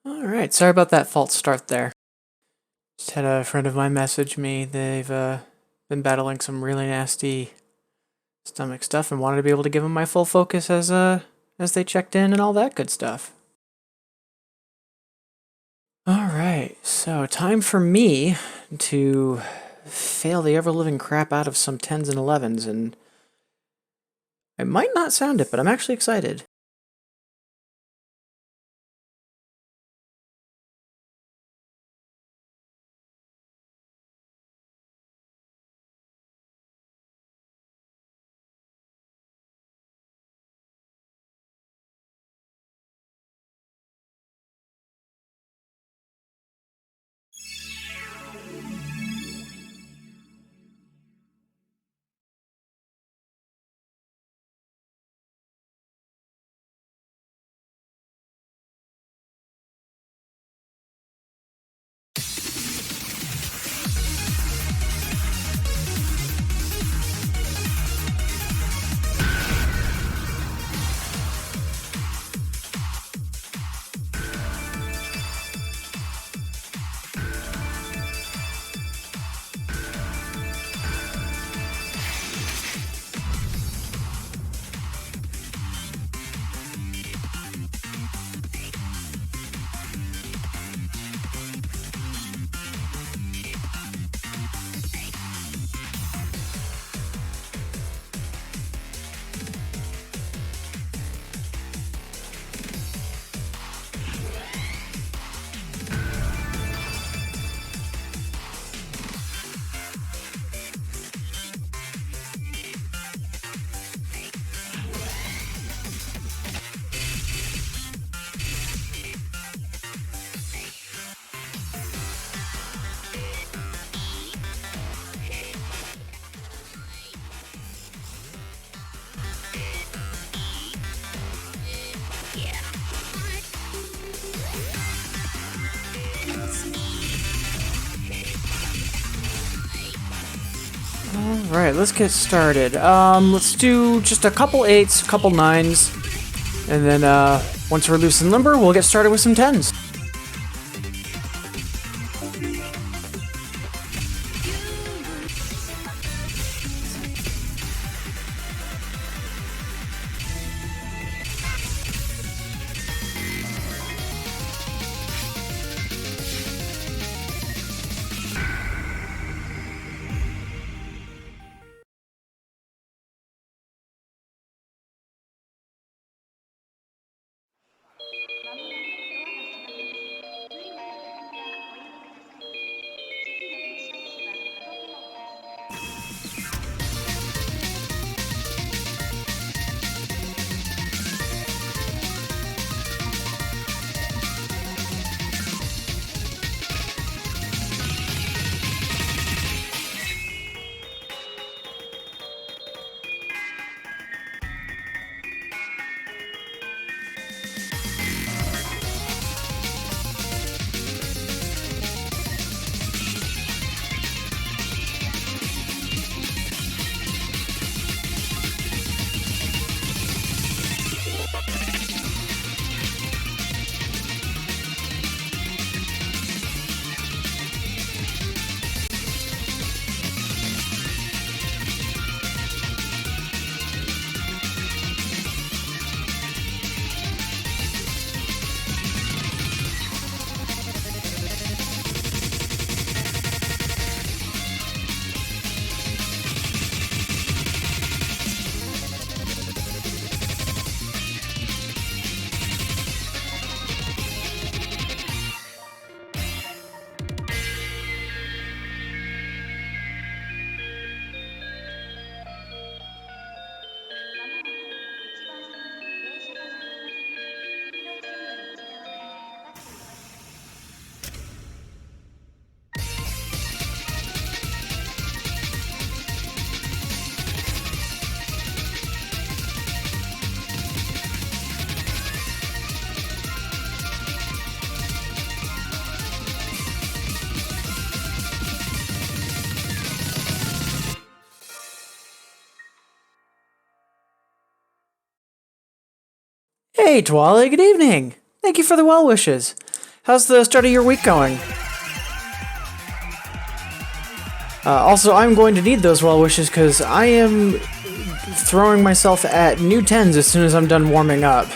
Alright, sorry about that false start there. Just had a friend of mine message me. They've been battling some really nasty stomach stuff and wanted to be able to give them my full focus as they checked in and all that good stuff. Alright, so time for me to fail the ever-living crap out of some 10s and 11s, and I might not sound it, but I'm actually excited. Alright, let's get started. Let's do just a couple 8s, a couple 9s, and then once we're loose and limber, we'll get started with some 10s. Hey, Twali, good evening! Thank you for the well wishes. How's the start of your week going? Also, I'm going to need those well wishes because I am throwing myself at new 10s as soon as I'm done warming up.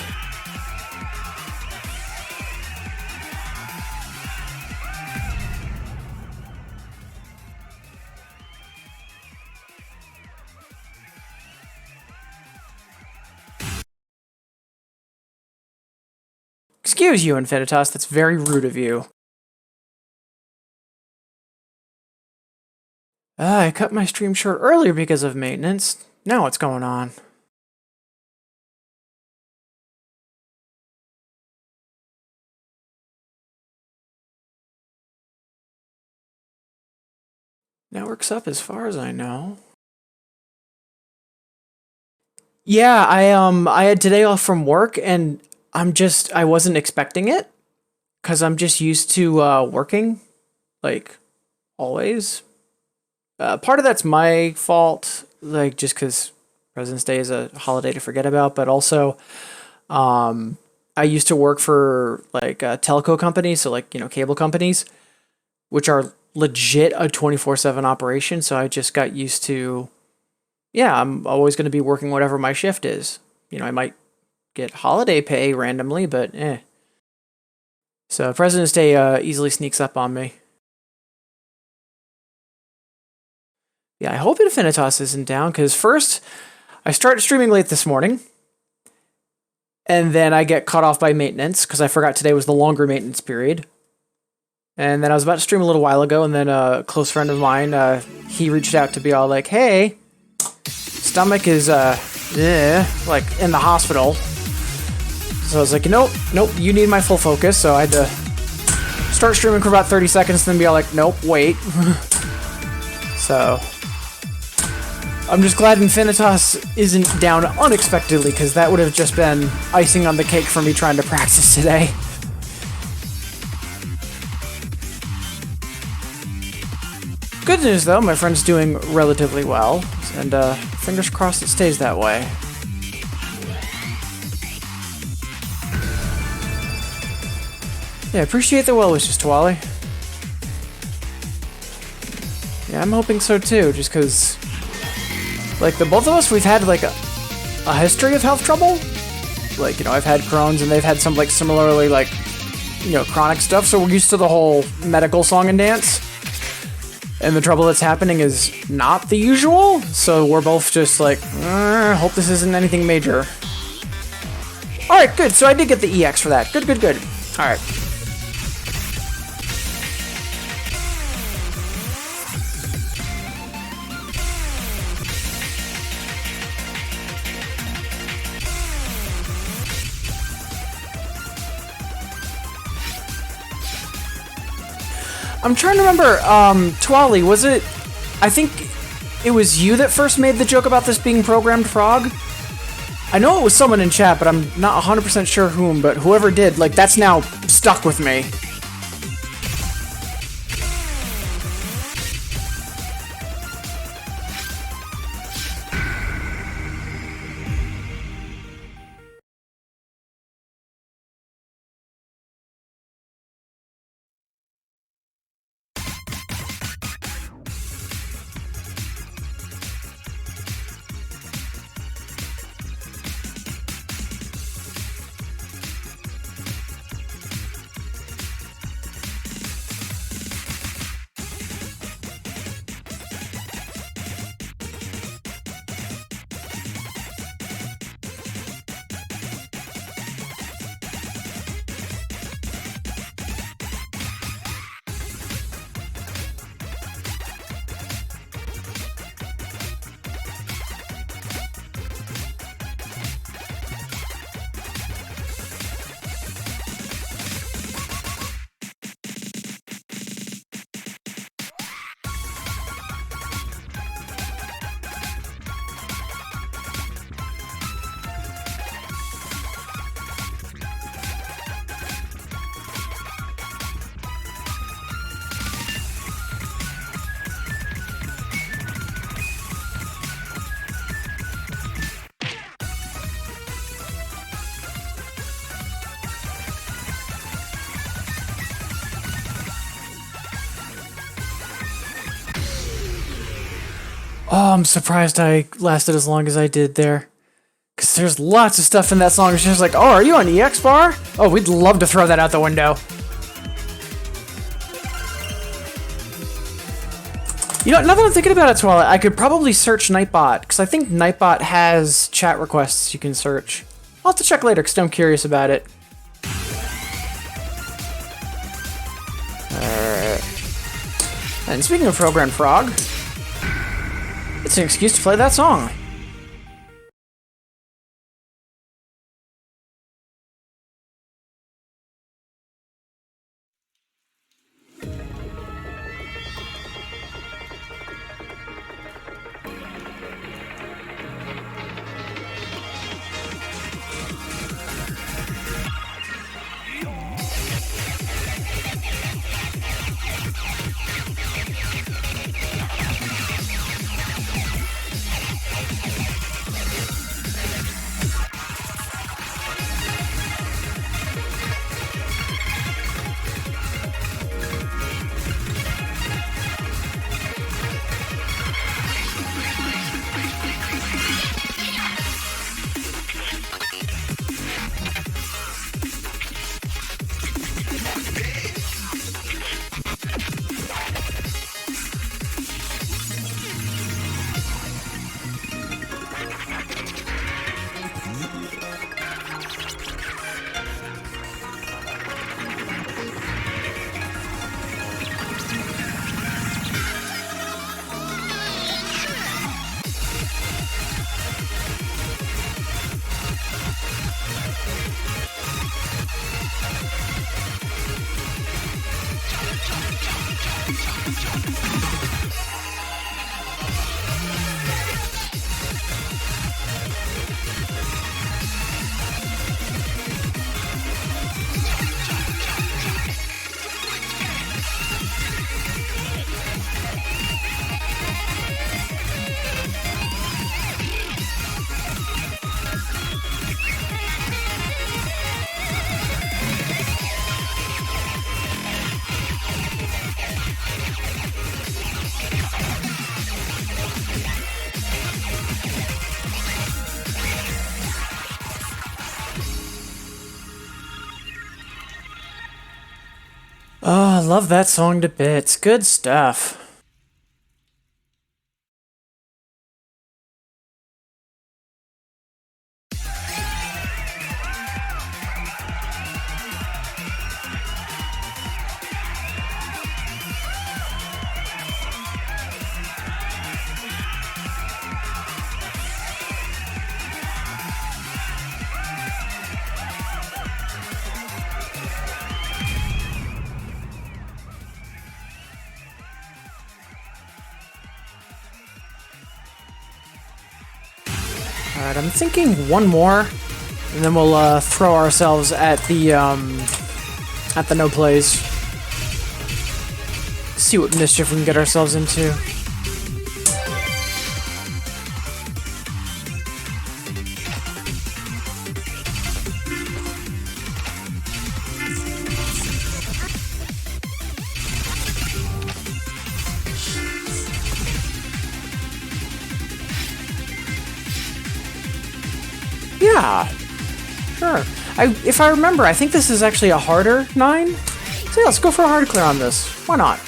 Excuse you, Infinitas, that's very rude of you. I cut my stream short earlier because of maintenance. Now what's going on? Network's up as far as I know. Yeah, I had today off from work and I wasn't expecting it because I'm just used to working like always. Part of that's my fault, like just because President's Day is a holiday to forget about, but also I used to work for like telco companies, so like, cable companies, which are legit a 24/7 operation. So I just got used to, yeah, I'm always going to be working whatever my shift is. I might get holiday pay randomly, but eh. So President's Day easily sneaks up on me. Yeah, I hope Infinitas isn't down, because first, I started streaming late this morning, and then I get cut off by maintenance, because I forgot today was the longer maintenance period. And then I was about to stream a little while ago, and then a close friend of mine, he reached out to be all like, hey, stomach is, like, in the hospital. So I was like, nope, you need my full focus, so I had to start streaming for about 30 seconds, then be all like, nope, wait. So I'm just glad Infinitas isn't down unexpectedly, because that would have just been icing on the cake for me trying to practice today. Good news though, my friend's doing relatively well, and fingers crossed it stays that way. Yeah, appreciate the well wishes, Twally. Yeah, I'm hoping so too, just because, like, the both of us, we've had, like, a history of health trouble. Like, I've had Crohn's, and they've had some, like, similarly, like, chronic stuff, so we're used to the whole medical song and dance. And the trouble that's happening is not the usual, so we're both just like, hope this isn't anything major. Alright, good, so I did get the EX for that. Good. Alright. I'm trying to remember, Twally, was it... I think it was you that first made the joke about this being programmed frog? I know it was someone in chat, but I'm not 100% sure whom, but whoever did, like, that's now stuck with me. Oh, I'm surprised I lasted as long as I did there. Because there's lots of stuff in that song. It's just like, oh, are you on EX bar? Oh, we'd love to throw that out the window. You know, now that I'm thinking about it, Twilight, I could probably search Nightbot, because I think Nightbot has chat requests you can search. I'll have to check later, because I'm curious about it. And speaking of Program Frog, it's an excuse to play that song. Oh, I love that song to bits. Good stuff. Alright, I'm thinking one more, and then we'll throw ourselves at the no plays. See what mischief we can get ourselves into. Yeah, sure. If I remember, I think this is actually a harder 9. So yeah, let's go for a hard clear on this. Why not?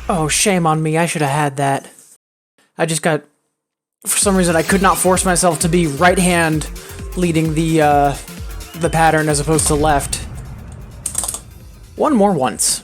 Oh, shame on me. I should have had that. I just got... For some reason, I could not force myself to be right hand leading the pattern as opposed to left. One more once.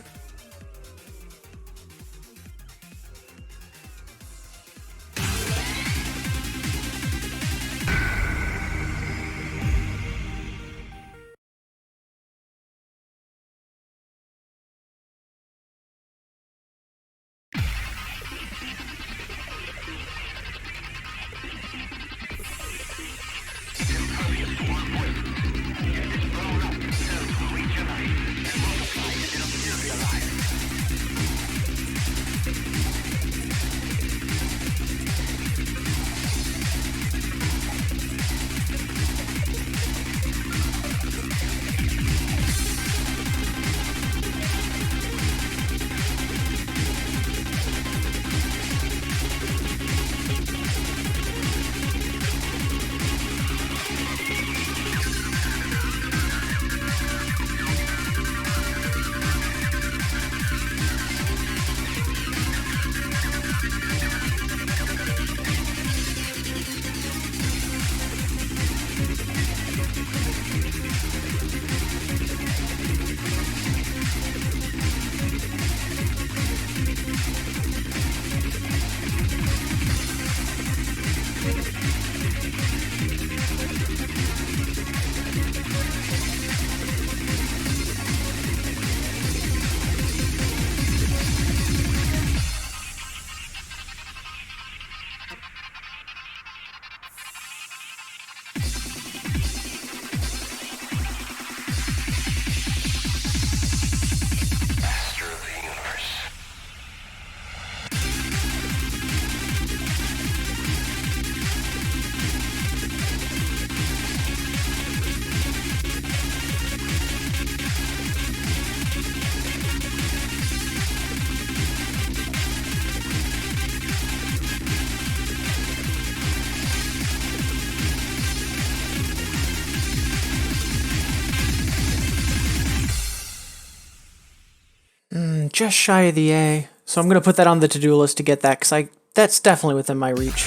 Just shy of the A. So I'm gonna put that on the to-do list to get that, because that's definitely within my reach.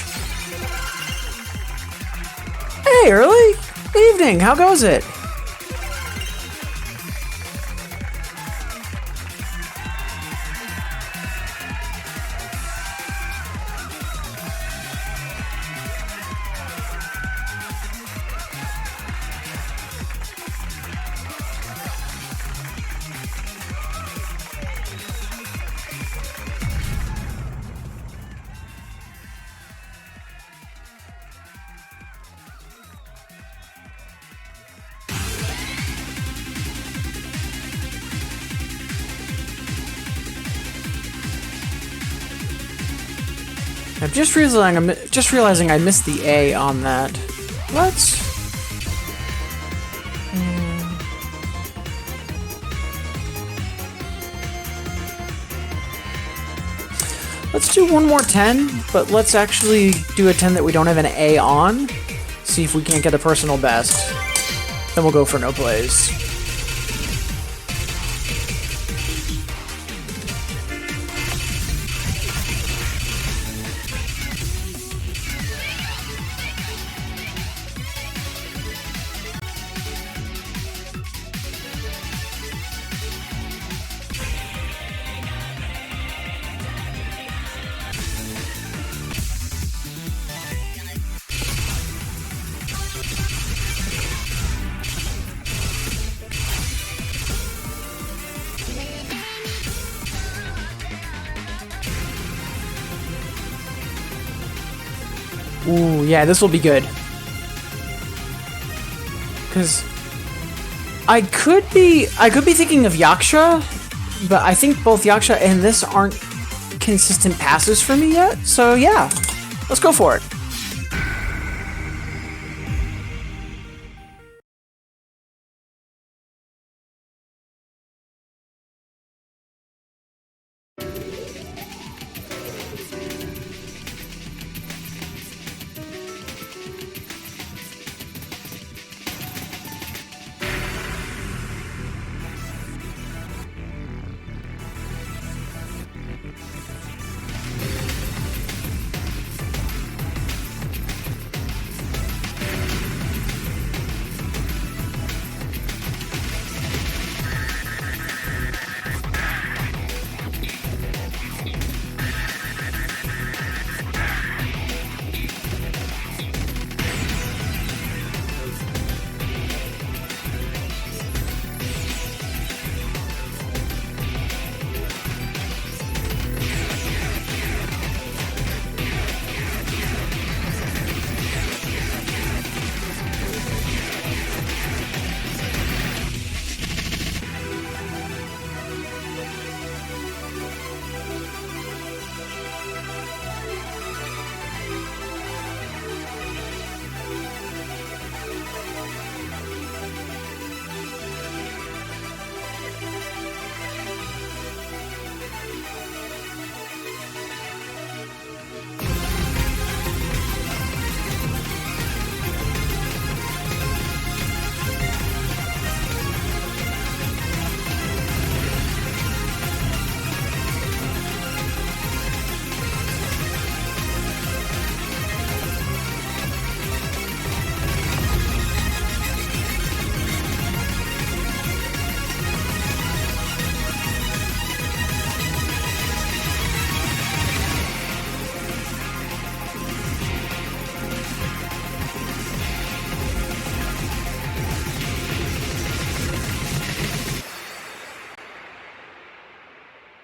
Hey, Early! Evening, how goes it? I'm just realizing I missed the A on that. Let's do one more 10, but let's actually do a 10 that we don't have an A on. See if we can't get a personal best. Then we'll go for no plays. Ooh, yeah, this will be good. Because I could be thinking of Yaksha, but I think both Yaksha and this aren't consistent passes for me yet. So yeah, let's go for it.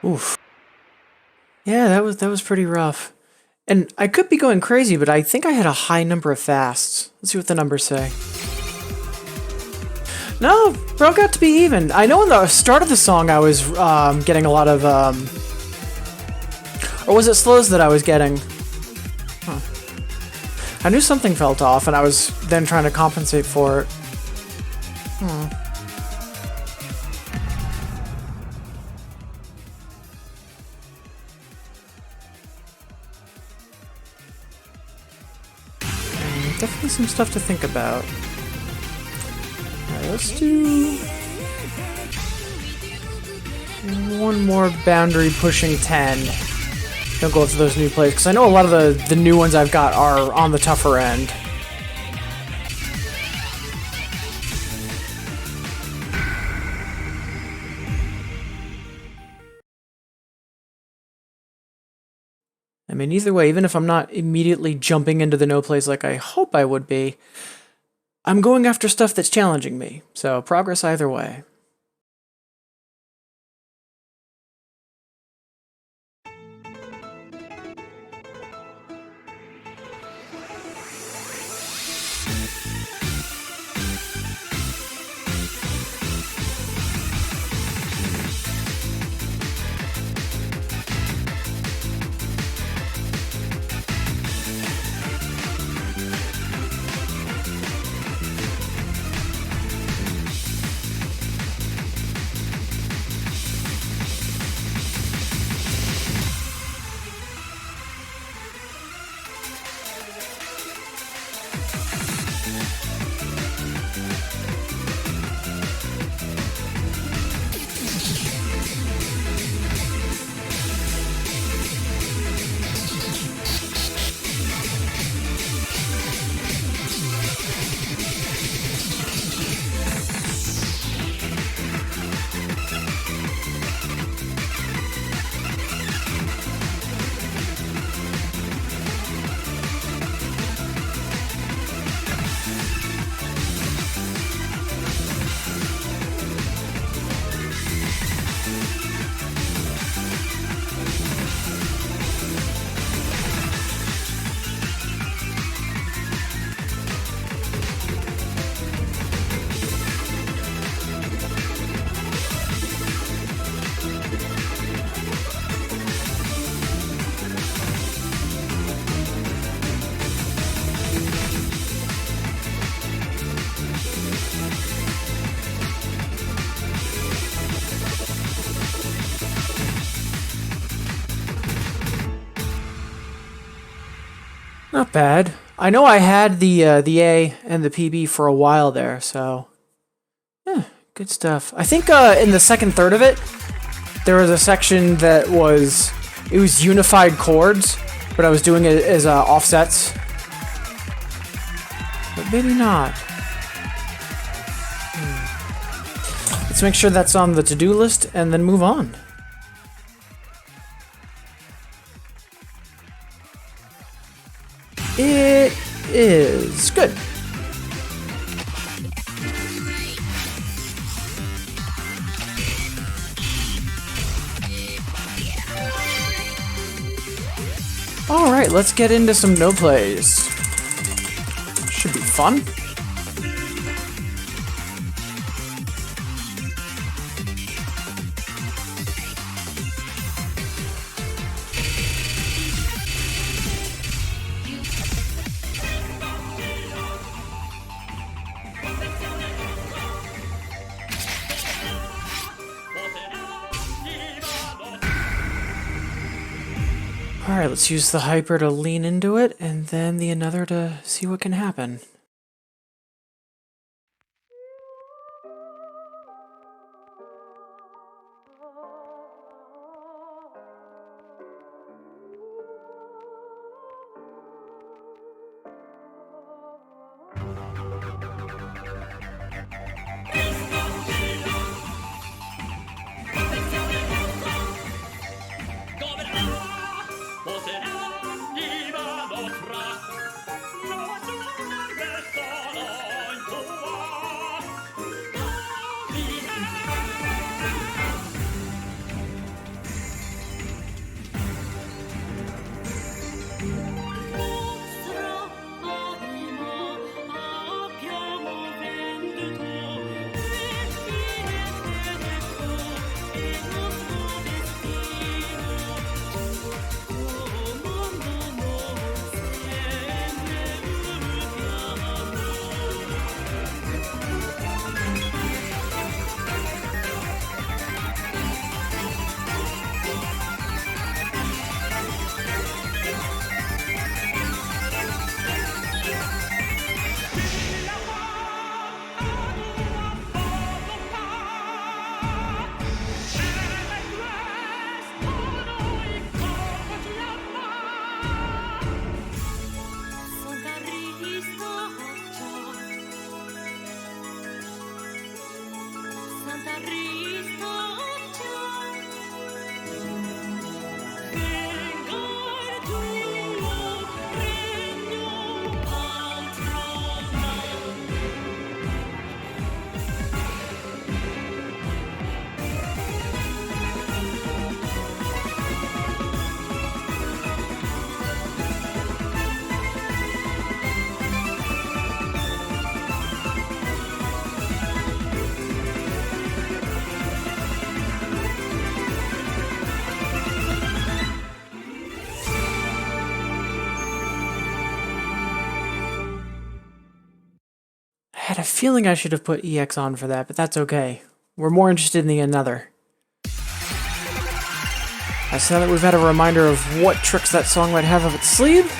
Oof. Yeah, that was pretty rough. And I could be going crazy, but I think I had a high number of fasts. Let's see what the numbers say. No, broke out to be even. I know in the start of the song I was getting a lot of, or was it slows that I was getting? Huh. I knew something felt off, and I was then trying to compensate for it. Definitely some stuff to think about. Alright, let's do one more boundary pushing 10. Don't go for those new plays, because I know a lot of the new ones I've got are on the tougher end. I mean, either way, even if I'm not immediately jumping into the no plays like I hope I would be, I'm going after stuff that's challenging me, so progress either way. Not bad. I know I had the A and the PB for a while there, so yeah, good stuff. I think in the second third of it, there was a section that was unified chords, but I was doing it as offsets. But maybe not. Let's make sure that's on the to-do list and then move on. It is good. All right, let's get into some no plays. Should be fun. Alright, let's use the hyper to lean into it, and then the another to see what can happen. had a feeling I should have put EX on for that, but that's okay. We're more interested in the another. So now that we've had a reminder of what tricks that song might have up its sleeve,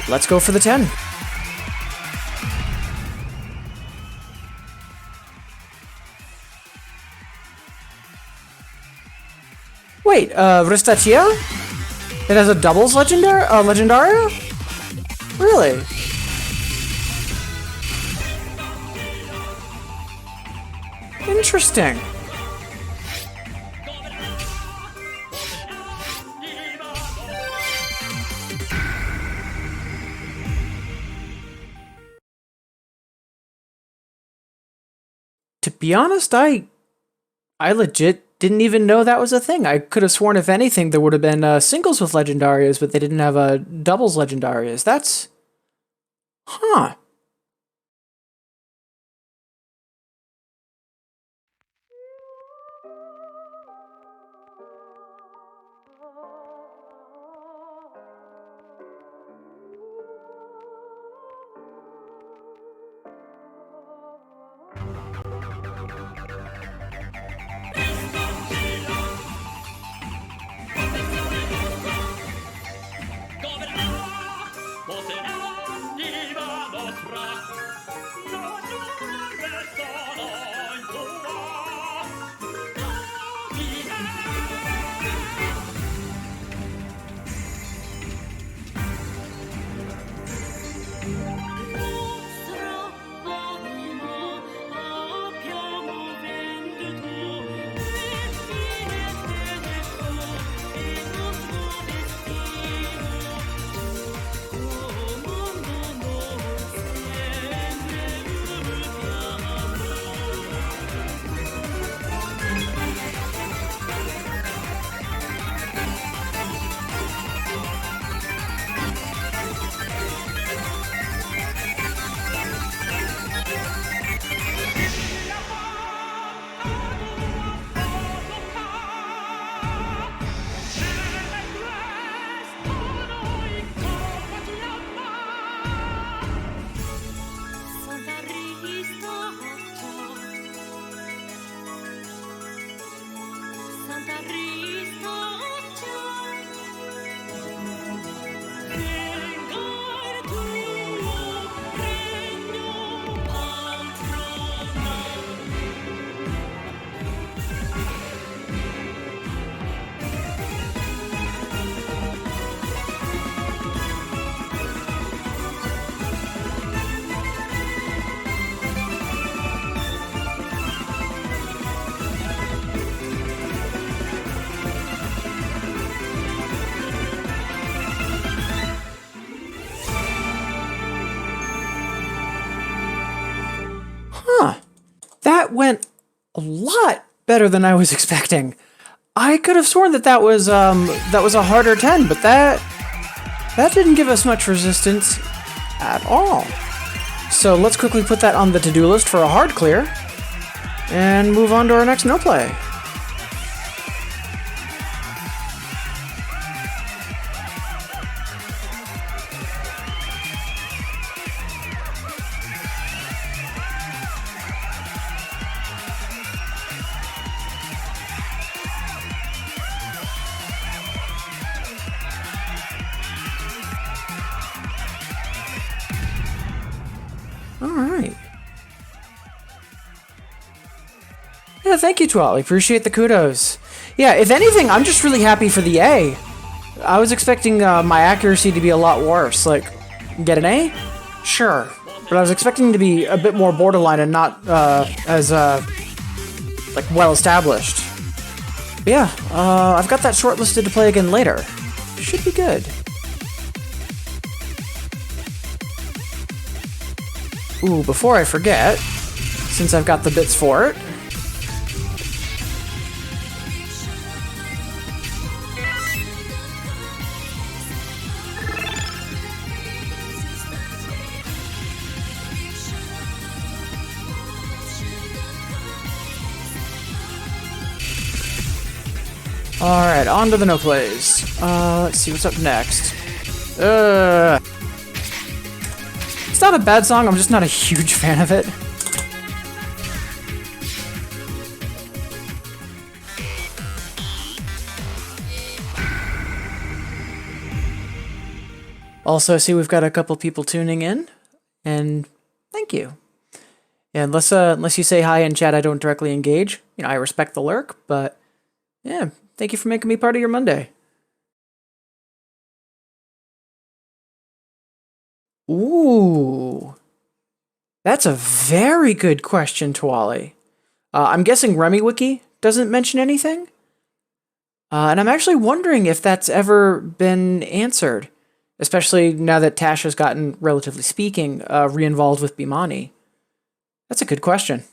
let's go for the 10. Wait, Vristatia? It has a doubles Legendaria? Really? Interesting. To be honest, I legit didn't even know that was a thing. I could have sworn, if anything, there would have been singles with Legendarias, but they didn't have doubles Legendarias. That's... Huh. That went a lot better than I was expecting. I could have sworn that was a harder 10, but that didn't give us much resistance at all. So let's quickly put that on the to-do list for a hard clear and move on to our next no play. Alright. Yeah, thank you, Twally. Appreciate the kudos. Yeah, if anything, I'm just really happy for the A. I was expecting my accuracy to be a lot worse. Like, get an A? Sure. But I was expecting to be a bit more borderline and not as like, well-established. But yeah, I've got that shortlisted to play again later. Should be good. Ooh, before I forget, since I've got the bits for it, alright, on to the no plays. Let's see what's up next. It's not a bad song, I'm just not a huge fan of it. Also, I see we've got a couple people tuning in, and thank you. Yeah, unless you say hi in chat, I don't directly engage. You know, I respect the lurk, but yeah, thank you for making me part of your Monday. Ooh, that's a very good question, Twali. I'm guessing RemiWiki doesn't mention anything? And I'm actually wondering if that's ever been answered, especially now that Tash has gotten, relatively speaking, re-involved with Bimani. That's a good question.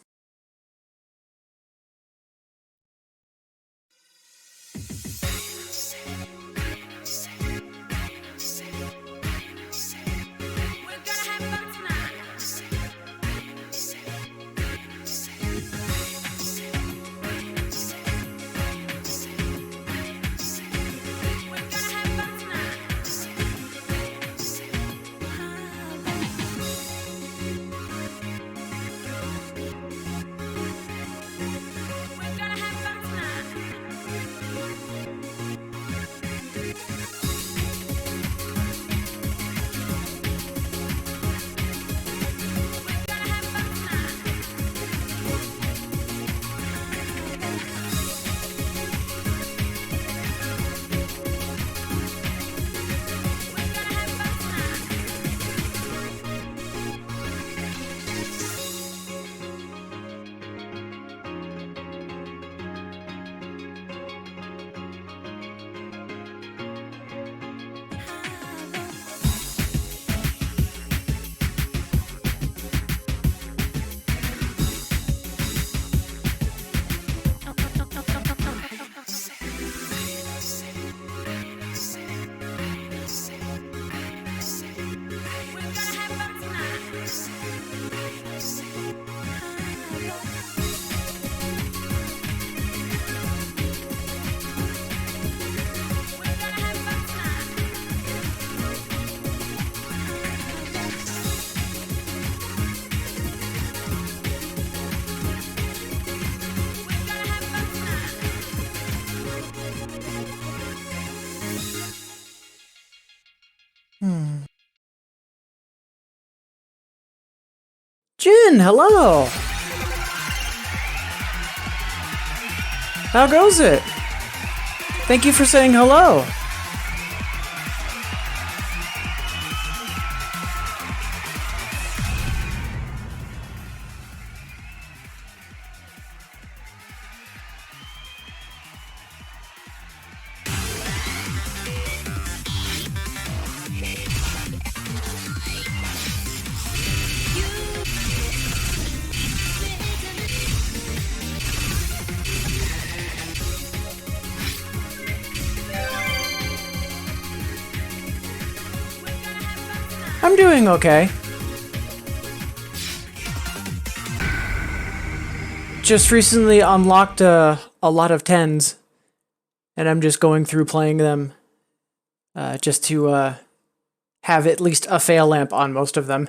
Jin, hello! How goes it? Thank you for saying hello. I'm doing okay. Just recently unlocked a lot of 10s, and I'm just going through playing them just to have at least a fail lamp on most of them.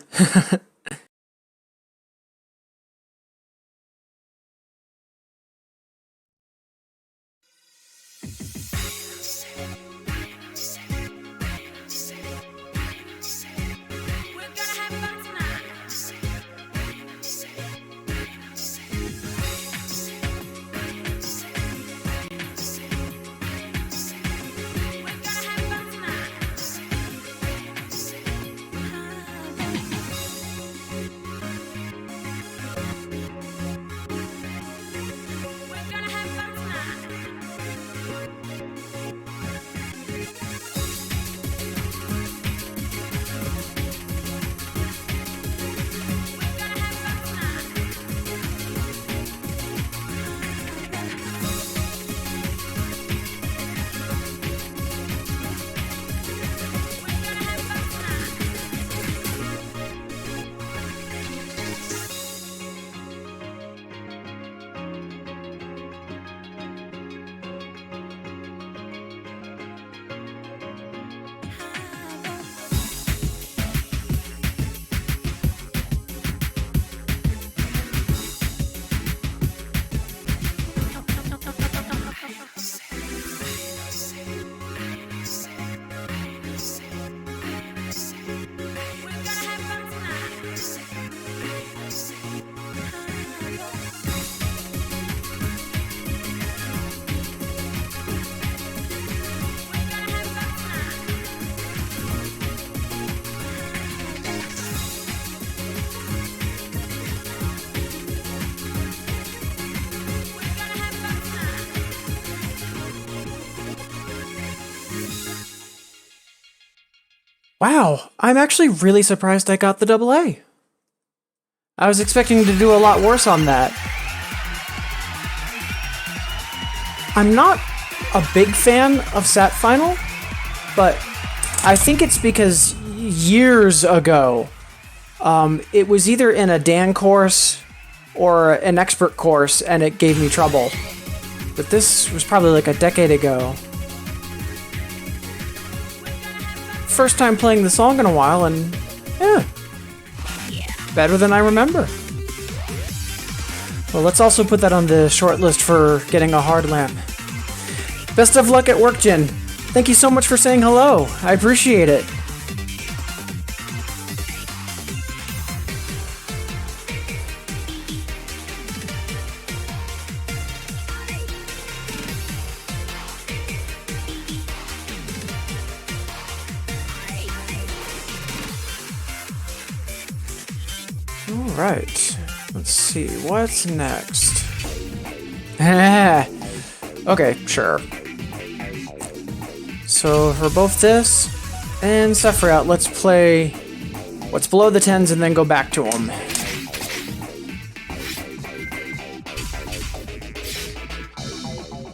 Wow, I'm actually really surprised I got the double A. I was expecting to do a lot worse on that. I'm not a big fan of Sat Final, but I think it's because years ago, it was either in a Dan course or an expert course, and it gave me trouble. But this was probably like a decade ago. First time playing the song in a while, and yeah, better than I remember. Well, let's also put that on the short list for getting a hard lamp. Best of luck at work, Jin. Thank you so much for saying hello. I appreciate it. Alright, let's see, what's next? Okay, sure. So for both this and Sephiroth, let's play what's below the 10s and then go back to them.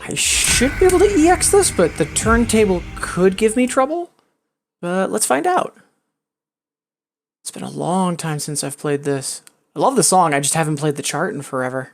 I should be able to EX this, but the turntable could give me trouble. But let's find out. It's been a long time since I've played this. I love the song, I just haven't played the chart in forever.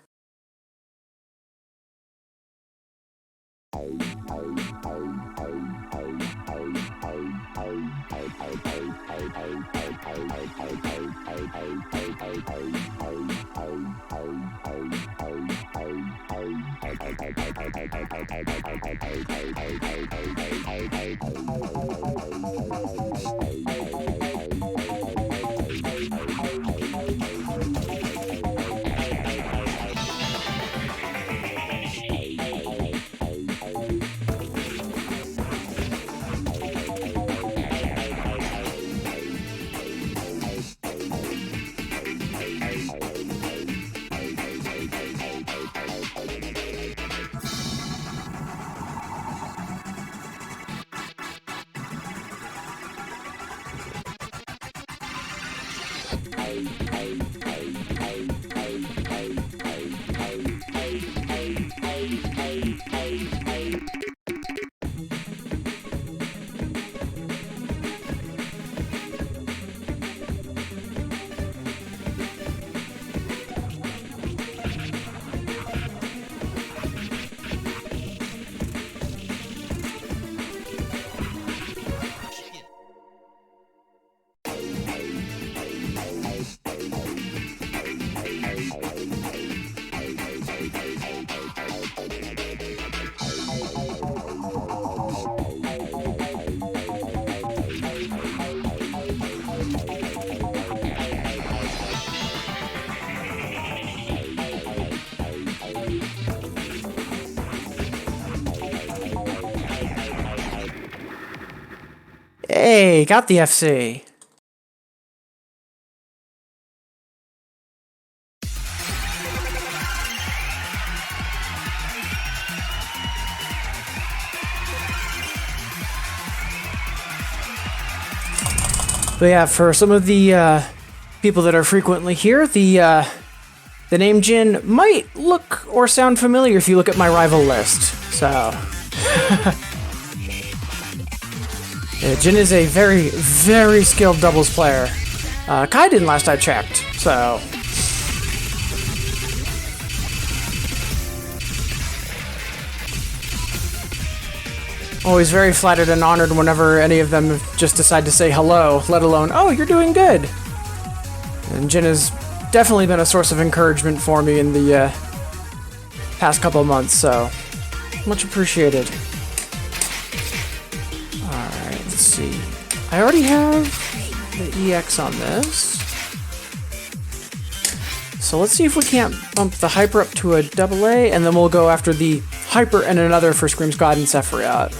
Hey, got the FC. But yeah, for some of the people that are frequently here, the name Jin might look or sound familiar if you look at my rival list. So yeah, Jin is a very, very skilled doubles player. Kai didn't last I checked, so. Always very flattered and honored whenever any of them just decide to say hello, let alone, oh, you're doing good. And Jin has definitely been a source of encouragement for me in the past couple months, so much appreciated. Let's see. I already have the EX on this. So let's see if we can't bump the Hyper up to a AA, and then we'll go after the Hyper and another for Scream's God and Sephiroth.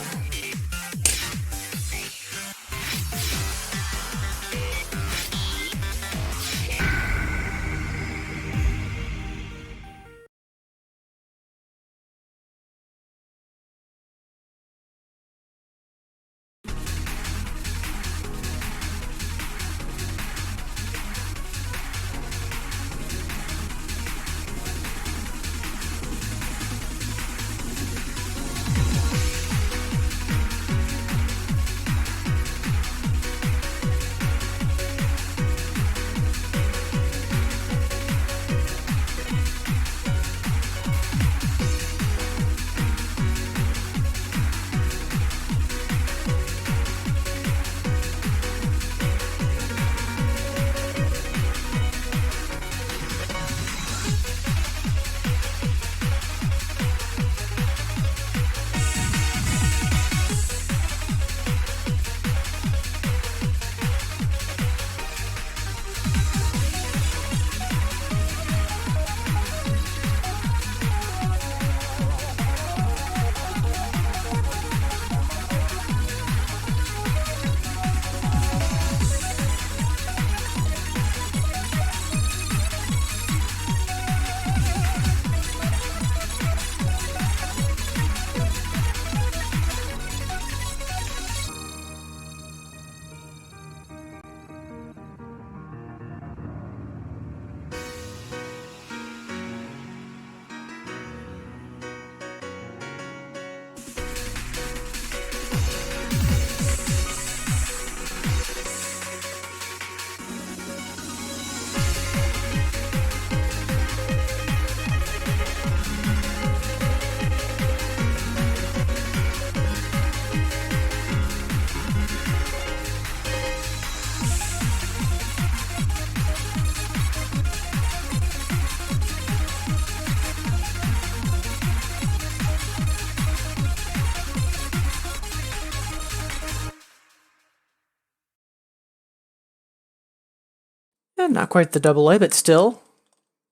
Not quite the double A, but still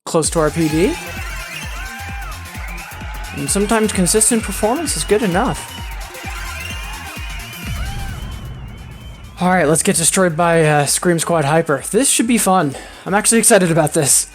close to our PB. And sometimes consistent performance is good enough. Alright, let's get destroyed by Scream Squad Hyper. This should be fun. I'm actually excited about this.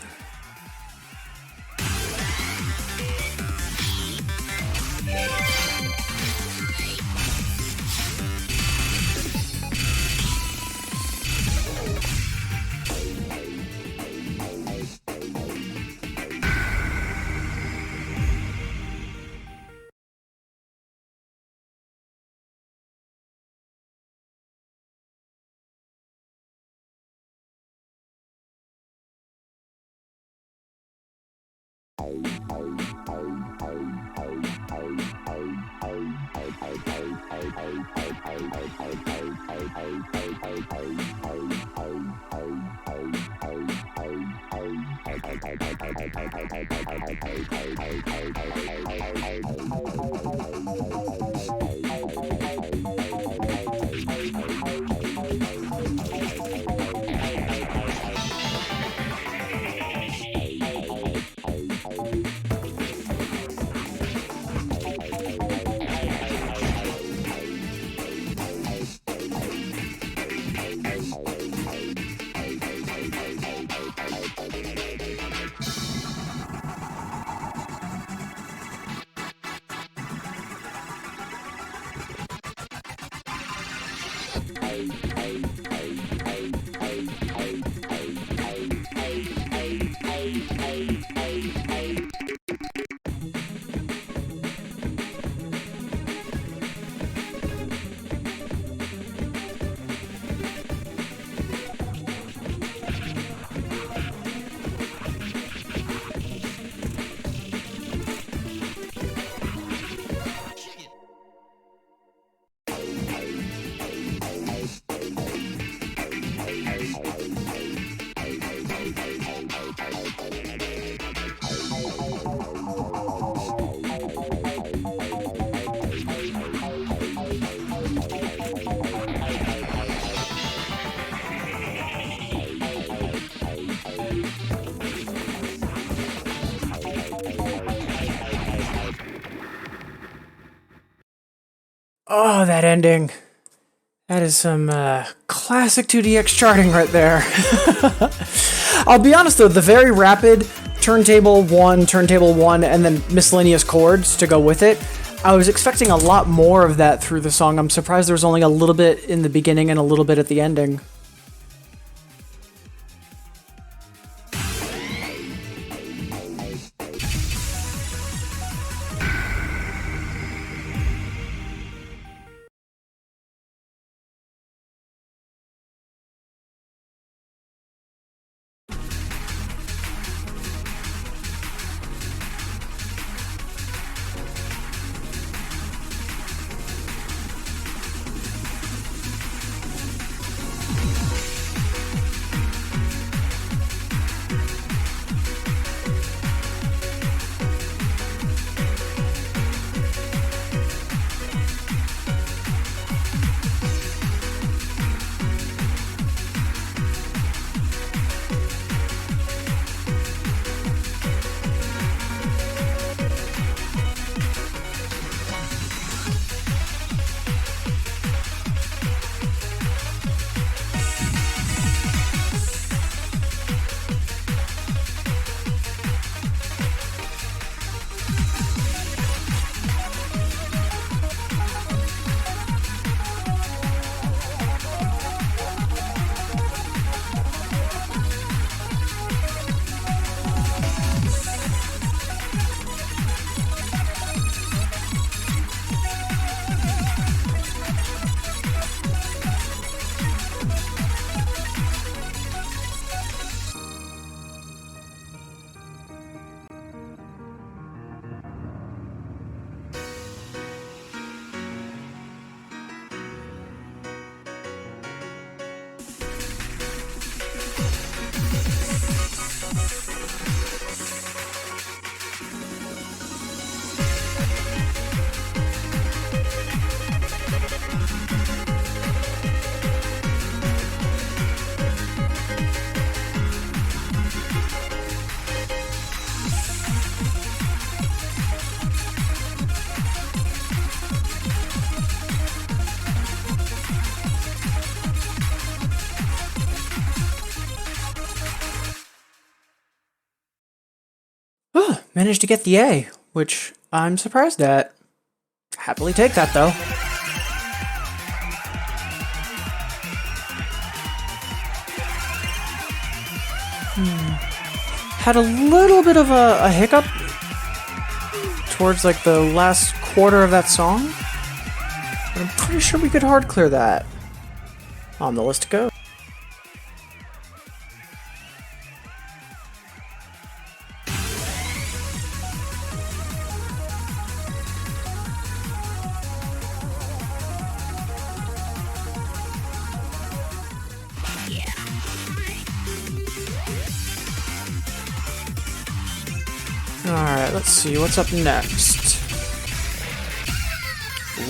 Oh, that ending. That is some classic 2DX charting right there. I'll be honest though, the very rapid turntable 1, and then miscellaneous chords to go with it, I was expecting a lot more of that through the song. I'm surprised there was only a little bit in the beginning and a little bit at the ending. Oh, managed to get the A, which I'm surprised at. Happily take that, though. Had a little bit of a hiccup towards like the last quarter of that song. But I'm pretty sure we could hard clear that. On the list to go. Alright, let's see what's up next.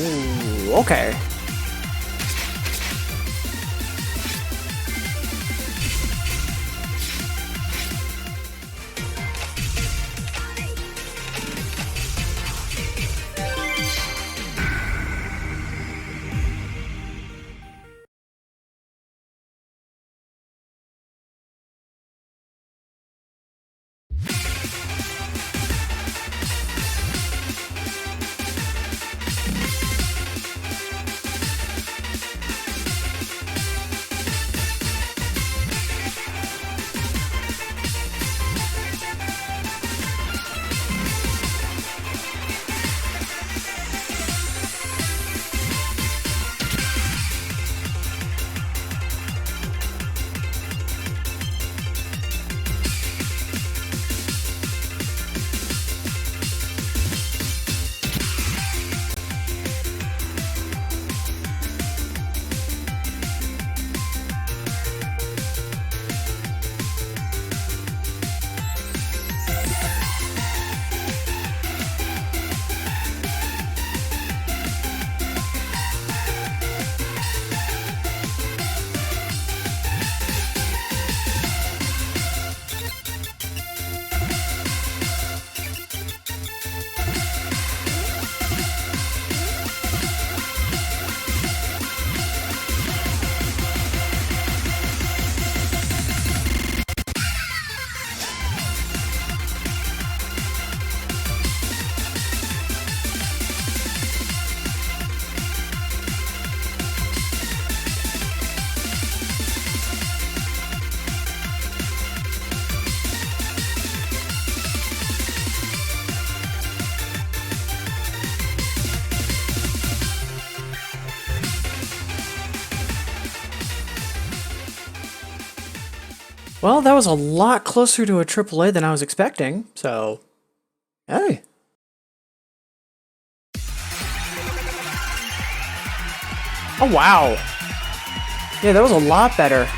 Ooh, okay. Well, that was a lot closer to a AAA than I was expecting, so hey. Oh wow. Yeah, that was a lot better.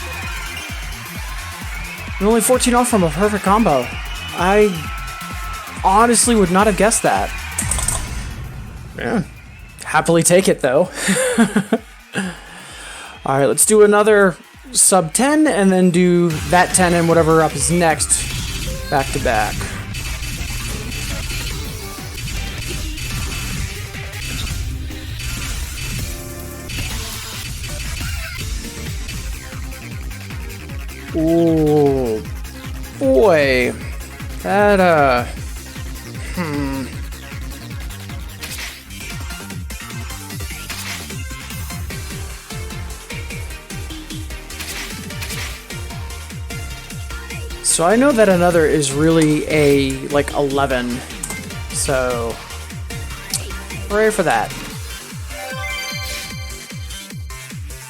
And only 14 off from a perfect combo. I honestly would not have guessed that. Yeah. Happily take it though. Alright, let's do another sub 10 and then do that 10 and whatever up is next back to back. Ooh, boy, that So I know that another is really a, like, 11. So, hooray for that.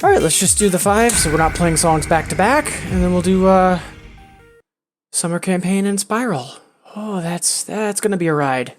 Alright, let's just do the 5, so we're not playing songs back to back, and then we'll do, Summer Campaign and Spiral. Oh, that's gonna be a ride.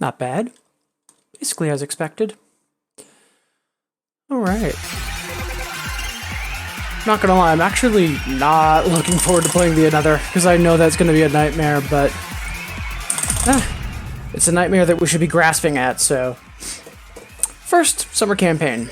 Not bad. Basically as expected. Alright. Not gonna lie, I'm actually not looking forward to playing the Another, because I know that's gonna be a nightmare, but... it's a nightmare that we should be grasping at, so... First, summer campaign.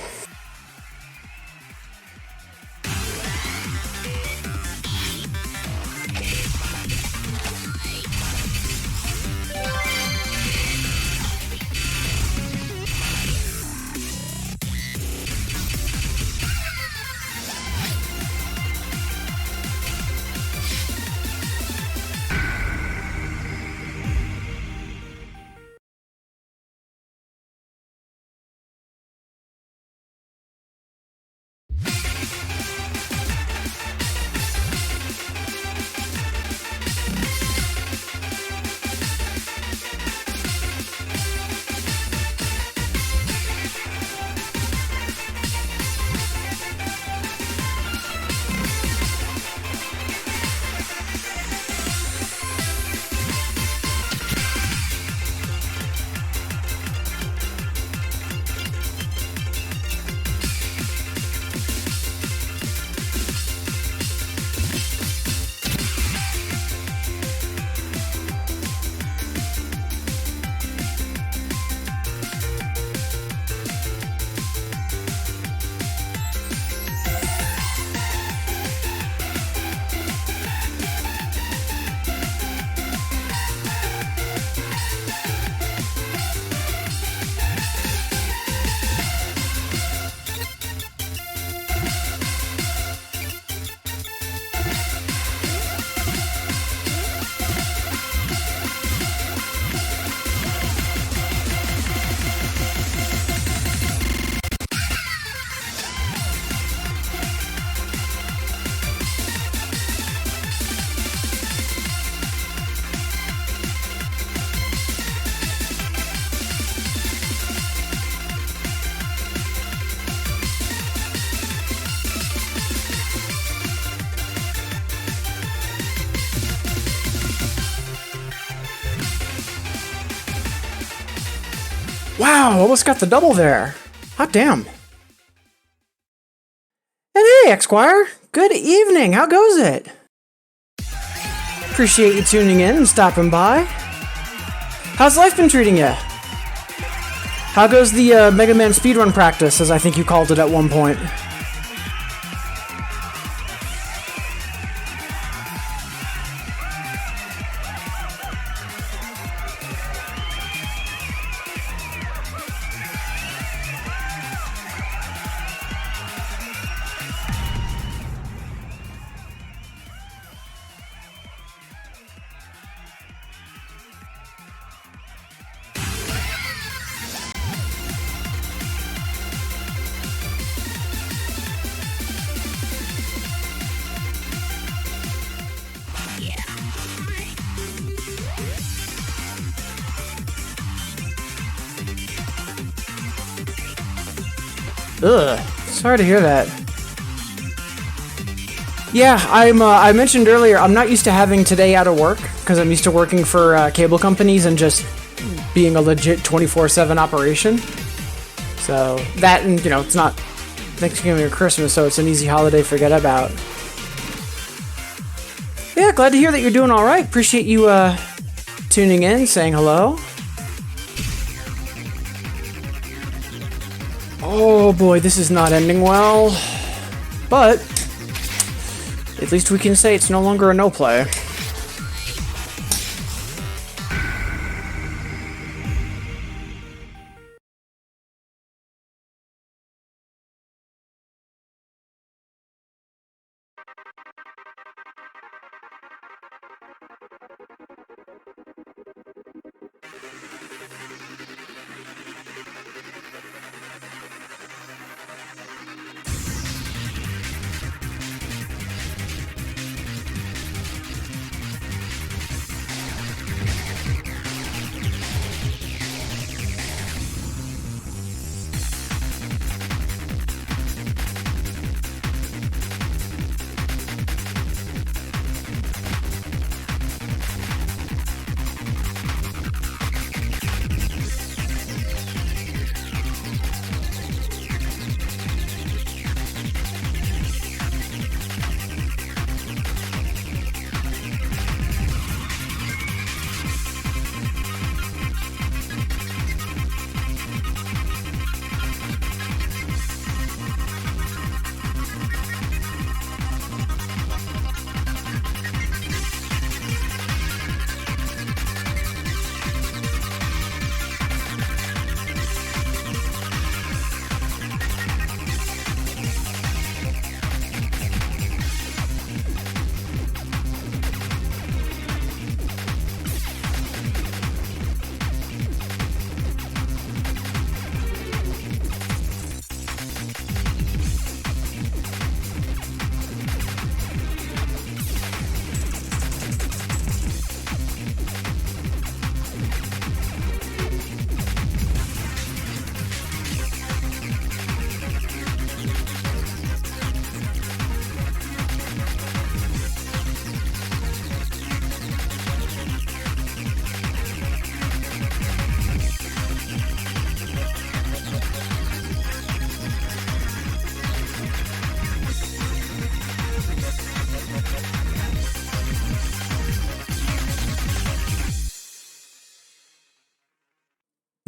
Wow, almost got the double there. Hot damn. And hey, Esquire. Good evening. How goes it? Appreciate you tuning in and stopping by. How's life been treating you? How goes the Mega Man speedrun practice, as I think you called it at one point? Ugh, sorry to hear that. Yeah, I mentioned earlier, I'm not used to having today out of work, because I'm used to working for cable companies and just being a legit 24/7 operation. So, that and, you know, it's not Thanksgiving or Christmas, so it's an easy holiday to forget about. Yeah, glad to hear that you're doing alright. Appreciate you tuning in, saying hello. Oh boy, this is not ending well. But at least we can say it's no longer a no play.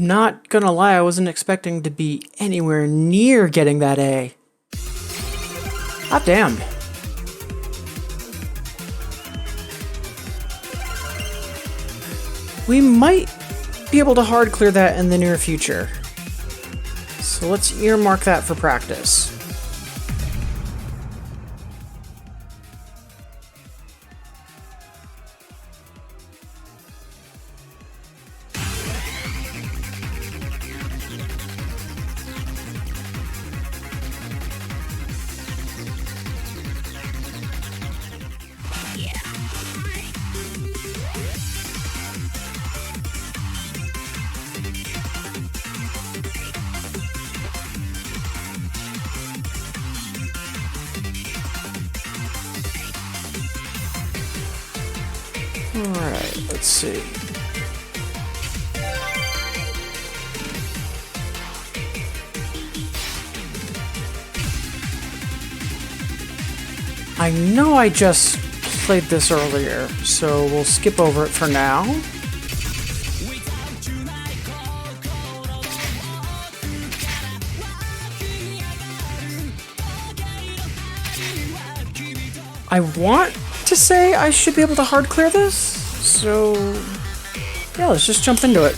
Not gonna lie, I wasn't expecting to be anywhere near getting that A. Hot damn. We might be able to hard clear that in the near future. So let's earmark that for practice. Alright, let's see. I know I just played this earlier, so we'll skip over it for now. I want to say I should be able to hard clear this, so yeah, let's just jump into it.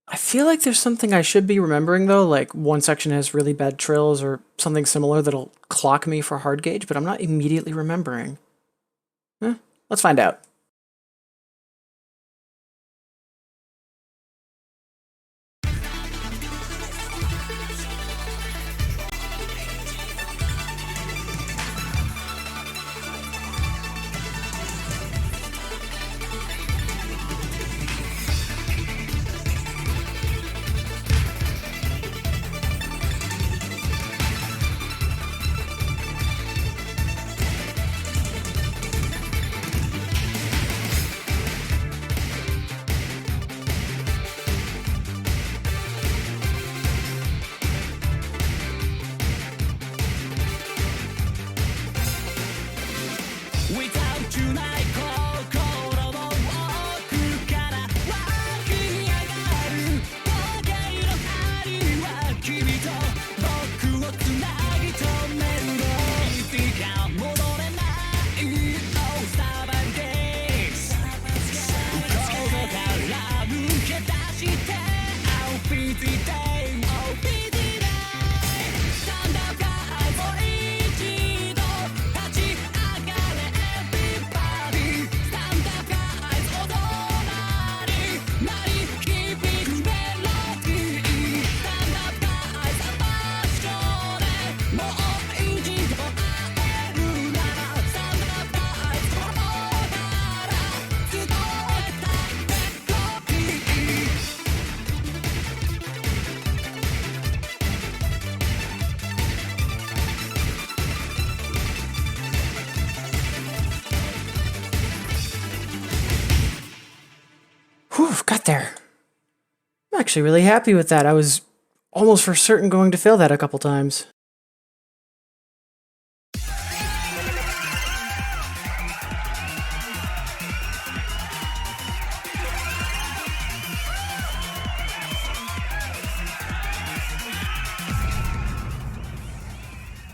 I feel like there's something I should be remembering though, like one section has really bad trills or something similar that'll clock me for hard gauge, but I'm not immediately remembering. Let's find out. Whew, got there. I'm actually really happy with that. I was almost for certain going to fail that a couple times.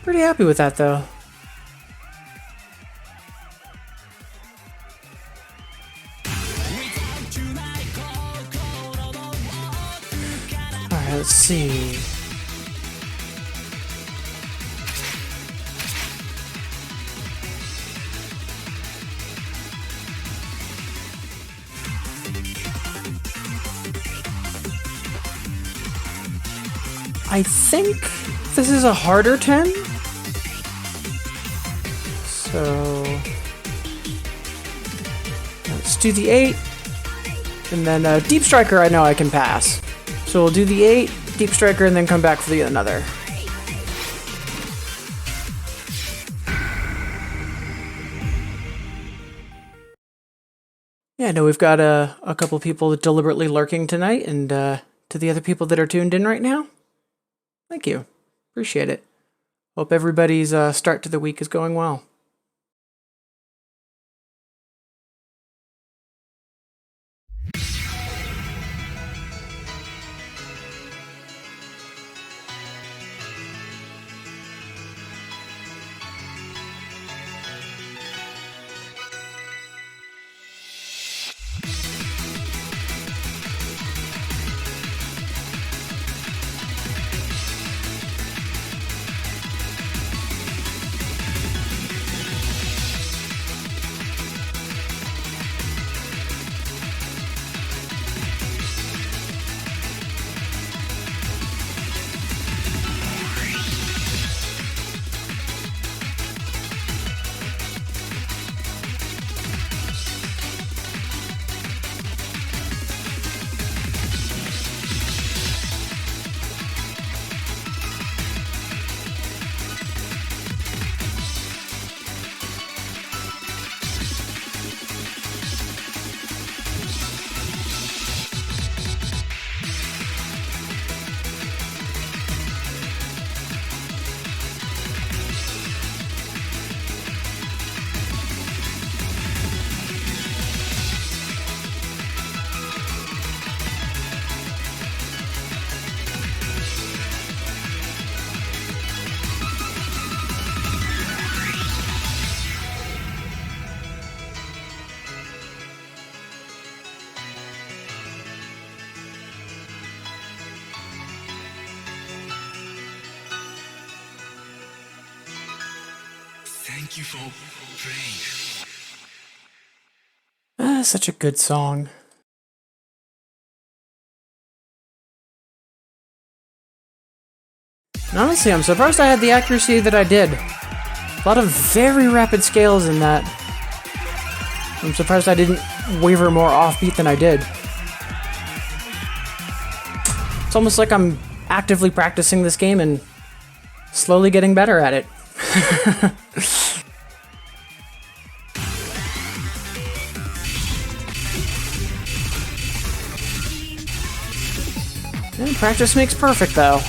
Pretty happy with that though. Alright, let's see. I think this is a harder 10. So let's do the 8. And then Deep Striker I know I can pass. So we'll do the 8, Deep Striker, and then come back for the another. Yeah, no, we've got a couple people deliberately lurking tonight, and to the other people that are tuned in right now, thank you. Appreciate it. Hope everybody's start to the week is going well. Such a good song. And honestly, I'm surprised I had the accuracy that I did. A lot of very rapid scales in that. I'm surprised I didn't waver more offbeat than I did. It's almost like I'm actively practicing this game and slowly getting better at it. Yeah, practice makes perfect, though.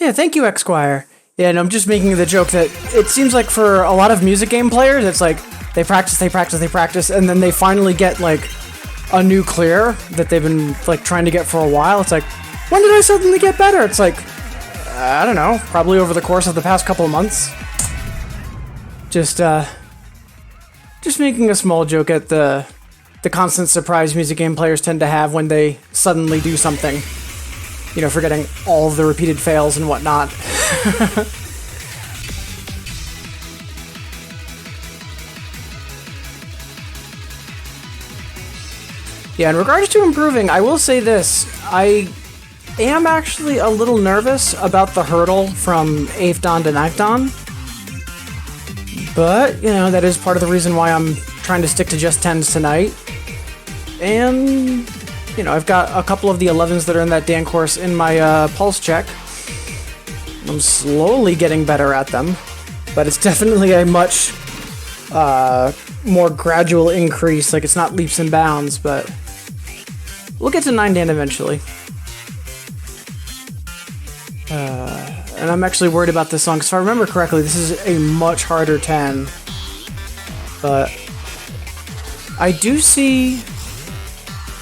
Yeah, thank you, Esquire. Yeah, and I'm just making the joke that it seems like for a lot of music game players, it's like they practice, and then they finally get like a new clear that they've been like trying to get for a while. It's like, when did I suddenly get better? It's like, I don't know, probably over the course of the past couple of months. Just making a small joke at the constant surprise music game players tend to have when they suddenly do something. You know, forgetting all of the repeated fails and whatnot. Yeah, in regards to improving, I will say this. I am actually a little nervous about the hurdle from 8th Dan to 9th Dan. But, you know, that is part of the reason why I'm trying to stick to just 10s tonight. And you know, I've got a couple of the 11s that are in that Dan course in my pulse check. I'm slowly getting better at them, but it's definitely a much more gradual increase. Like, it's not leaps and bounds, but we'll get to 9 Dan eventually. And I'm actually worried about this song, because if I remember correctly, this is a much harder 10. But I do see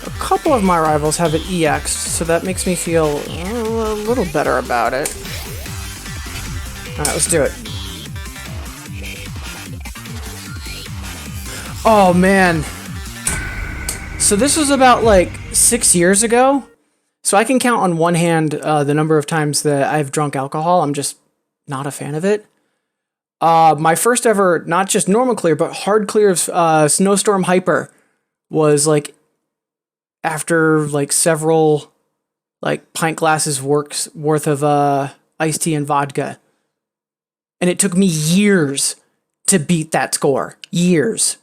a couple of my rivals have it EX, so that makes me feel a little better about it. Alright, let's do it. Oh man. So this was about like 6 years ago. So I can count on one hand the number of times that I've drunk alcohol. I'm just not a fan of it. My first ever, not just normal clear, but hard clear of Snowstorm Hyper was like after like several like pint glasses worth of iced tea and vodka. And it took me years to beat that score. Years.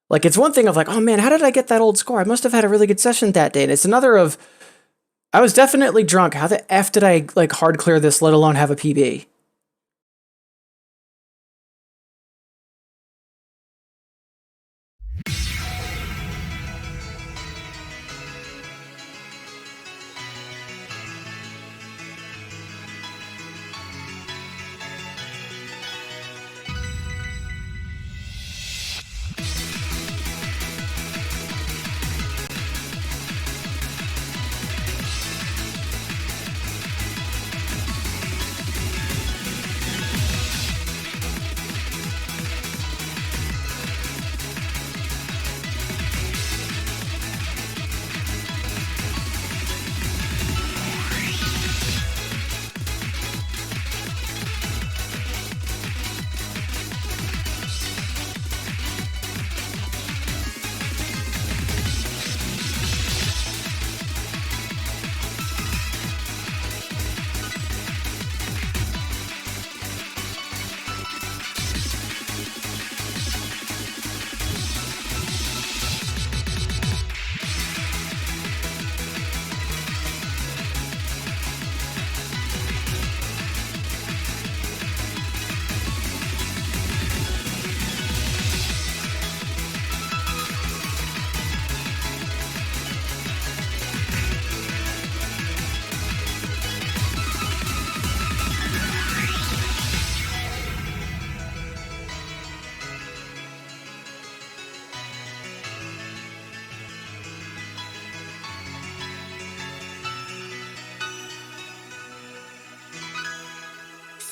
Like, it's one thing of like, oh man, how did I get that old score? I must have had a really good session that day. And it's another of, I was definitely drunk. How the F did I, like, hard clear this, let alone have a PB?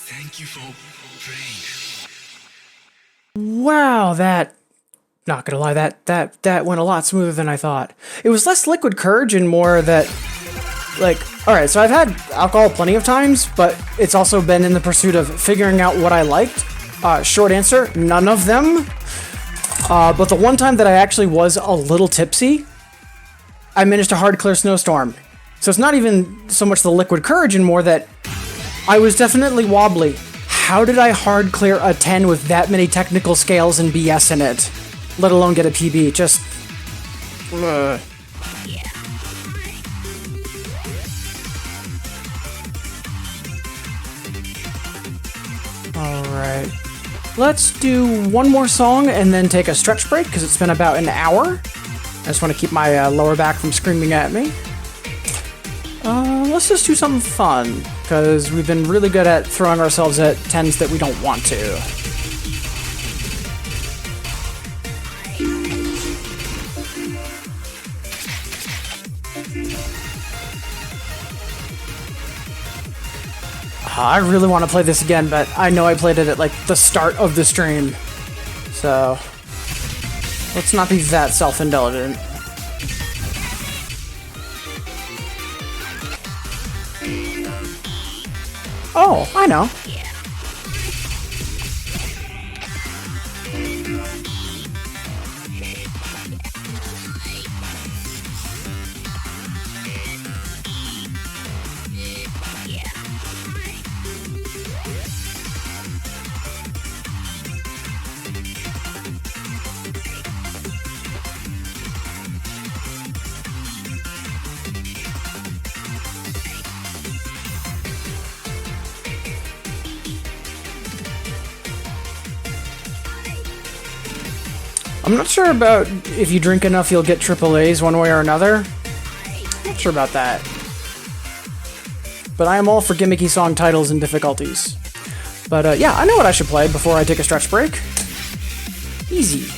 Thank you for praying. Wow, that... Not gonna lie, that went a lot smoother than I thought. It was less liquid courage and more that... Like, alright, so I've had alcohol plenty of times, but it's also been in the pursuit of figuring out what I liked. Short answer, none of them. But the one time that I actually was a little tipsy, I managed to hard clear Snowstorm. So it's not even so much the liquid courage and more that I was definitely wobbly. How did I hard clear a 10 with that many technical scales and BS in it? Let alone get a PB, just... Alright. Let's do one more song and then take a stretch break, because it's been about an hour. I just want to keep my lower back from screaming at me. Let's just do something fun, because we've been really good at throwing ourselves at 10s that we don't want to. I really want to play this again, but I know I played it at, like, the start of the stream. So, let's not be that self-indulgent. Oh, I know. I'm not sure about if you drink enough you'll get AAAs one way or another. Not sure about that. But I am all for gimmicky song titles and difficulties. But yeah, I know what I should play before I take a stretch break. Easy.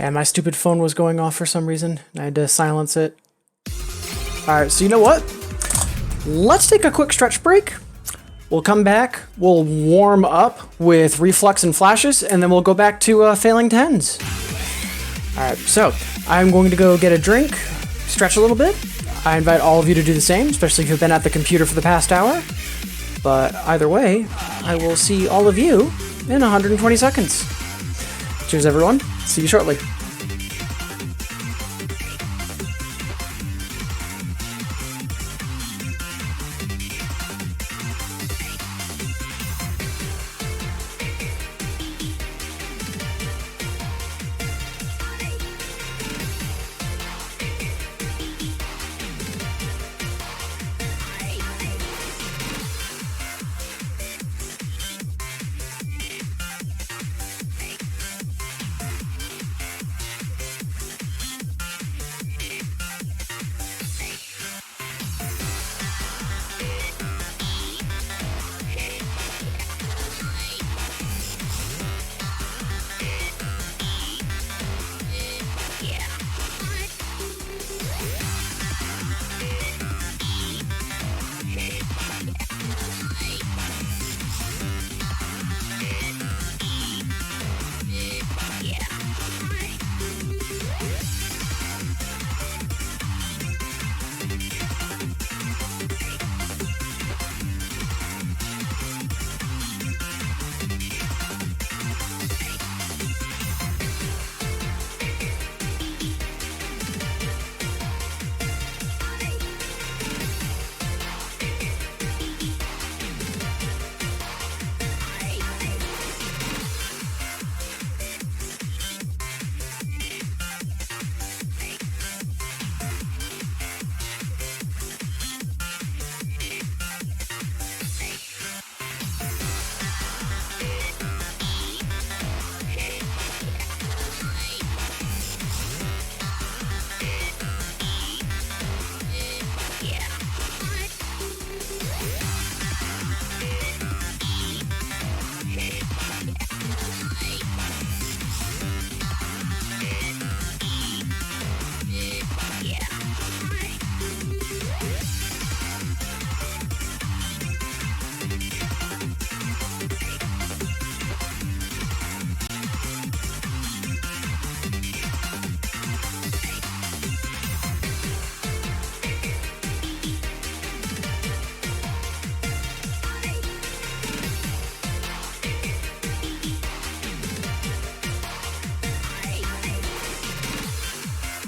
And my stupid phone was going off for some reason. I had to silence it. Alright, so you know what? Let's take a quick stretch break. We'll come back, we'll warm up with reflux and flashes, and then we'll go back to failing tens. Alright, so I'm going to go get a drink, stretch a little bit. I invite all of you to do the same, especially if you've been at the computer for the past hour. But either way, I will see all of you in 120 seconds. Cheers, everyone. See you shortly.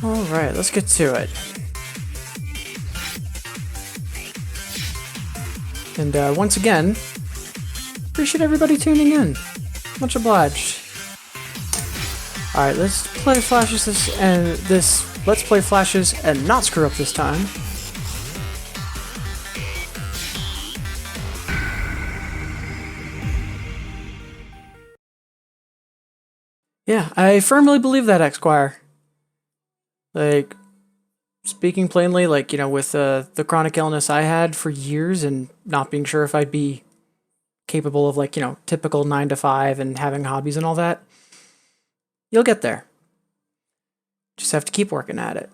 Alright, let's get to it. And once again, appreciate everybody tuning in. Much obliged. Alright, let's play flashes let's play flashes and not screw up this time. Yeah, I firmly believe that, Esquire. Like, speaking plainly, like, you know, with the chronic illness I had for years and not being sure if I'd be capable of, like, you know, typical 9 to 5 and having hobbies and all that, you'll get there. Just have to keep working at it.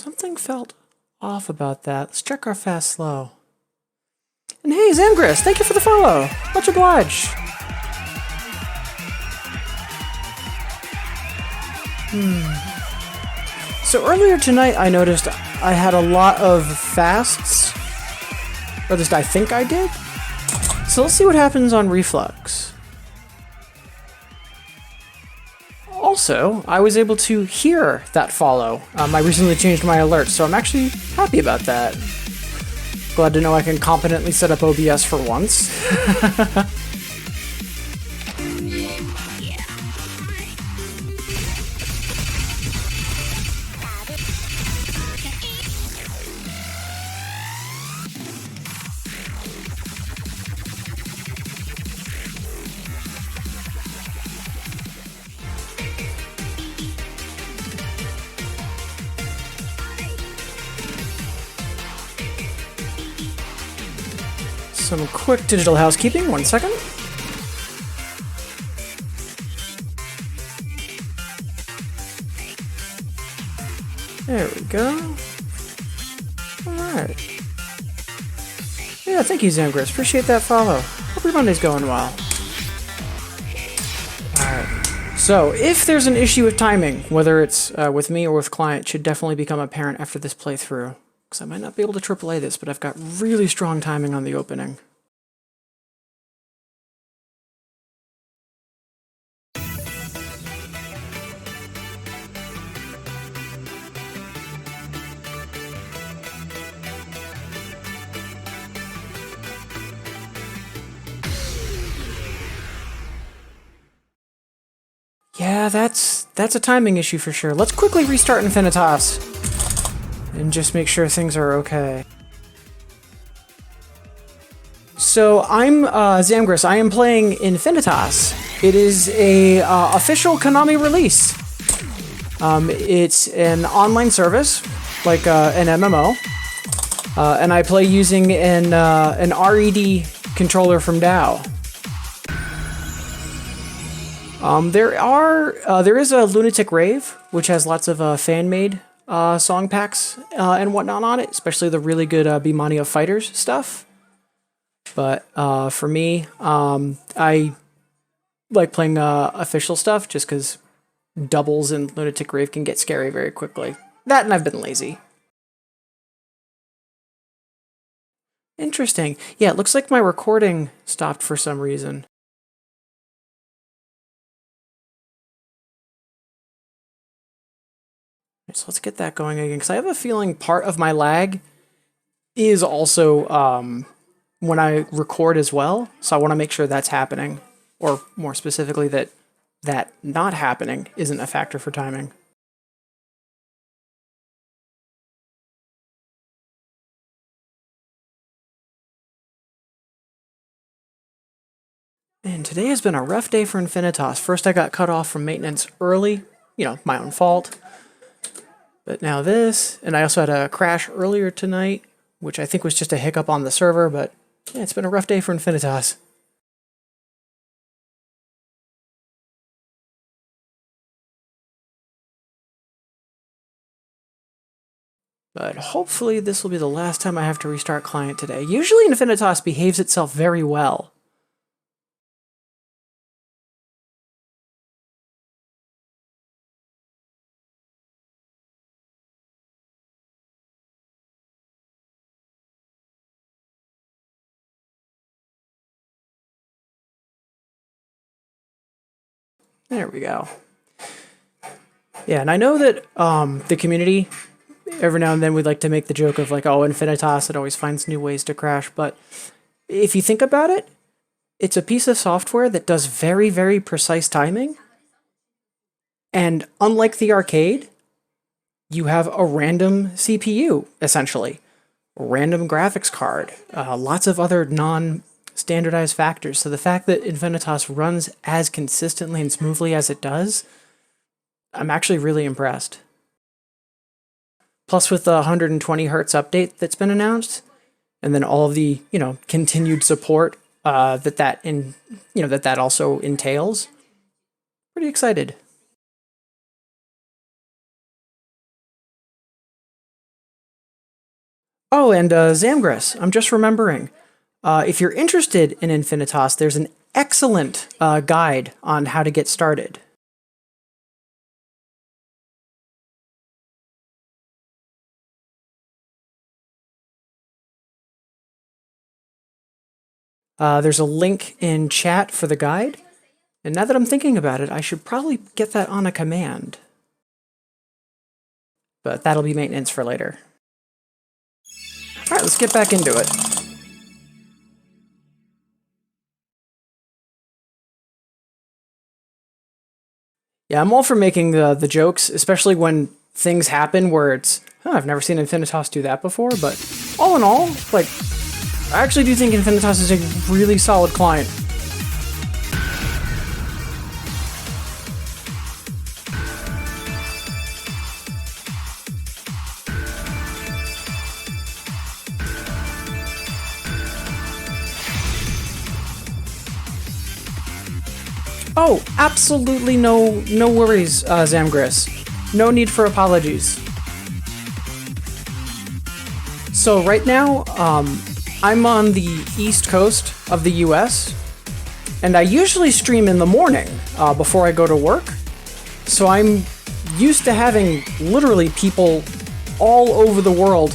Something felt off about that. Let's check our fast slow. And hey, Zamgris, thank you for the follow. Much obliged. So earlier tonight I noticed I had a lot of fasts. Or at least I think I did. So let's see what happens on Reflux. Also, I was able to hear that follow. I recently changed my alerts, so I'm actually happy about that. Glad to know I can competently set up OBS for once. Some quick digital housekeeping, 1 second. There we go. Alright. Yeah, thank you, Zamgris. Appreciate that follow. Hope your Monday's going well. Alright. So, if there's an issue with timing, whether it's with me or with client, it should definitely become apparent after this playthrough. Because I might not be able to AAA this, but I've got really strong timing on the opening. Yeah, that's a timing issue for sure. Let's quickly restart Infinitas and just make sure things are okay. So I'm Zamgris. I am playing Infinitas. It is a official Konami release. It's an online service, like an MMO, and I play using an RED controller from DAO. There is a Lunatic Rave, which has lots of fan-made song packs and whatnot on it, especially the really good Bimani of Fighters stuff. But for me, I like playing official stuff just because doubles in Lunatic Rave can get scary very quickly. That and I've been lazy. Interesting. Yeah, it looks like my recording stopped for some reason. So let's get that going again, because I have a feeling part of my lag is also when I record as well, so I want to make sure that's happening, or more specifically that not happening isn't a factor for timing. And today has been a rough day for Infinitas. First I got cut off from maintenance early, my own fault. But now this, and I also had a crash earlier tonight, which I think was just a hiccup on the server, but yeah, it's been a rough day for Infinitas. But hopefully this will be the last time I have to restart client today. Usually Infinitas behaves itself very well. There we go. Yeah, and I know that the community, every now and then we'd like to make the joke of like, oh, Infinitas, it always finds new ways to crash. But if you think about it, it's a piece of software that does very, very precise timing. And unlike the arcade, you have a random CPU, essentially. A random graphics card, lots of other non-standardized factors. So the fact that Infinitas runs as consistently and smoothly as it does, I'm actually really impressed. Plus with the 120 hertz update that's been announced, and then all of the, continued support that also entails, pretty excited. Oh, and Zamgris, I'm just remembering. If you're interested in Infinitas, there's an excellent guide on how to get started. There's a link in chat for the guide. And now that I'm thinking about it, I should probably get that on a command. But that'll be maintenance for later. Alright, let's get back into it. Yeah, I'm all for making the jokes, especially when things happen where it's, I've never seen Infinitas do that before, but all in all, like, I actually do think Infinitas is a really solid client. Oh, absolutely no worries, Zamgris. No need for apologies. So right now, I'm on the East Coast of the US, and I usually stream in the morning before I go to work. So I'm used to having literally people all over the world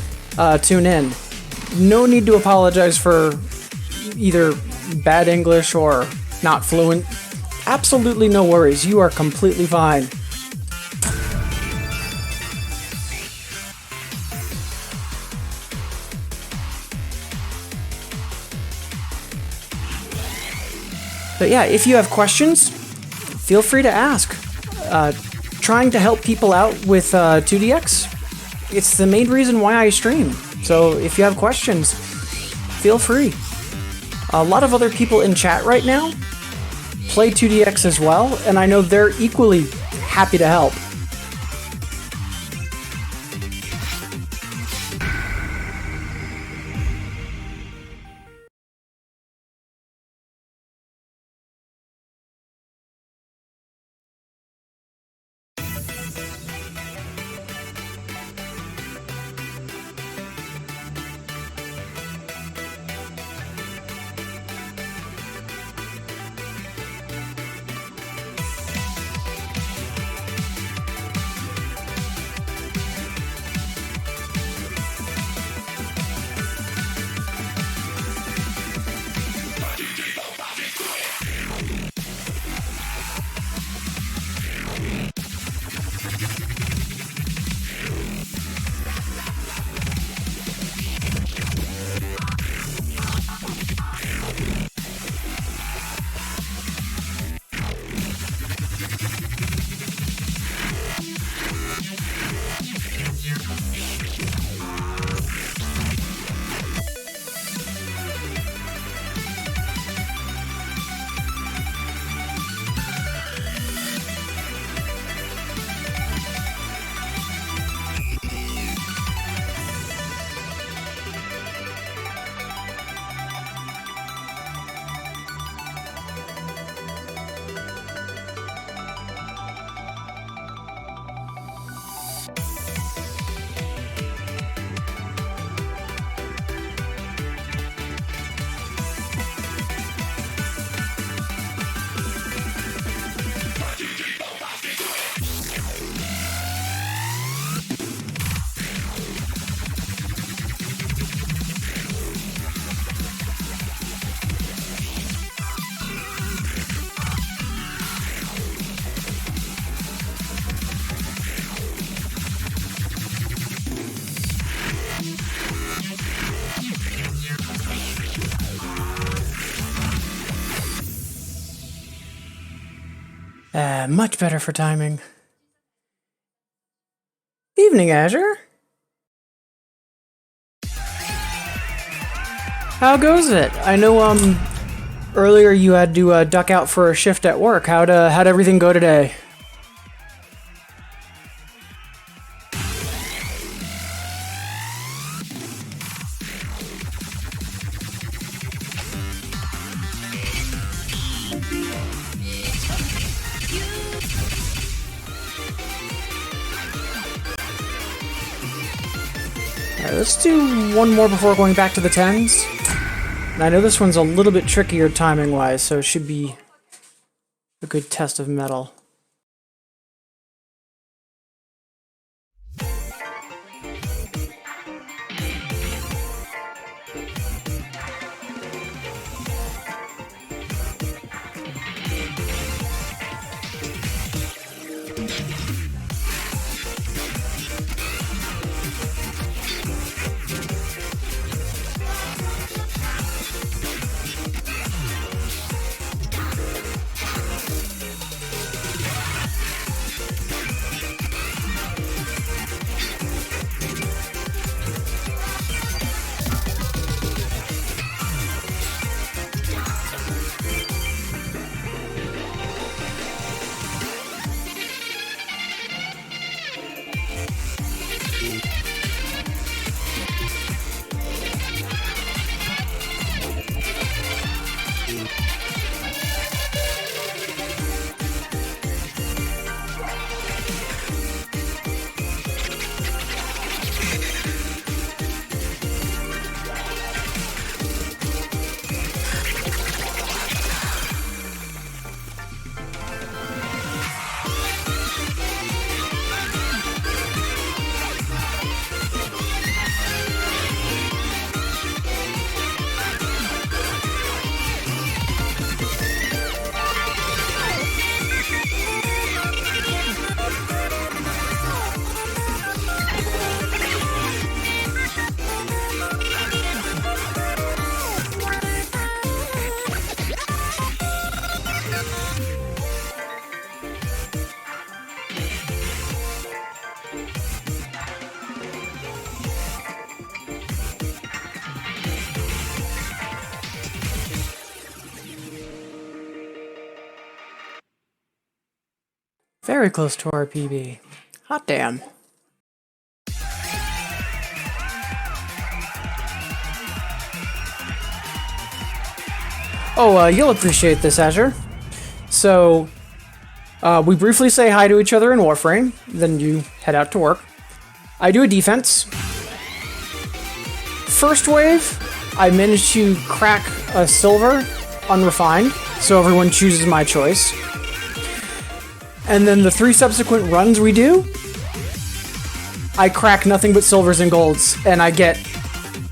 tune in. No need to apologize for either bad English or not fluent. Absolutely no worries. You are completely fine. But yeah, if you have questions, feel free to ask. Trying to help people out with 2DX, it's the main reason why I stream. So if you have questions, feel free. A lot of other people in chat right now play 2DX as well, and I know they're equally happy to help. Much better for timing. Evening, Azure. How goes it? I know, earlier you had to duck out for a shift at work. How'd everything go today? Alright, let's do one more before going back to the 10s. And I know this one's a little bit trickier timing-wise, so it should be a good test of metal. Very close to our PB. Hot damn. Oh, you'll appreciate this, Azure. So, we briefly say hi to each other in Warframe, then you head out to work. I do a defense. First wave, I managed to crack a silver, unrefined, so everyone chooses my choice. And then the 3 subsequent runs we do, I crack nothing but silvers and golds, and I get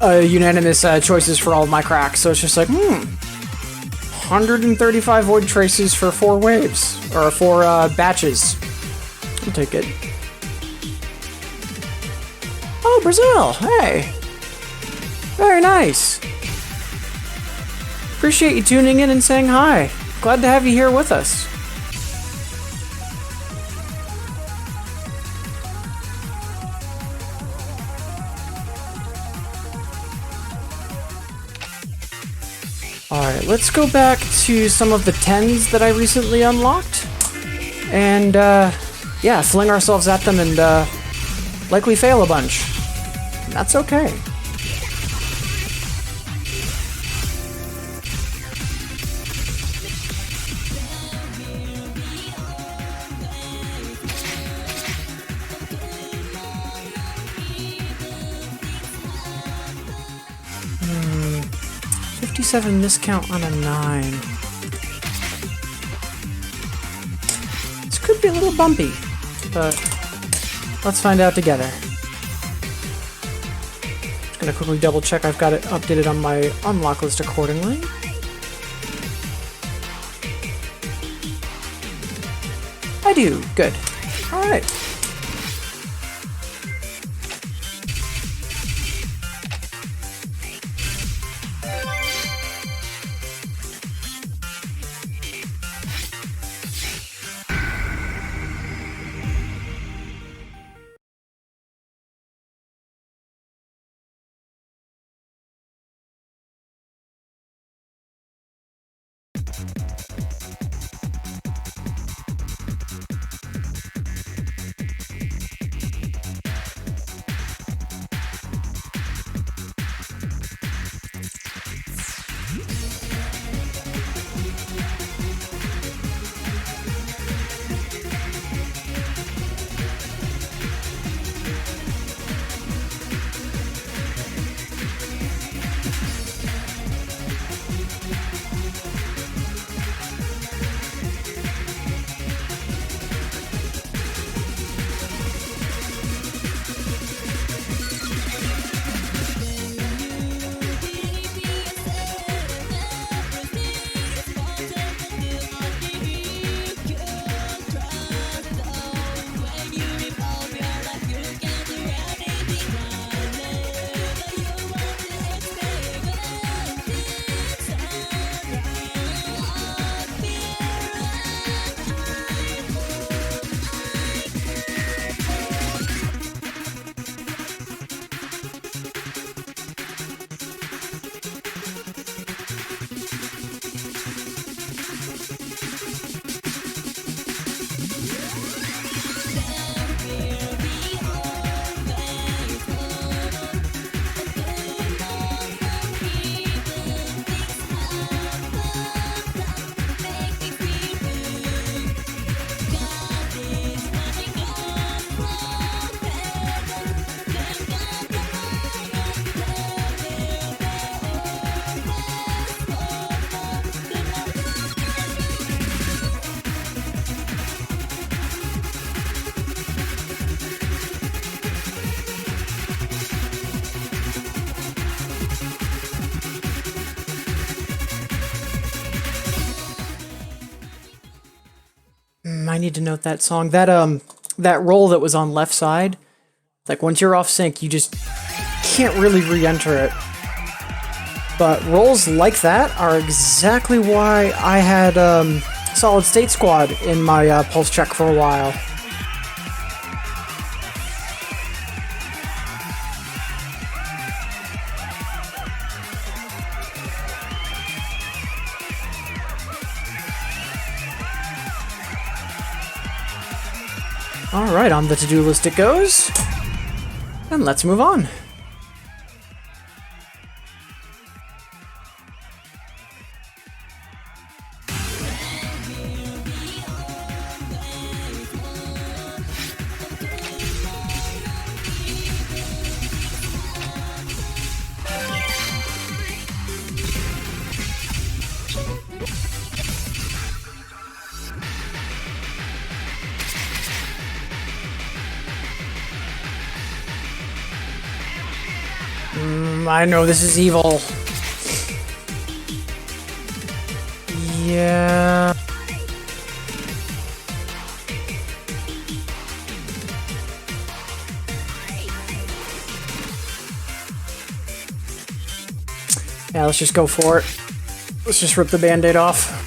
unanimous choices for all of my cracks. So it's just like, 135 void traces for 4 waves, or 4 batches. I'll take it. Oh, Brazil! Hey! Very nice. Appreciate you tuning in and saying hi. Glad to have you here with us. Alright, let's go back to some of the 10s that I recently unlocked. And, yeah, fling ourselves at them and, likely fail a bunch. That's okay. Hmm. 57 miscount on a 9. This could be a little bumpy, but let's find out together. Just gonna quickly double check I've got it updated on my unlock list accordingly. I do. Good. Alright. need to note that song. That roll that was on left side, like once you're off sync, you just can't really re-enter it. But rolls like that are exactly why I had Solid State Squad in my pulse check for a while. Alright, on the to-do list it goes. And let's move on. I know this is evil. Yeah. Yeah, let's just go for it. Let's just rip the band-aid off.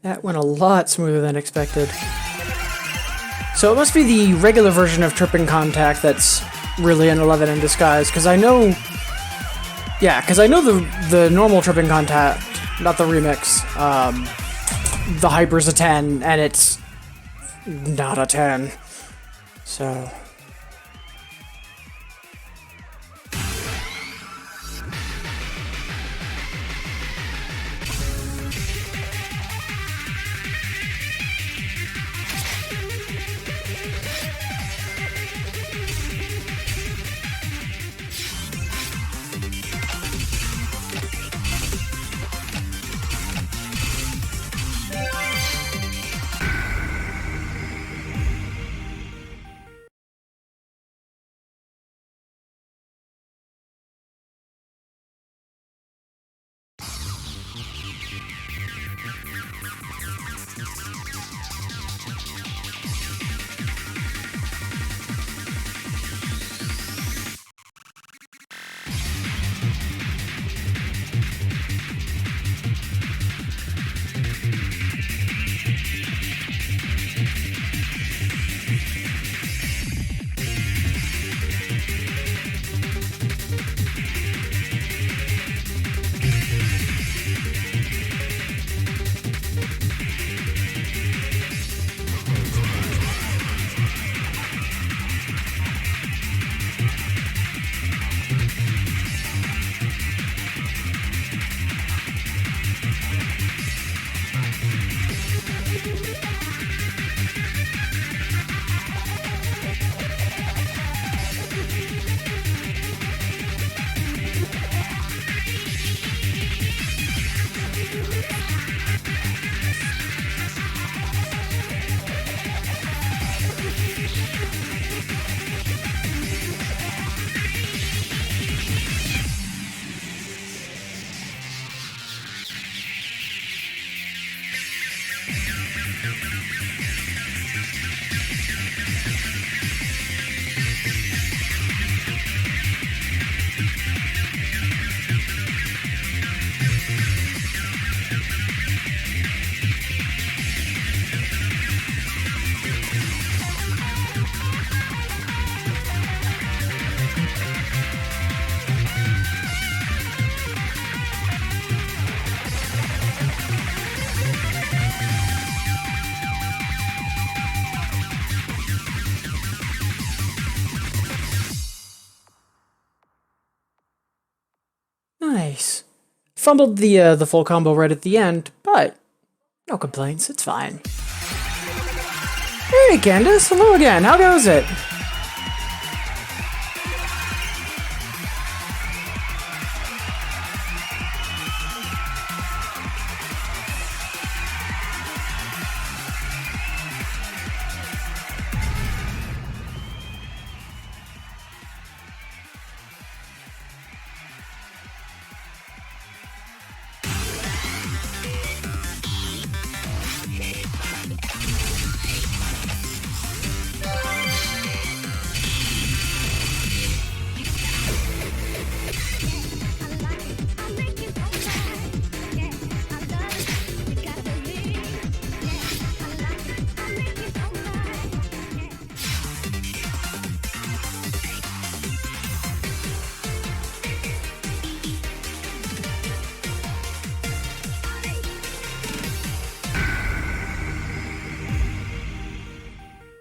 That went a lot smoother than expected. So it must be the regular version of Tripping Contact that's really an 11 in disguise, because I know... Yeah, because I know the normal Tripping Contact, not the remix, the Hyper's a 10, and it's not a 10. So... Nice. Fumbled the full combo right at the end, but no complaints. It's fine. Hey, Candace. Hello again. How goes it?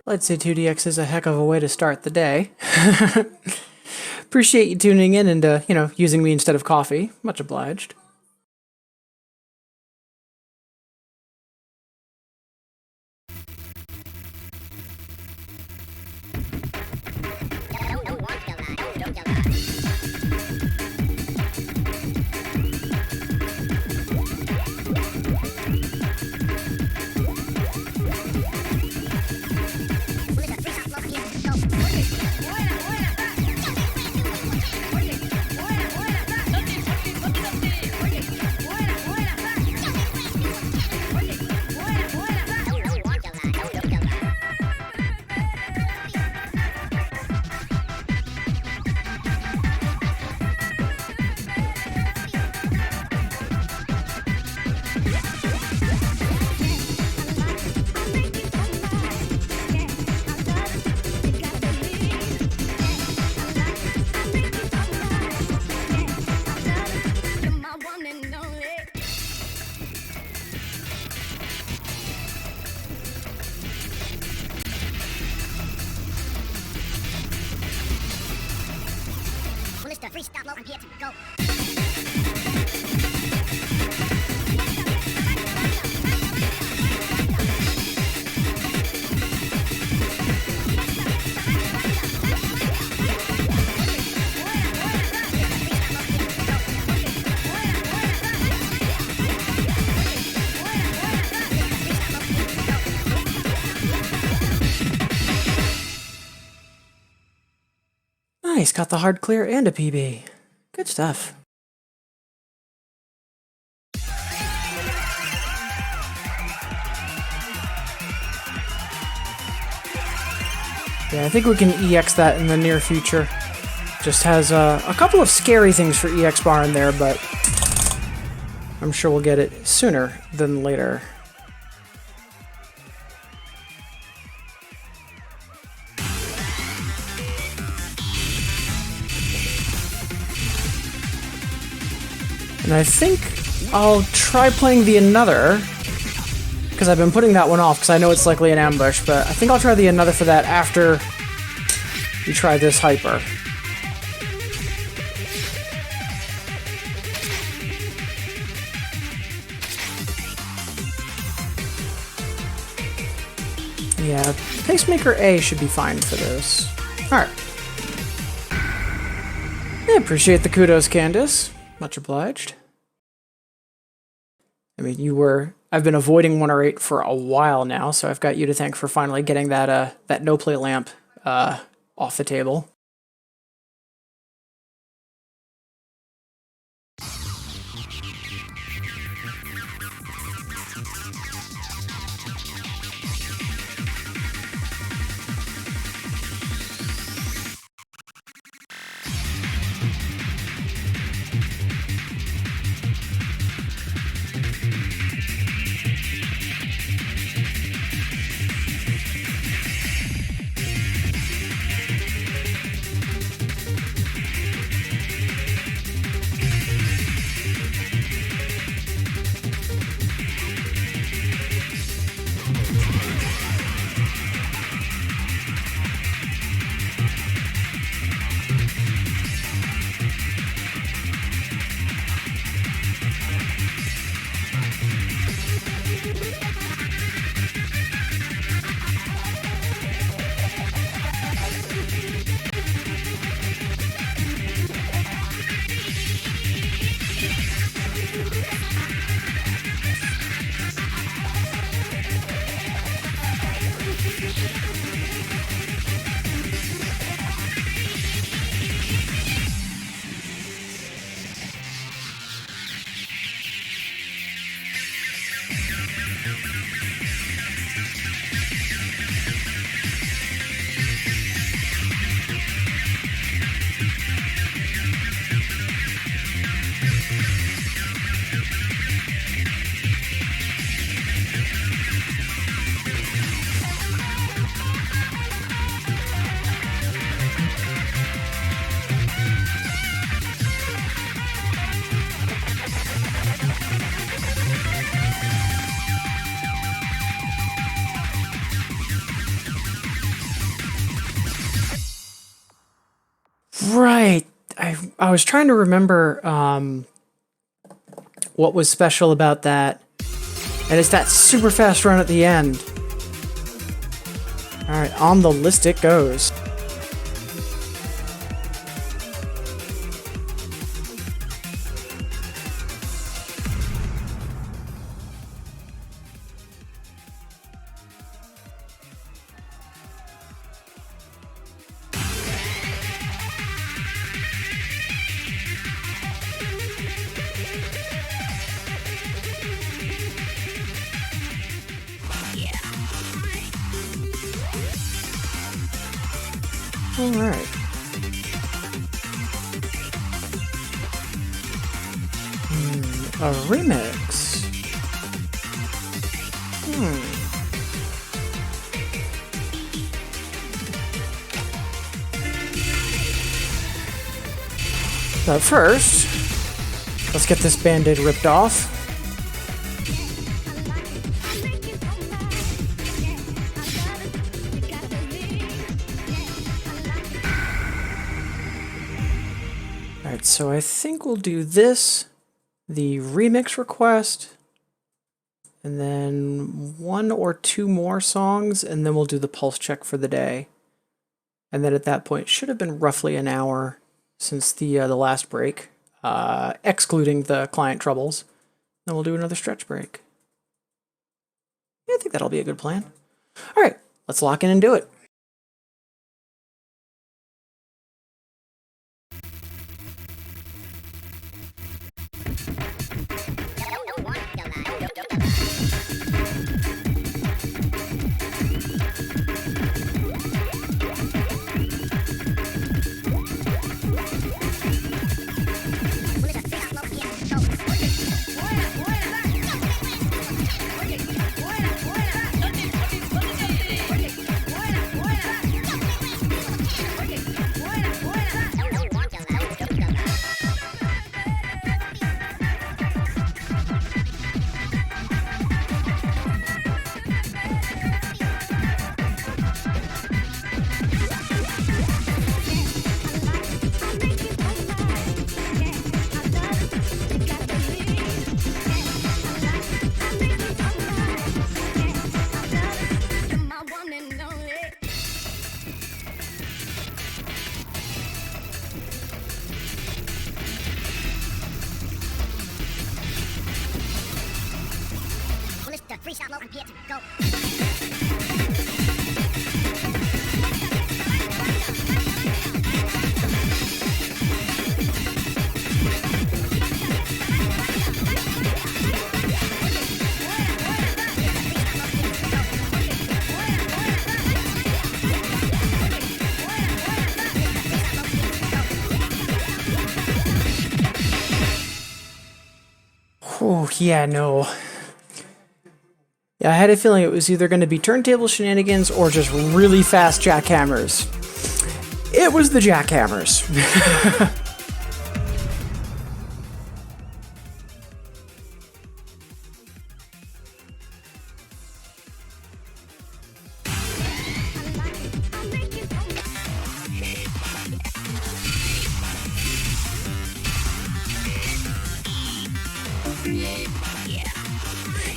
Let's say 2DX is a heck of a way to start the day. Appreciate you tuning in and, using me instead of coffee. Much obliged. Freestyle, I'm here to go. Nice, got the hard clear and a PB. Good stuff. Yeah, I think we can EX that in the near future. Just has a couple of scary things for EX bar in there, but I'm sure we'll get it sooner than later. And I think I'll try playing the Another, because I've been putting that one off because I know it's likely an ambush, but I think I'll try the Another for that after we try this Hyper. Yeah, Pacemaker A should be fine for this. Alright. I appreciate the kudos, Candace. Much obliged. I mean, I've been avoiding 108 for a while now, so I've got you to thank for finally getting that no-play lamp off the table. Right. I was trying to remember what was special about that. And it's that super fast run at the end. Alright, on the list it goes. Alright. A remix. But first, let's get this band-aid ripped off. Alright, so I think we'll do this, the remix request, and then 1 or 2 more songs, and then we'll do the pulse check for the day. And then at that point, it should have been roughly an hour since the last break, excluding the client troubles. Then we'll do another stretch break. Yeah, I think that'll be a good plan. Alright, let's lock in and do it. Freestyle low and pitch, go. Oh, yeah, no. Yeah, I had a feeling it was either going to be turntable shenanigans or just really fast jackhammers. It was the jackhammers.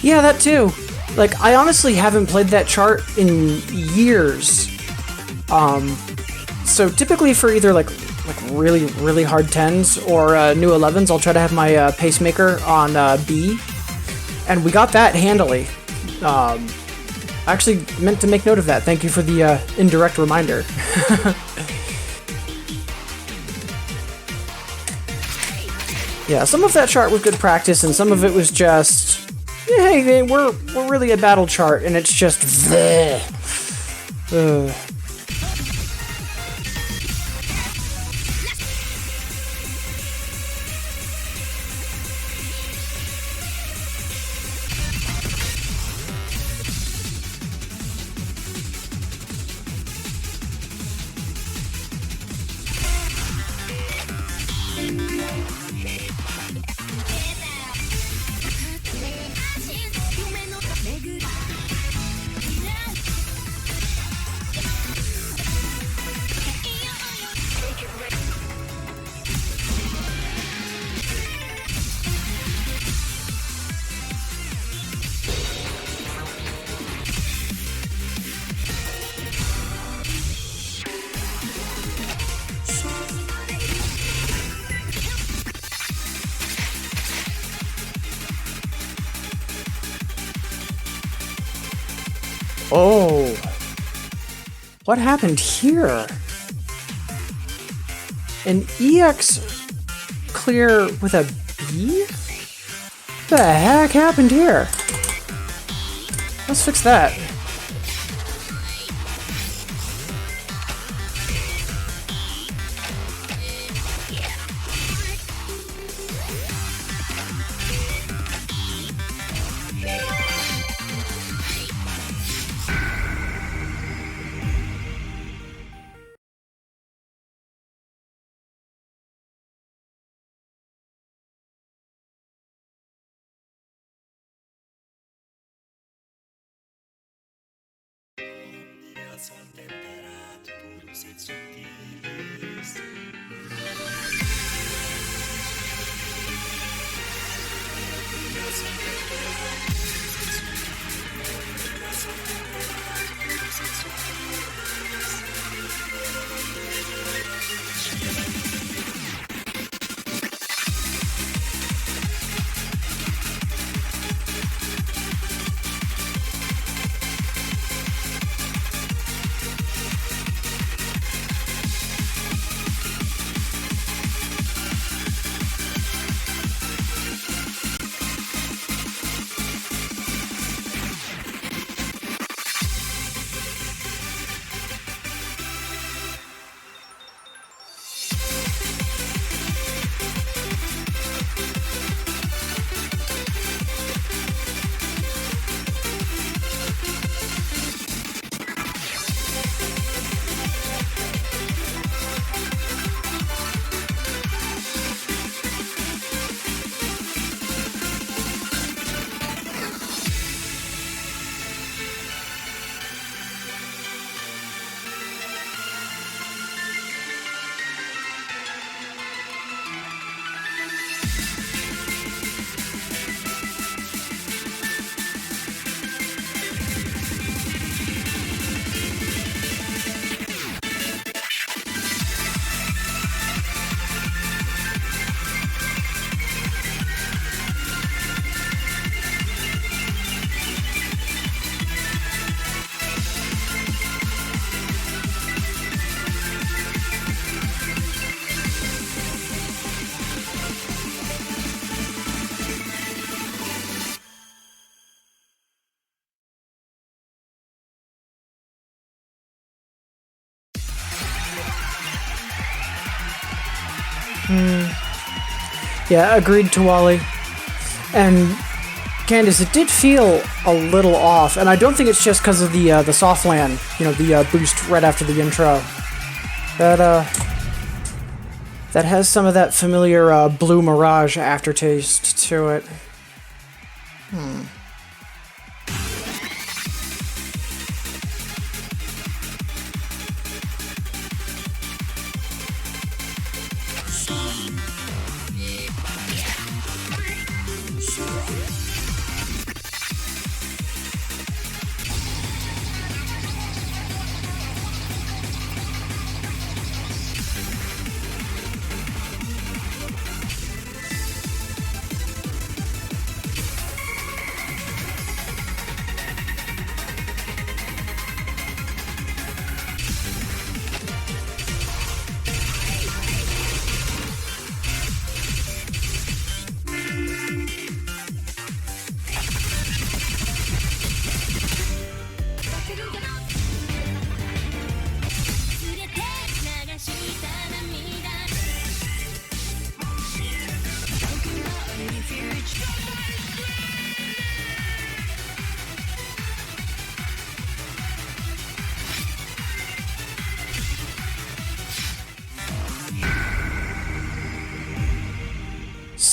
Yeah, that too. Like, I honestly haven't played that chart in years. So typically for either like really, really hard 10s or new 11s, I'll try to have my pacemaker on B. And we got that handily. I I actually meant to make note of that. Thank you for the indirect reminder. Yeah, some of that chart was good practice, and some of it was just, hey, we're really a battle chart, and it's just bleh. Oh. What happened here? An EX clear with a B? What the heck happened here? Let's fix that. Yeah, agreed to Wally. And Candace, it did feel a little off, and I don't think it's just because of the soft land, you know, the boost right after the intro. That has some of that familiar Blue Mirage aftertaste to it.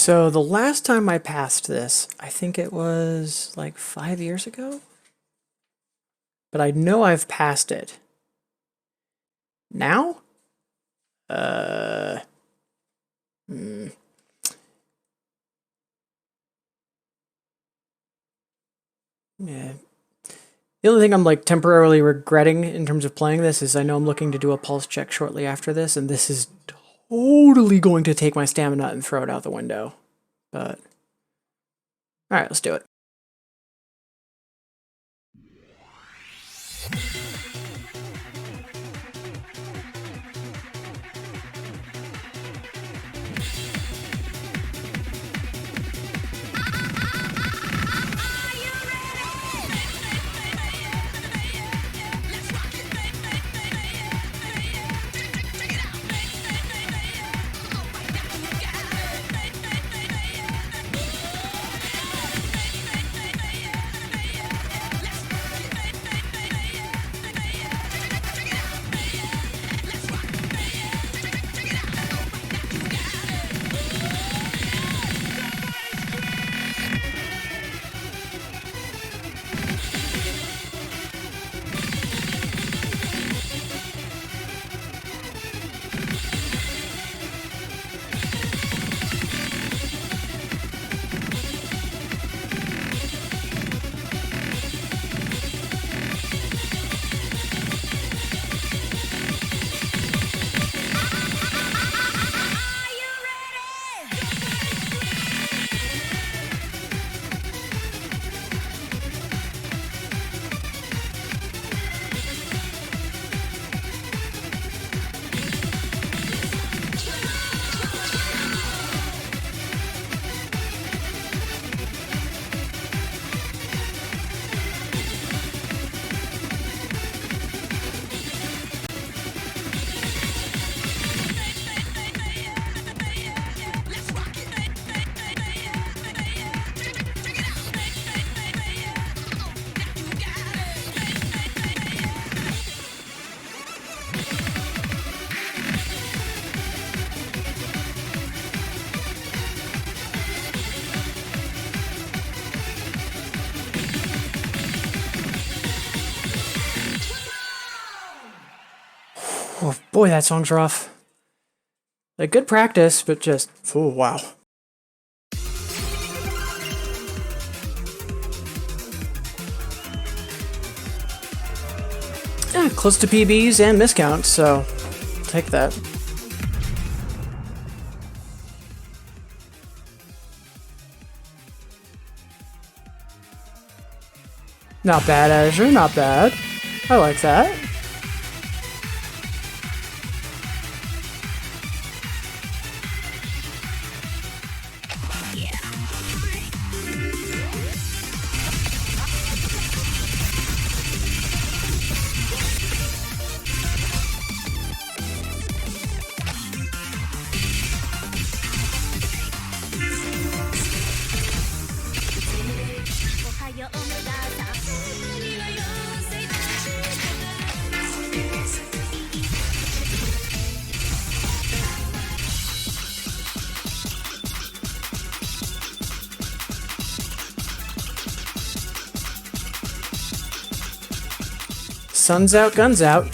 So the last time I passed this, I think it was like 5 years ago. But I know I've passed it. Now? Yeah. The only thing I'm like temporarily regretting in terms of playing this is I know I'm looking to do a pulse check shortly after this, and this is totally going to take my stamina and throw it out the window. But alright, let's do it. Oh boy, that song's rough. Like, good practice, but just, oh wow. Yeah, close to PBs and miscounts, so I'll take that. Not bad, Azure, not bad. I like that. Sun's out, guns out.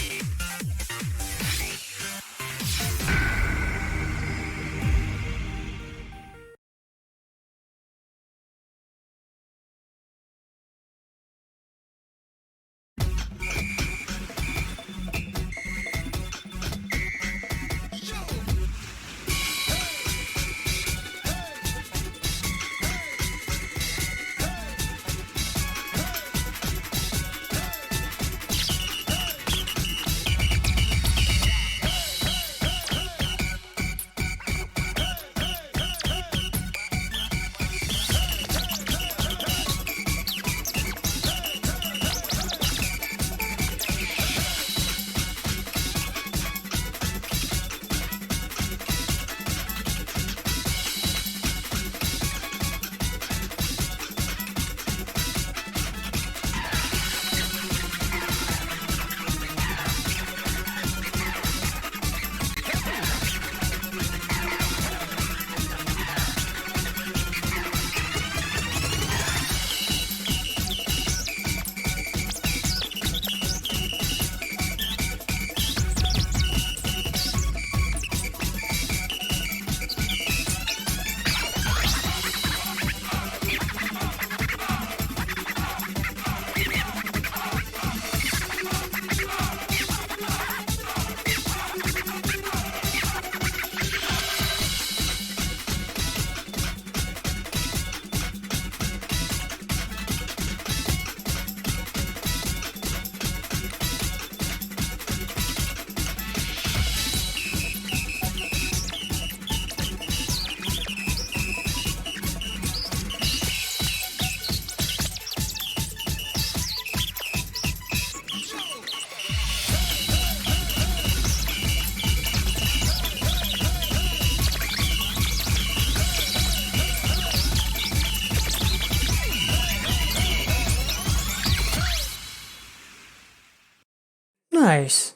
Nice.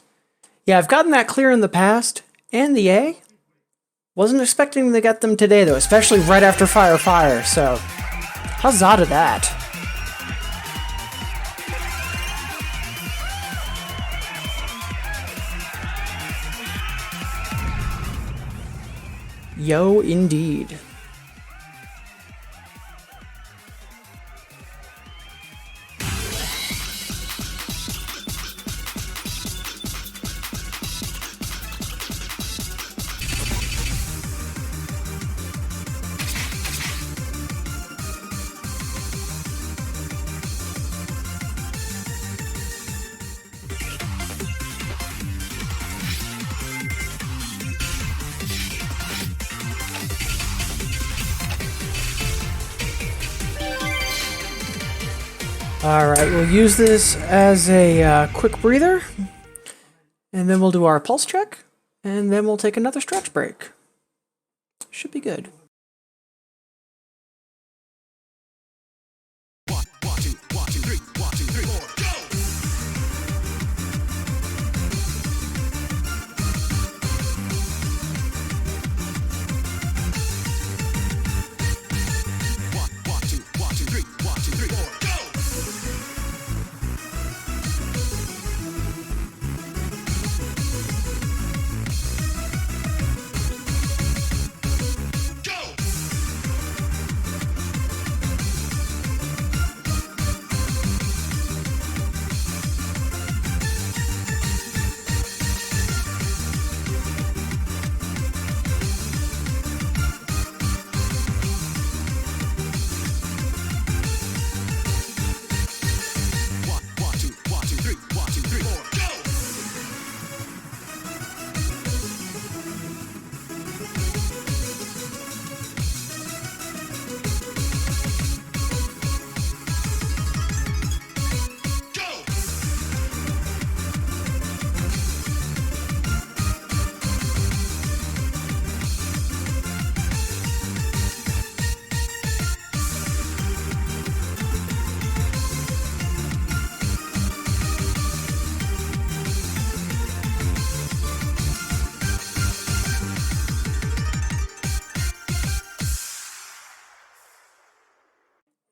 Yeah, I've gotten that clear in the past, and the A. Wasn't expecting to get them today, though, especially right after Fire Fire, so huzzah to that. Yo, indeed. Alright, we'll use this as a quick breather, and then we'll do our pulse check, and then we'll take another stretch break. Should be good.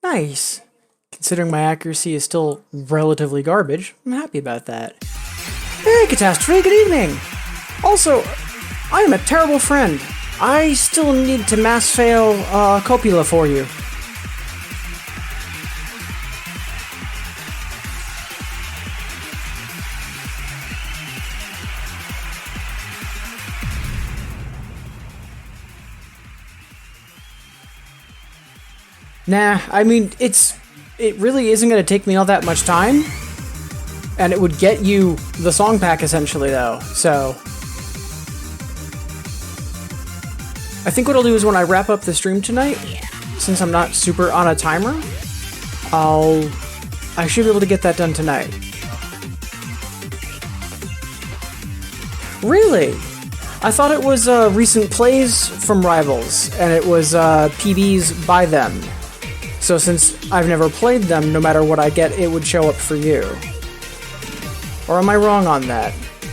Nice. Considering my accuracy is still relatively garbage, I'm happy about that. Hey, Catastrophe, good evening! Also, I am a terrible friend. I still need to mass fail Copula for you. Nah, I mean, it really isn't going to take me all that much time, and it would get you the song pack essentially, though, so I think what I'll do is when I wrap up the stream tonight, since I'm not super on a timer, I should be able to get that done tonight. Really? I thought it was recent plays from Rivals, and it was PBs by them. So since I've never played them, no matter what I get, it would show up for you. Or am I wrong on that?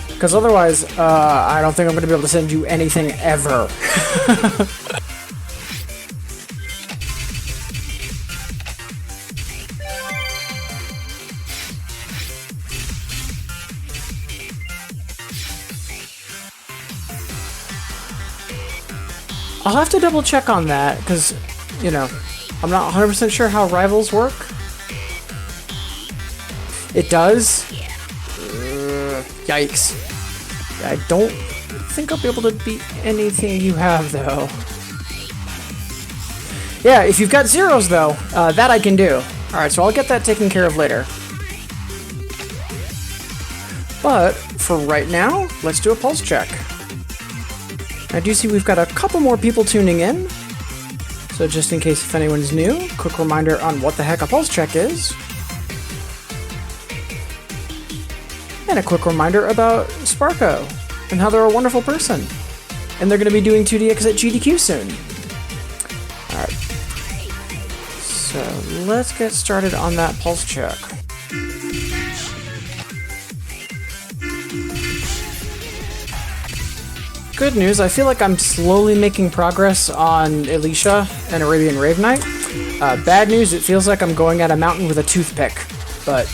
Because otherwise, I don't think I'm going to be able to send you anything ever. I'll have to double check on that, because, you know, I'm not 100% sure how Rivals work. It does? Yikes. I don't think I'll be able to beat anything you have, though. Yeah, if you've got zeros, though, that I can do. Alright, so I'll get that taken care of later. But, for right now, let's do a pulse check. I do see we've got a couple more people tuning in. So just in case if anyone's new, quick reminder on what the heck a pulse check is. And a quick reminder about Sparko and how they're a wonderful person. And they're going to be doing 2DX at GDQ soon. Alright. So let's get started on that pulse check. Good news, I feel like I'm slowly making progress on Alicia and Arabian Rave Knight. Bad news, it feels like I'm going at a mountain with a toothpick. But,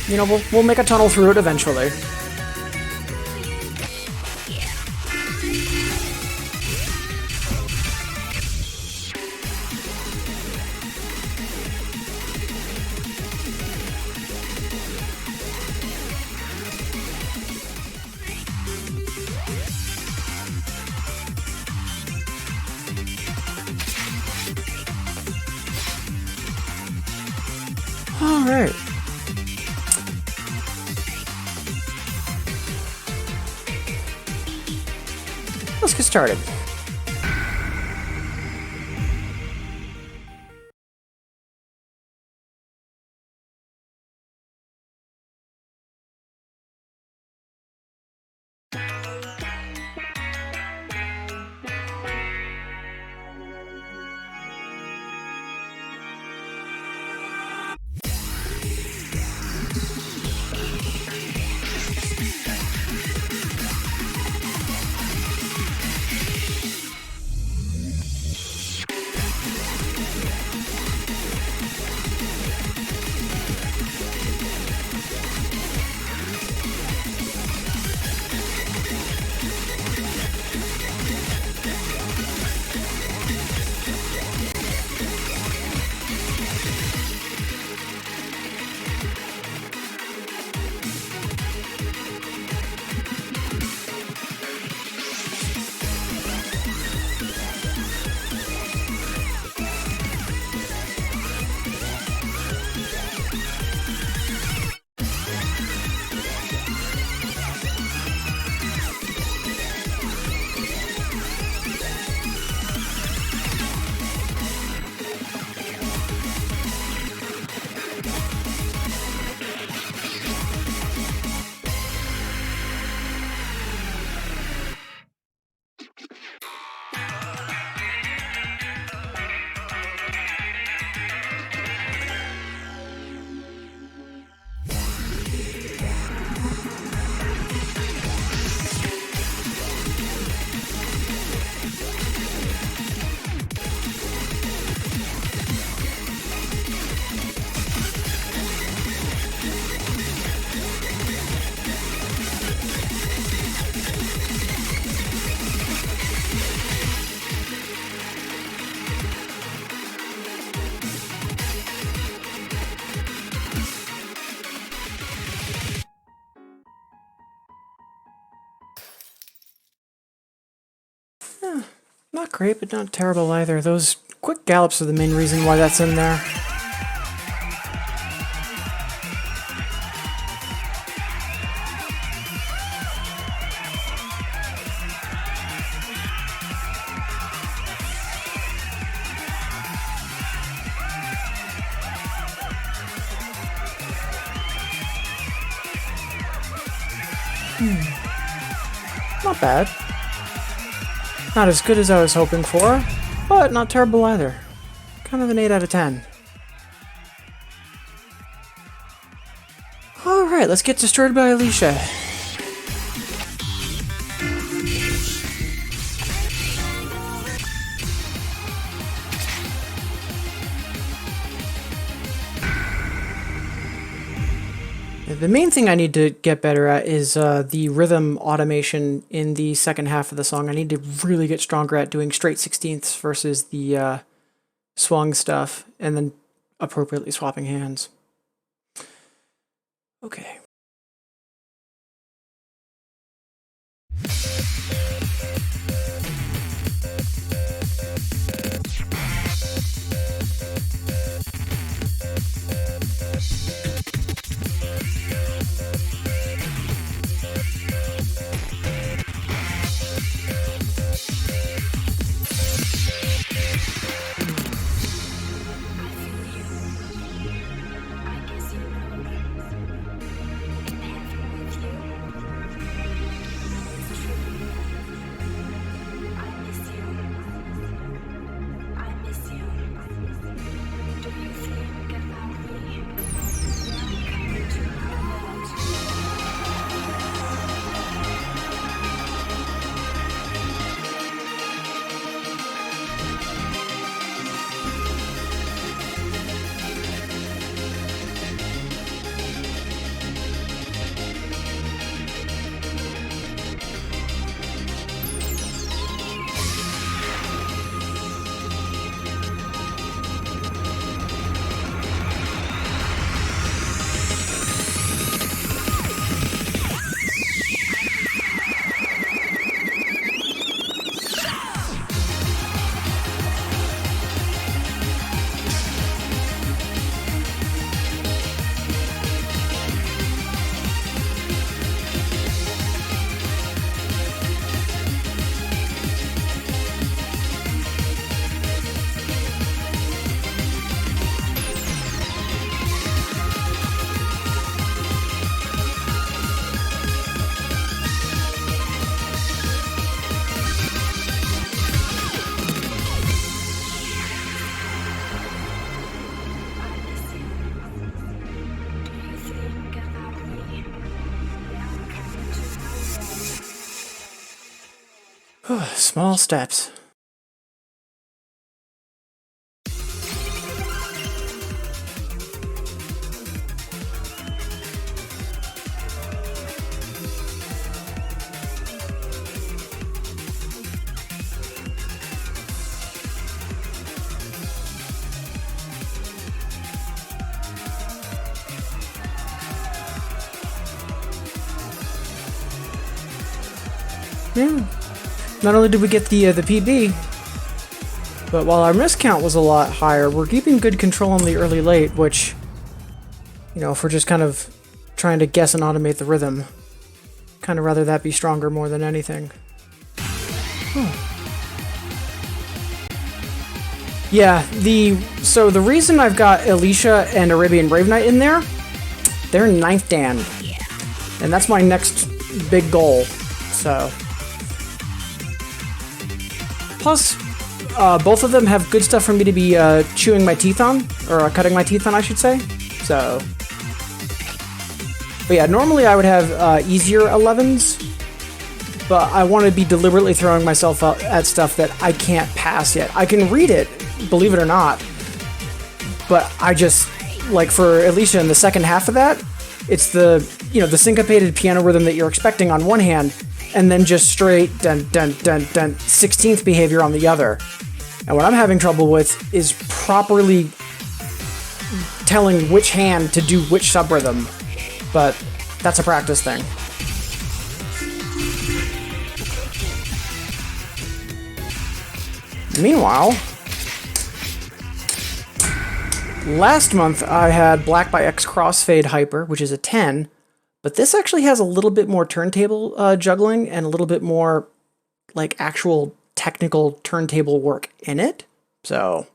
you know, we'll make a tunnel through it eventually. Alright. Let's get started. Not great, but not terrible either. Those quick gallops are the main reason why that's in there. Not bad. Not as good as I was hoping for, but not terrible either. Kind of an 8 out of 10. Alright, let's get destroyed by Alicia. The main thing I need to get better at is the rhythm automation in the second half of the song. I need to really get stronger at doing straight 16ths versus the swung stuff, and then appropriately swapping hands. Okay. Small steps. Yeah. Not only did we get the PB, but while our miss count was a lot higher, we're keeping good control on the early late, which, you know, if we're just kind of trying to guess and automate the rhythm, kind of rather that be stronger more than anything. Yeah, so the reason I've got Alicia and Arabian Brave Knight in there, they're 9th Dan. And that's my next big goal, so... Plus, both of them have good stuff for me to be chewing my teeth on, or cutting my teeth on, I should say. So, but yeah, normally I would have easier 11s, but I want to be deliberately throwing myself at stuff that I can't pass yet. I can read it, believe it or not, but I just, like for Alicia in the second half of that, it's the, you know, the syncopated piano rhythm that you're expecting on one hand, and then just straight dun dun dun dun 16th behavior on the other. And what I'm having trouble with is properly telling which hand to do which subrhythm. But that's a practice thing. Meanwhile, last month I had Black by X Crossfade Hyper, which is a 10. But this actually has a little bit more turntable juggling and a little bit more, like, actual technical turntable work in it. So...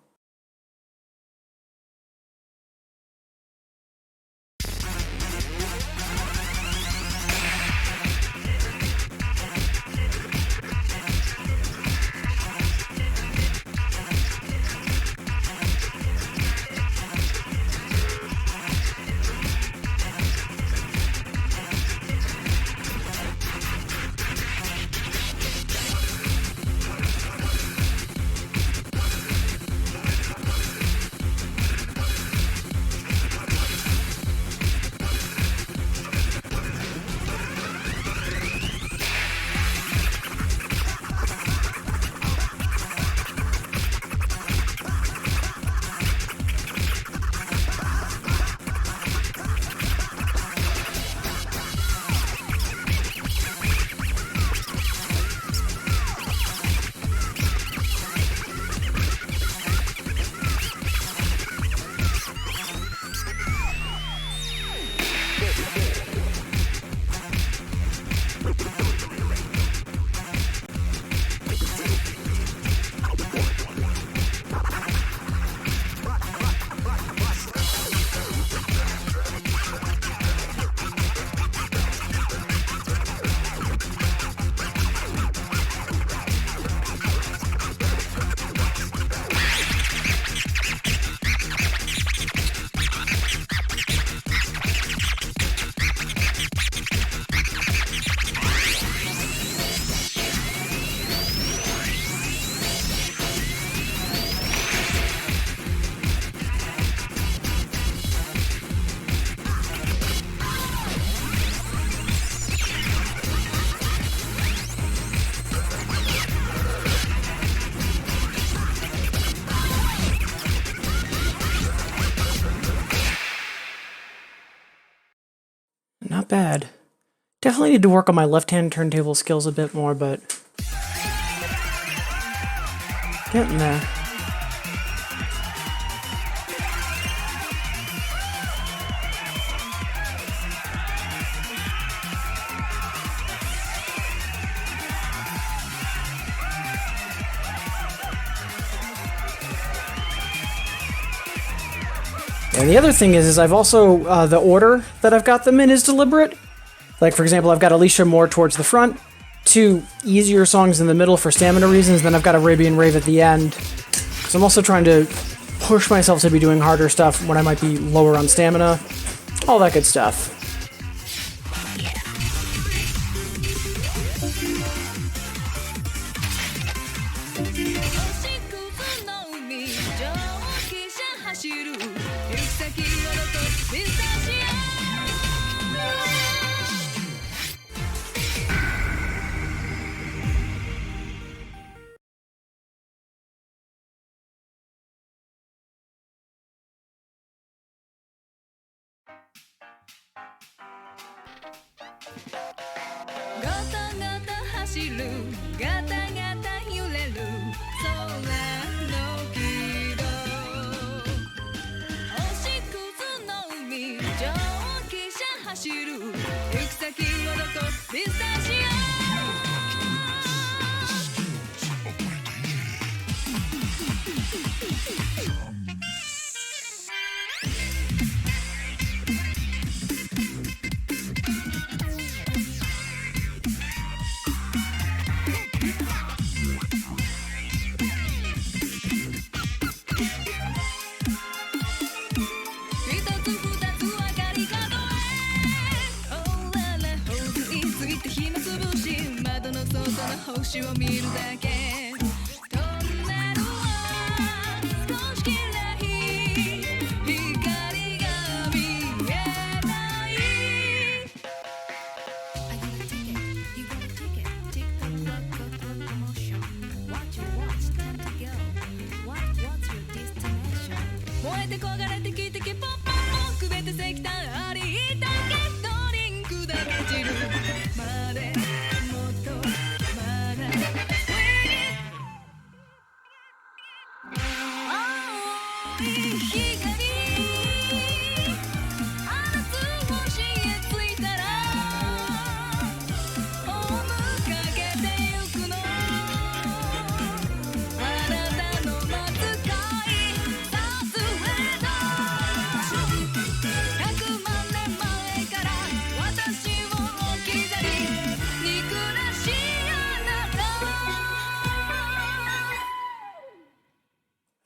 Not bad. Definitely need to work on my left-hand turntable skills a bit more, but... getting there. And the other thing is I've also, the order that I've got them in is deliberate. Like, for example, I've got Alicia more towards the front, 2 easier songs in the middle for stamina reasons, then I've got Arabian Rave at the end. So I'm also trying to push myself to be doing harder stuff when I might be lower on stamina. All that good stuff. 走るガタガタ揺れる空の軌道星屑の海蒸気車走る行く先はどこピスタチオ星を見るだけトンネルは少し暗い光が見えない I got a ticket, you got a ticket Tick tock clock got on emotion Watch your watch, time to go What's your destination 燃えて焦がれてきてけポッポッポくべて石炭ありだけドリンクだけ散るまでもっと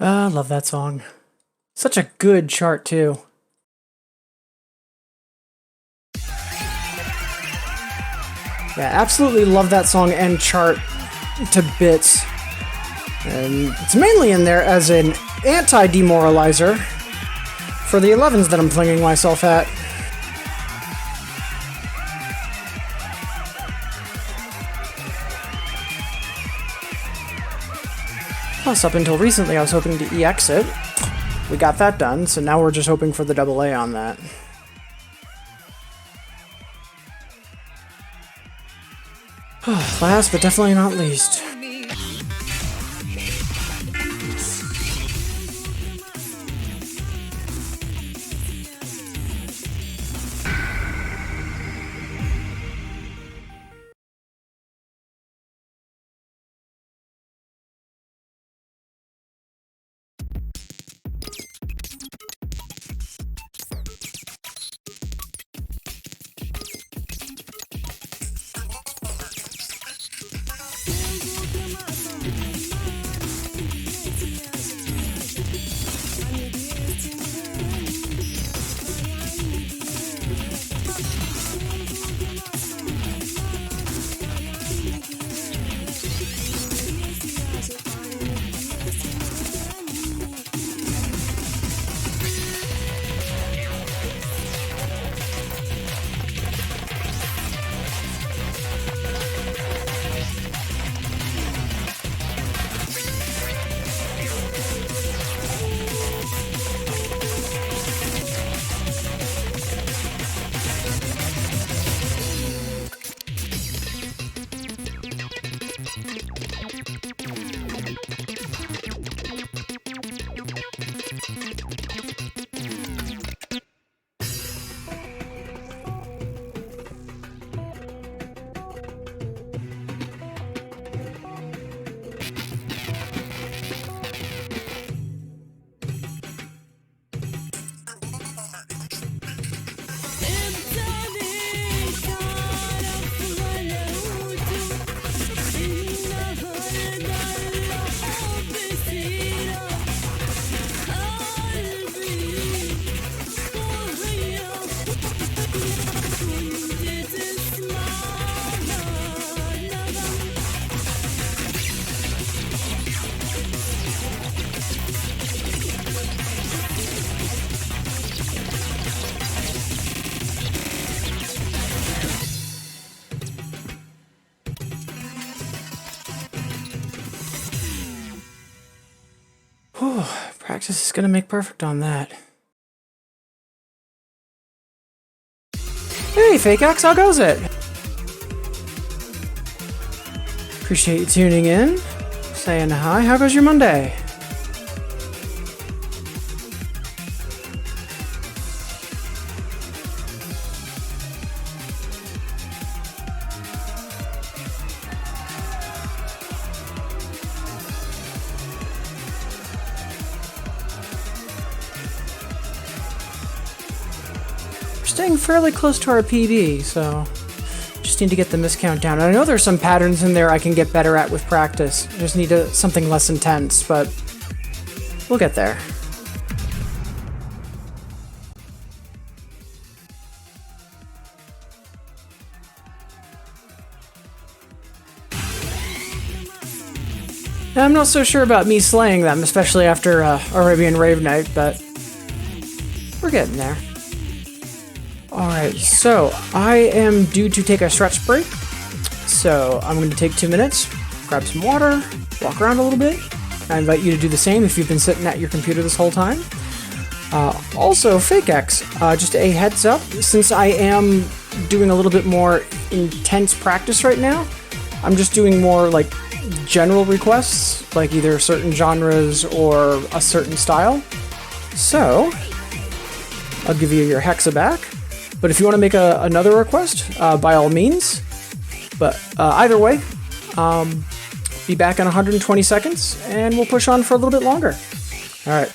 I love that song. Such a good chart, too. Yeah, absolutely love that song and chart to bits. And it's mainly in there as an anti-demoralizer for the 11s that I'm flinging myself at. Plus, up until recently, I was hoping to EX it. We got that done, so now we're just hoping for the AA on that. Last, but definitely not least. Whew, practice is gonna make perfect on that. Hey, Fake Axe, how goes it? Appreciate you tuning in, saying hi. How goes your Monday? Staying fairly close to our PB, so just need to get the miscount down. I know there's some patterns in there I can get better at with practice. I just need something less intense, but we'll get there. I'm not so sure about me slaying them, especially after Arabian Rave Night, but we're getting there. Alright, so I am due to take a stretch break, so I'm going to take 2 minutes, grab some water, walk around a little bit. I invite you to do the same if you've been sitting at your computer this whole time. Also, Fake X, just a heads up, since I am doing a little bit more intense practice right now, I'm just doing more like general requests, like either certain genres or a certain style. So, I'll give you your hexa back. But if you want to make another request, by all means. But either way, be back in 120 seconds, and we'll push on for a little bit longer. All right.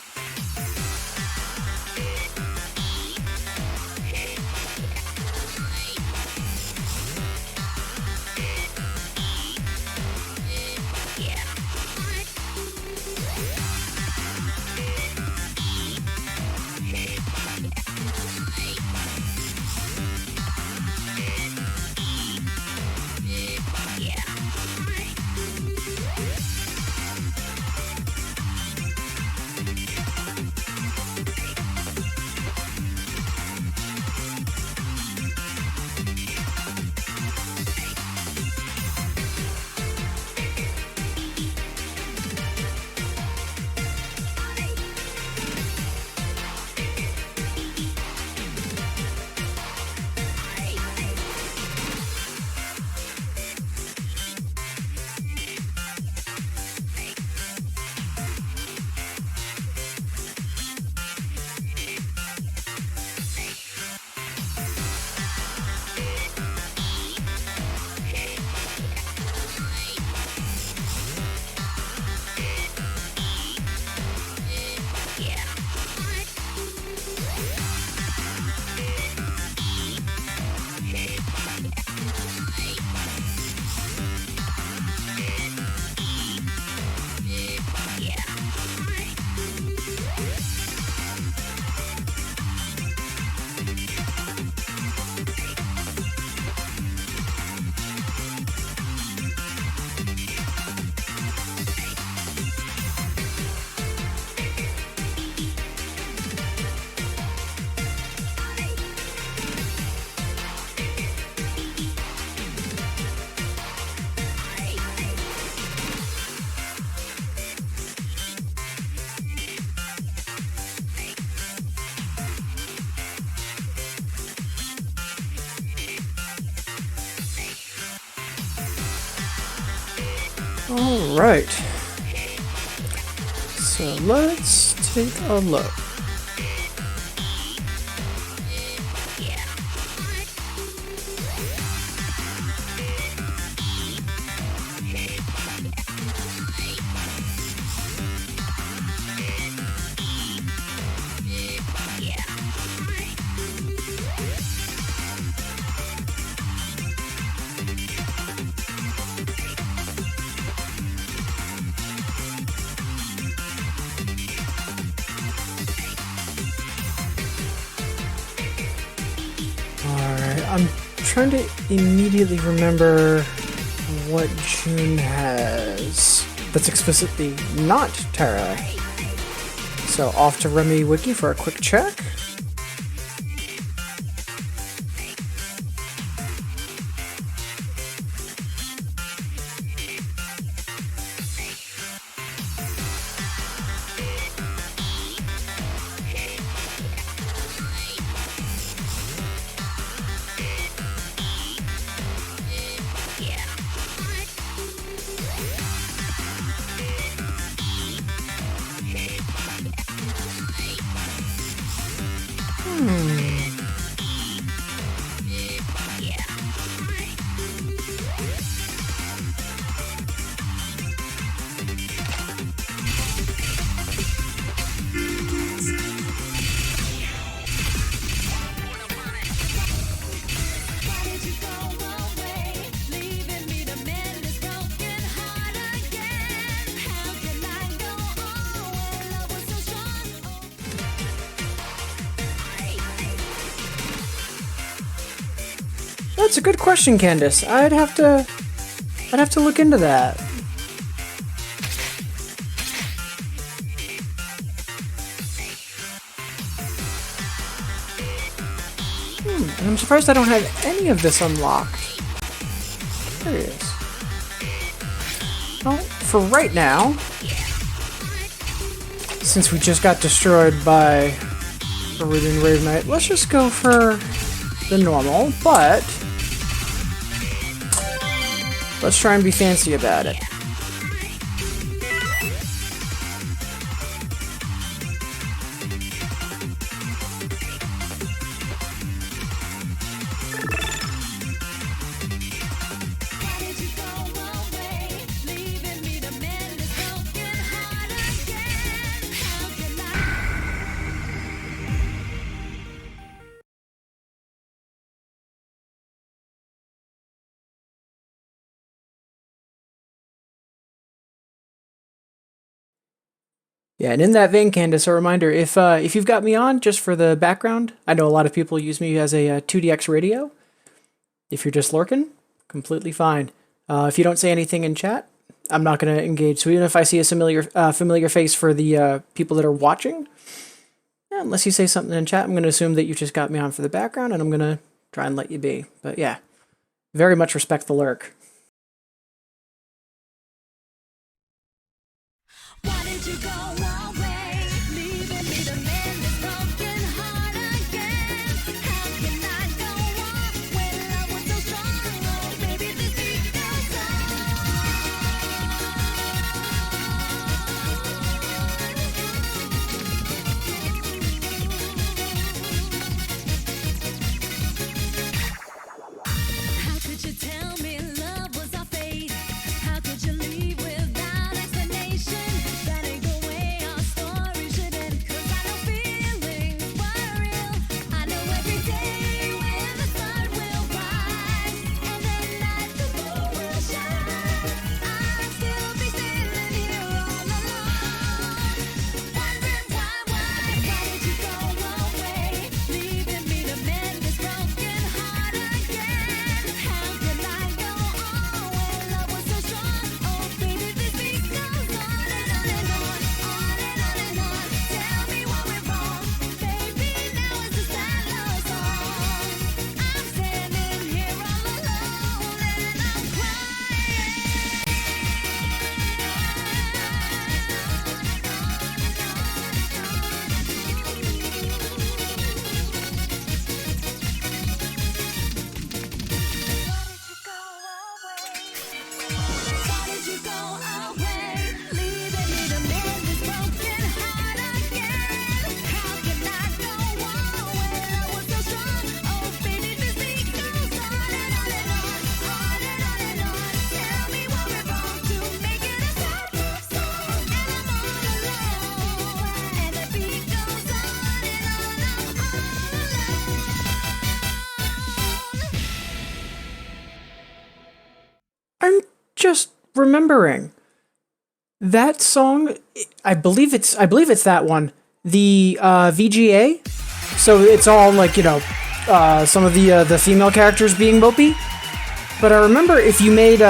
All right. So let's take a look. I'm trying to immediately remember what June has that's explicitly not Terra. So off to Remy Wiki for a quick check. That's a good question, Candace. I'd have to look into that. And I'm surprised I don't have any of this unlocked. There he is. Well, for right now, since we just got destroyed by Iridian Rave Knight, let's just go for the normal, but let's try and be fancy about it. Yeah, and in that vein, Candace, a reminder, if you've got me on just for the background, I know a lot of people use me as a 2DX radio. If you're just lurking, completely fine. If you don't say anything in chat, I'm not going to engage. So even if I see a familiar face for the people that are watching, unless you say something in chat, I'm going to assume that you just got me on for the background, and I'm going to try and let you be. But yeah, very much respect the lurk. Why did you go away, leaving me to mend this broken heart again? How can I go on when love was so strong? Oh, baby, this beat goes on. How could you tell me love was our fate? How could you leave without explanation? That ain't the way our story should end. 'Cause I know feelings were real. I know every day when the sun will rise and the night the moon will shine, I'll still be standing here all alone, wondering why did you go away, leaving me to mend this broken heart again? How can I go on when love was so strong? Oh, baby, this beat goes on and on and on, on and on and on. Tell me what went wrong, baby. Now it's a sad love song. I'm standing here all alone and I'm Why did you go away, leaving me to mend this broken heart again? How can I go on when love was so strong? Oh, baby, this beat goes on and on and on, on and on and on. Tell me what went wrong to make it a sad love song. And I'm all alone, and the beat goes on and on. I'm all alone. I'm just remembering that song. I believe it's that one. The VGA. So it's all like, you know, some of the female characters being mopey. But I remember if you made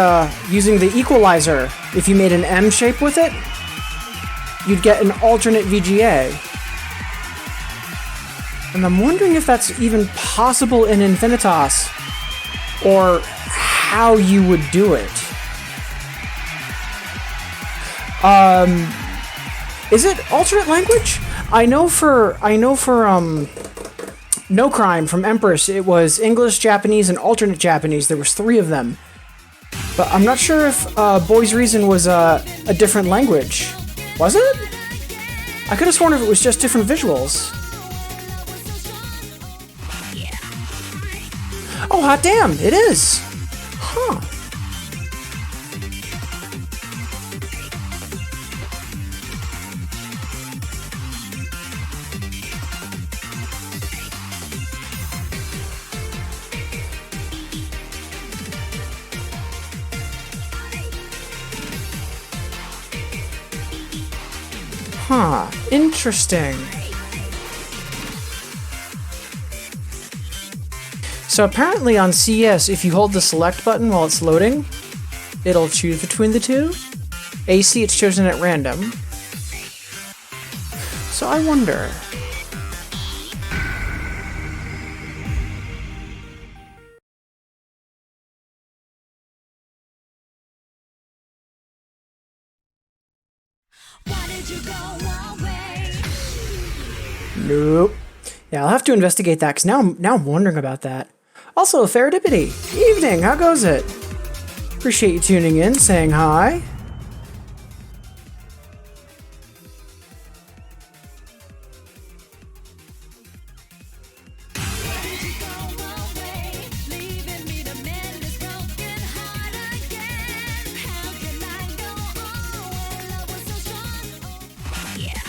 using the equalizer, if you made an M shape with it, you'd get an alternate VGA. And I'm wondering if that's even possible in Infinitas, or how you would do it. Is it alternate language? I know for No Crime from Empress, it was English, Japanese, and alternate Japanese. There was 3 of them. But I'm not sure if Boy's Reason was a different language. Was it? I could have sworn if it was just different visuals. Oh, hot damn, it is. Huh. Huh, interesting. So apparently on CS, if you hold the select button while it's loading, it'll choose between the two. AC, it's chosen at random. So I wonder. Why did you go away? Nope. Yeah, I'll have to investigate that, because now I'm wondering about that. Also, Faradipity, evening, how goes it? Appreciate you tuning in, saying hi. Leaving me to mend this broken heart again. How can I go on when love was so strong? Oh, yeah.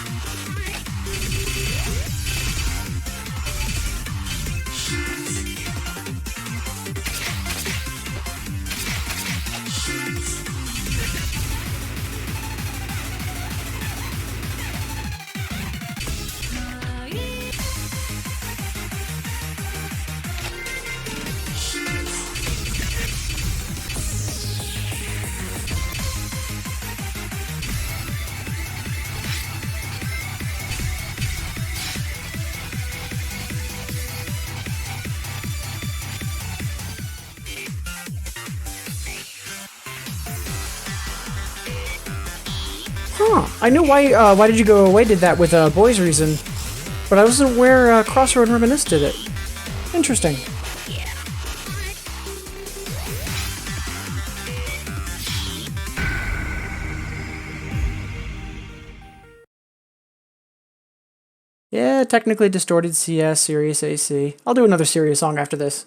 Huh, I know why did you go away did that with Boy's Reason, but I wasn't aware Crossroad and Reminisce did it. Interesting. Yeah, technically distorted CS, serious AC. I'll do another serious song after this.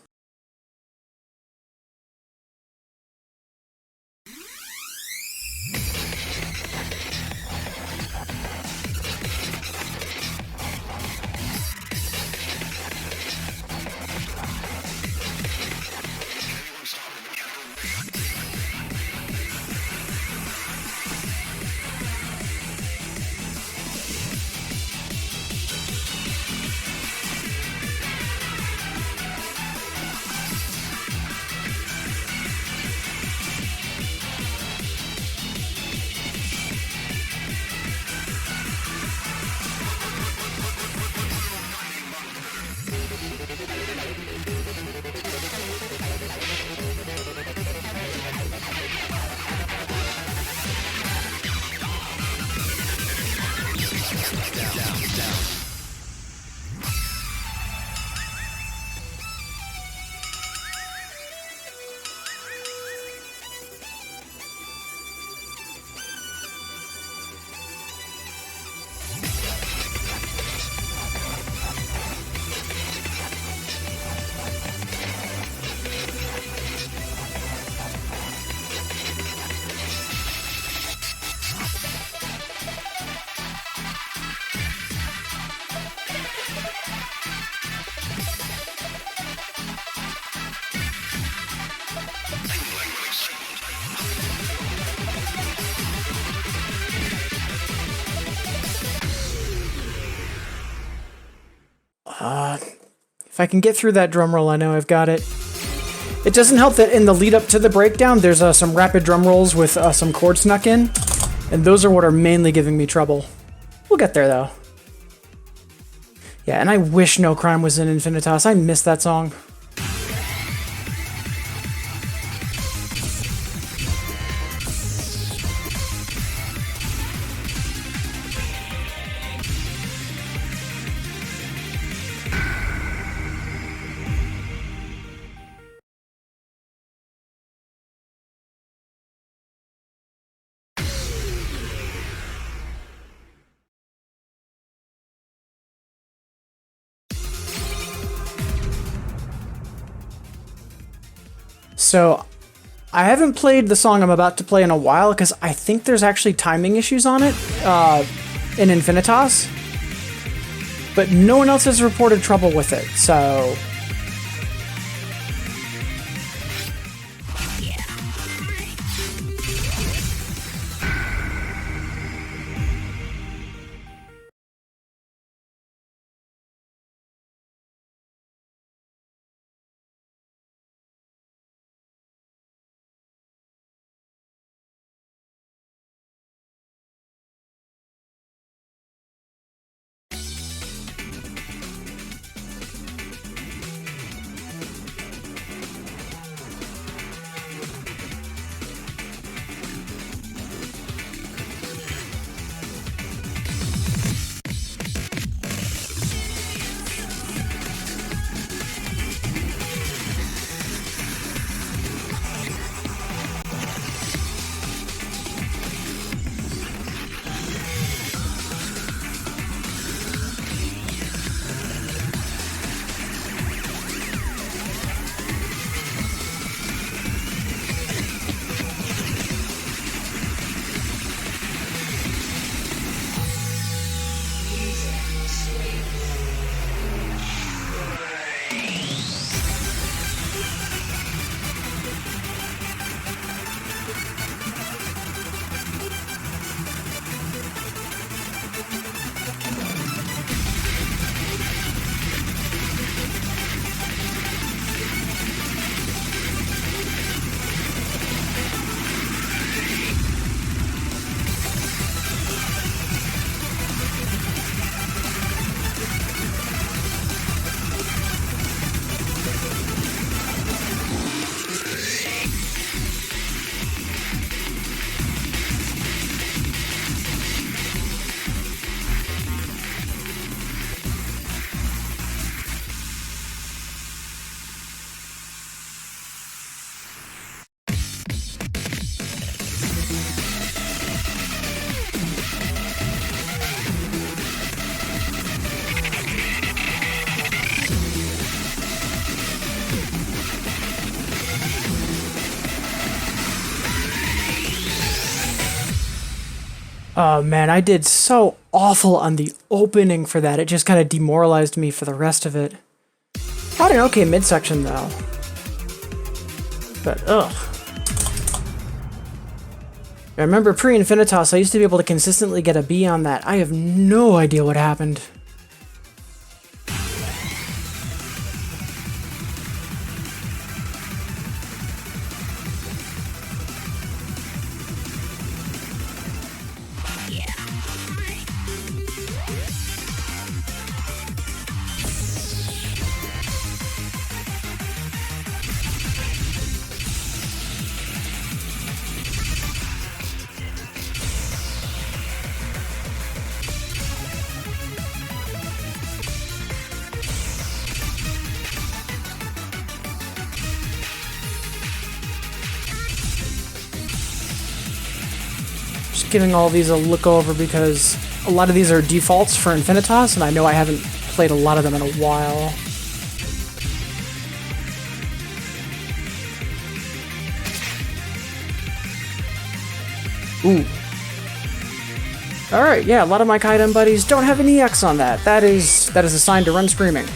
If I can get through that drum roll, I know I've got it. It doesn't help that in the lead up to the breakdown, there's some rapid drum rolls with some chords snuck in, and those are what are mainly giving me trouble. We'll get there, though. Yeah, and I wish No Crime was in Infinitas. I miss that song. So, I haven't played the song I'm about to play in a while because I think there's actually timing issues on it in Infinitas. But no one else has reported trouble with it, so Oh man, I did so awful on the opening for that. It just kind of demoralized me for the rest of it. Had an okay midsection though. But ugh. I remember pre-Infinitas, I used to be able to consistently get a B on that. I have no idea what happened. Just giving all these a look over because a lot of these are defaults for Infinitas, and I know I haven't played a lot of them in a while. Ooh. Alright, yeah, a lot of my Kaiden buddies don't have an EX on that. That is a sign to run screaming.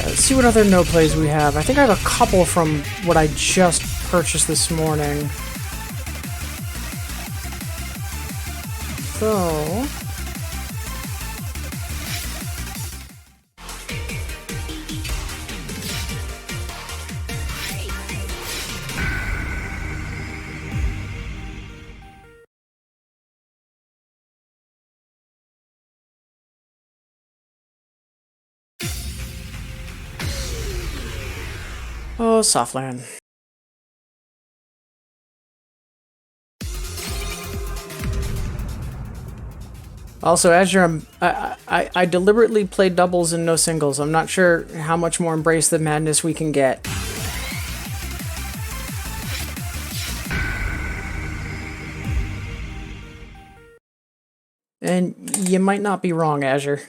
Let's see what other no plays we have. I think I have a couple from what I just purchased this morning. So... oh, Softland. Also, Azure, I deliberately played doubles and no singles. I'm not sure how much more Embrace the Madness we can get. And you might not be wrong, Azure.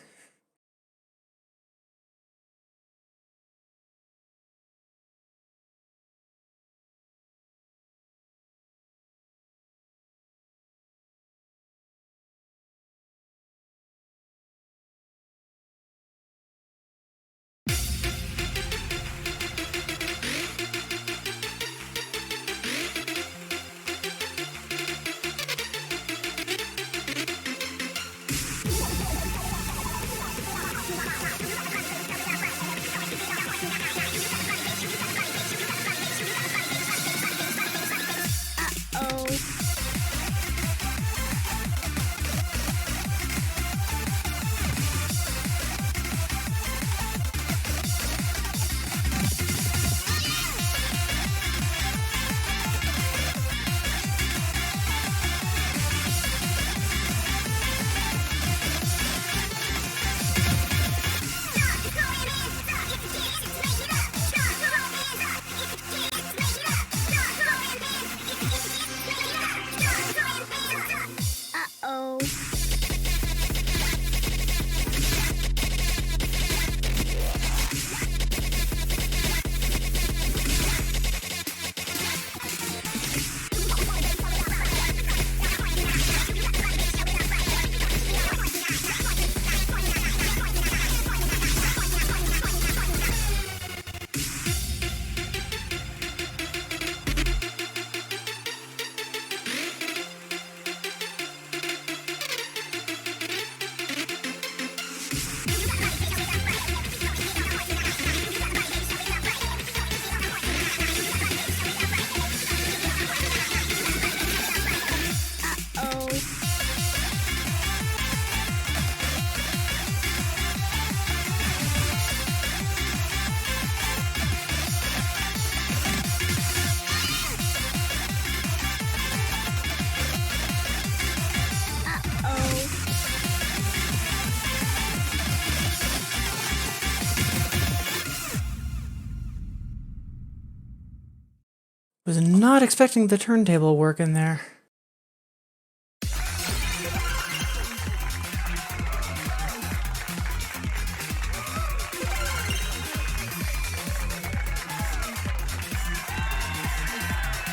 Was not expecting the turntable work in there.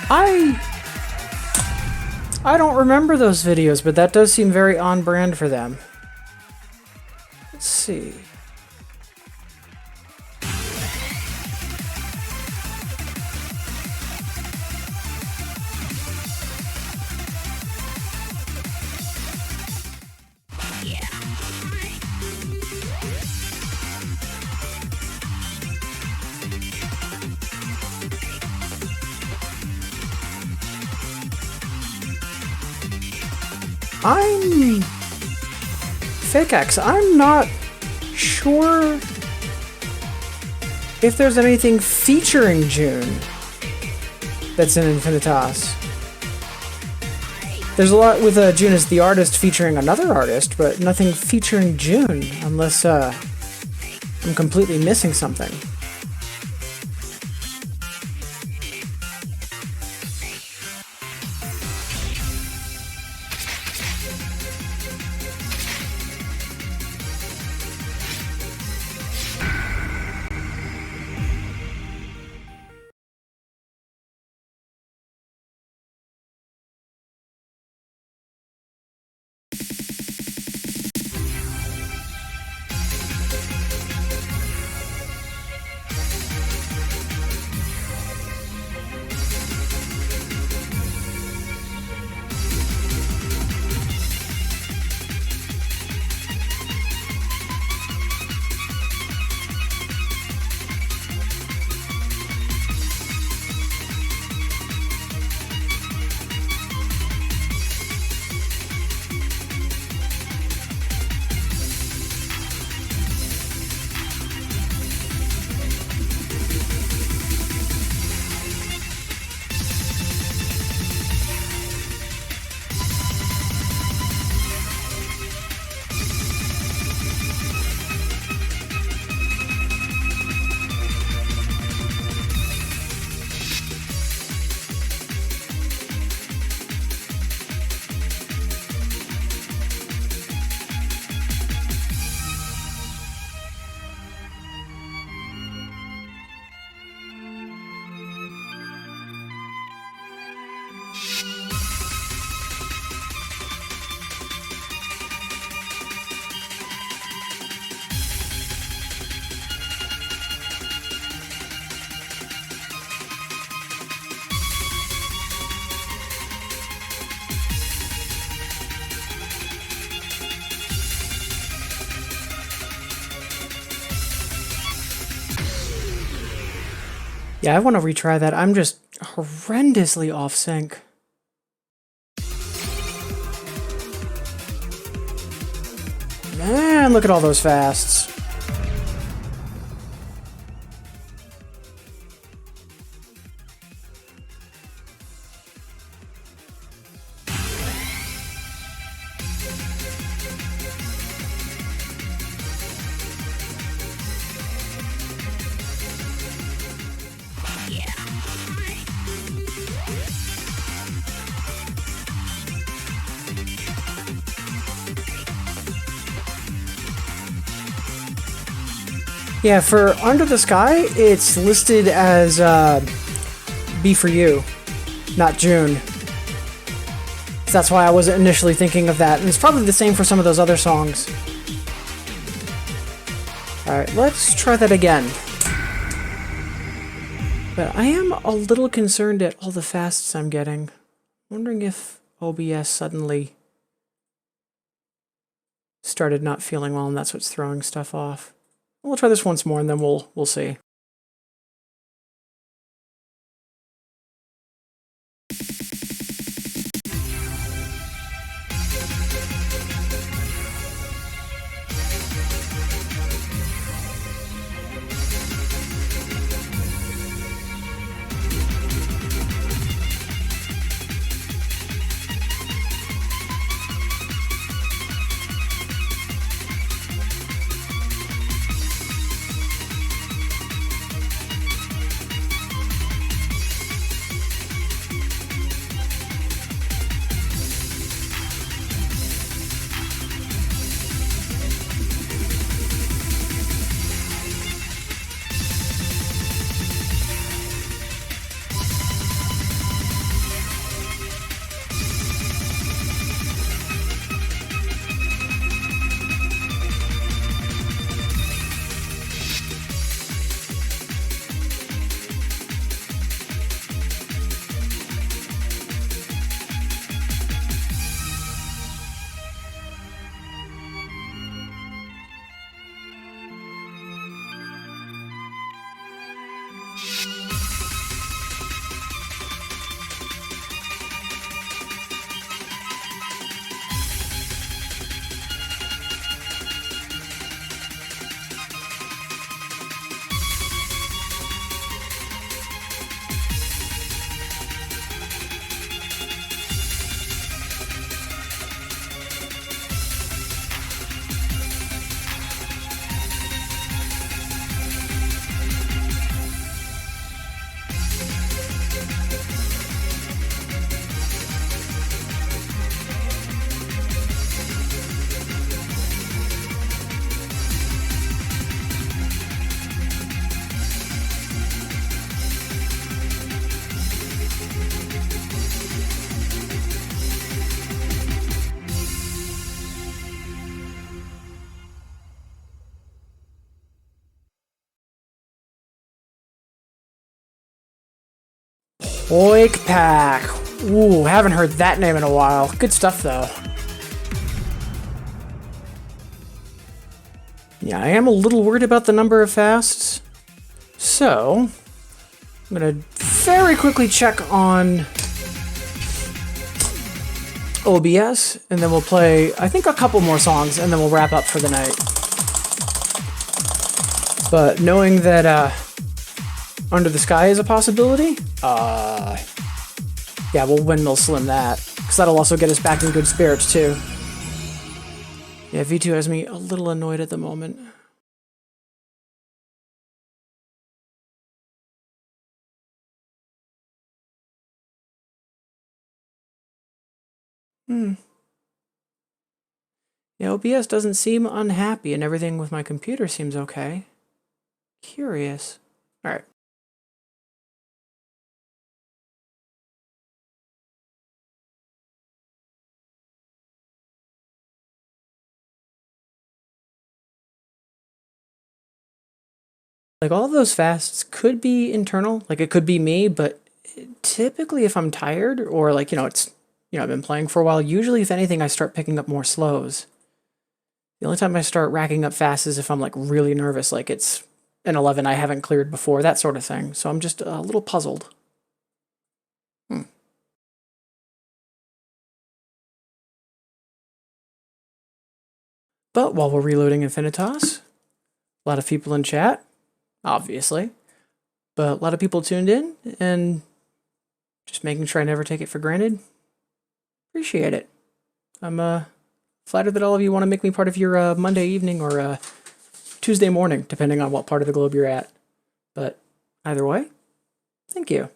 I don't remember those videos, but that does seem very on brand for them. Let's see. I'm not sure if there's anything featuring June that's in Infinitas. There's a lot with June as the artist featuring another artist, but nothing featuring June, unless I'm completely missing something. Yeah, I want to retry that. I'm just horrendously off sync. Man, look at all those fasts. Yeah, for Under the Sky, it's listed as Be For You, not June. So that's why I was initially thinking of that, and it's probably the same for some of those other songs. Alright, let's try that again. But I am a little concerned at all the fasts I'm getting. Wondering if OBS suddenly started not feeling well and that's what's throwing stuff off. We'll try this once more and then we'll see. Oik Pack. Ooh, haven't heard that name in a while. Good stuff, though. Yeah, I am a little worried about the number of fasts. So, I'm gonna very quickly check on OBS, and then we'll play, I think, a couple more songs, and then we'll wrap up for the night. But knowing that Under the Sky is a possibility, yeah, we'll Windmill Slim that, because that'll also get us back in good spirits, too. Yeah, V2 has me a little annoyed at the moment. Yeah, OBS doesn't seem unhappy, and everything with my computer seems okay. Curious. Alright. Like, all of those fasts could be internal. Like, it could be me, but typically if I'm tired, or like, it's, I've been playing for a while, usually if anything I start picking up more slows. The only time I start racking up fasts is if I'm like really nervous, like it's an 11 I haven't cleared before, that sort of thing. So I'm just a little puzzled. But while we're reloading Infinitas, a lot of people in chat, obviously, but a lot of people tuned in and just making sure I never take it for granted. Appreciate it. I'm flattered that all of you want to make me part of your Monday evening or Tuesday morning, depending on what part of the globe you're at. But either way, thank you.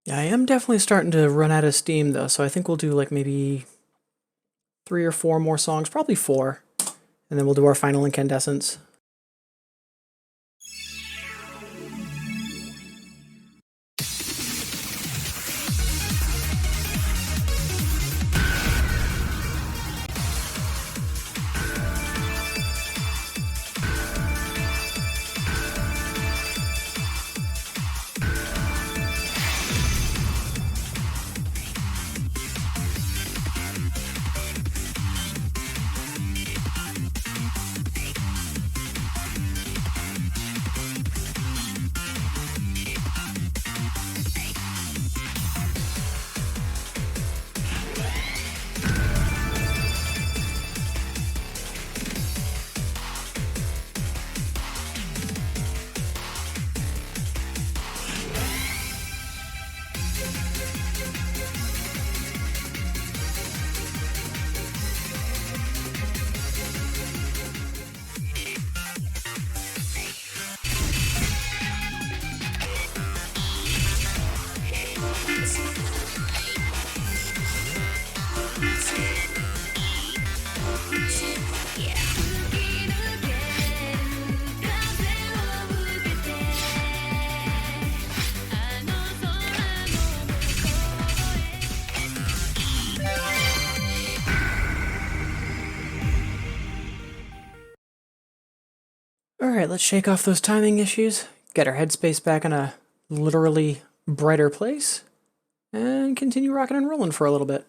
Yeah, I am definitely starting to run out of steam, though, so I think we'll do like maybe 3 or 4 more songs, probably 4, and then we'll do our final incandescence. Alright, let's shake off those timing issues, get our headspace back in a literally brighter place, and continue rocking and rolling for a little bit.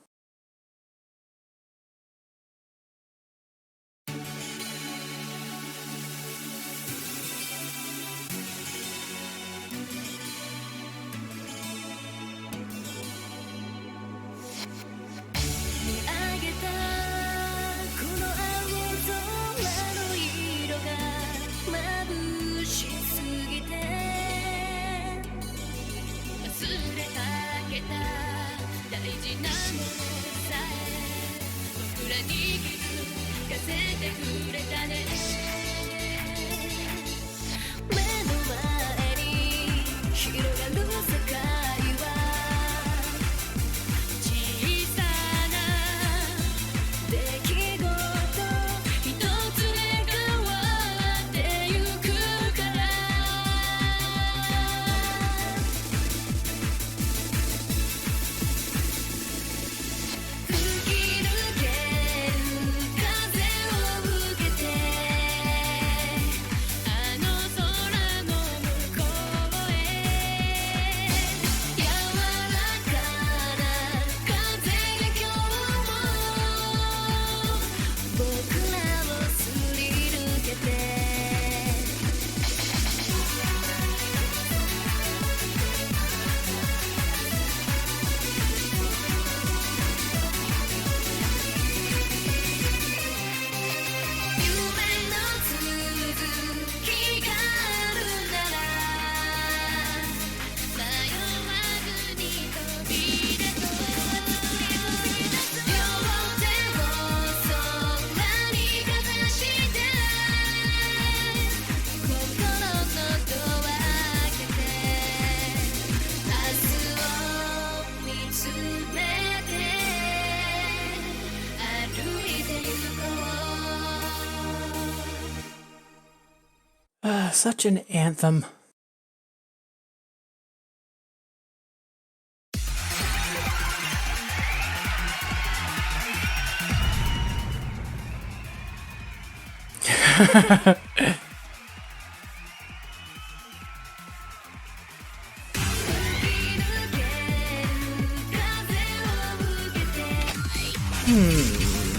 Such an anthem.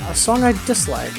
A song I dislike.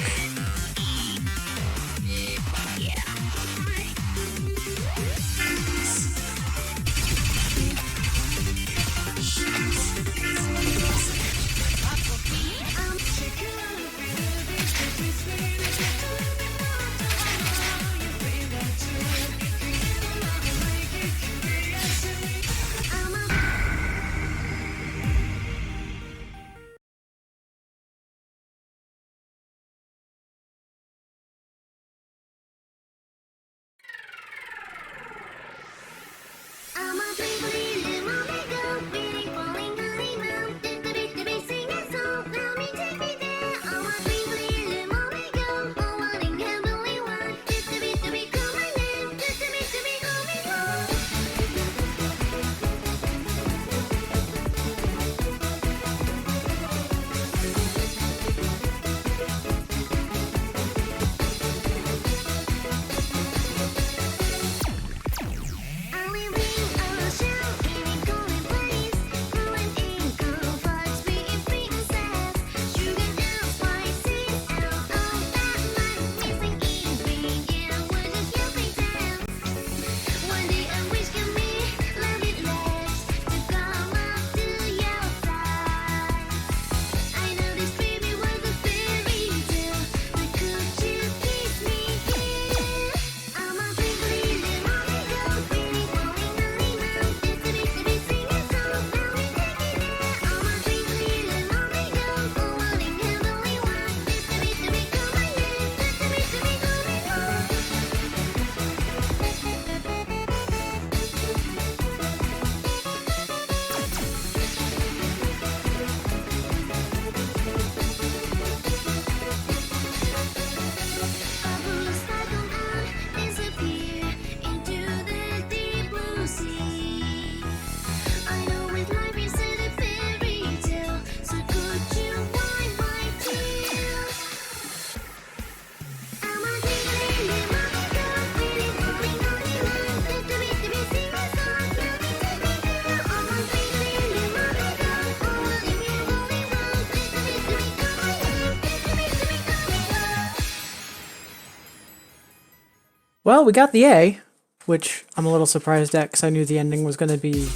Well, we got the A, which I'm a little surprised at because I knew the ending was going to be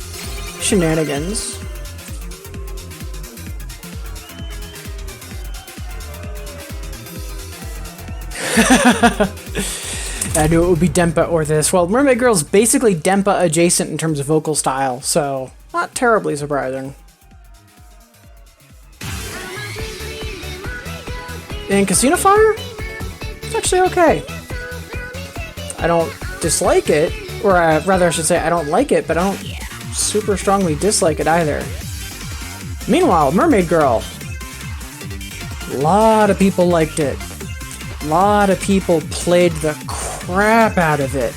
shenanigans. I knew it would be Dempa or this. Well, Mermaid Girl's basically Dempa adjacent in terms of vocal style, so not terribly surprising. And Casino Fire? It's actually okay. I don't dislike it, or rather I should say I don't like it, but I don't super strongly dislike it either. Meanwhile, Mermaid Girl. A lot of people liked it. A lot of people played the crap out of it.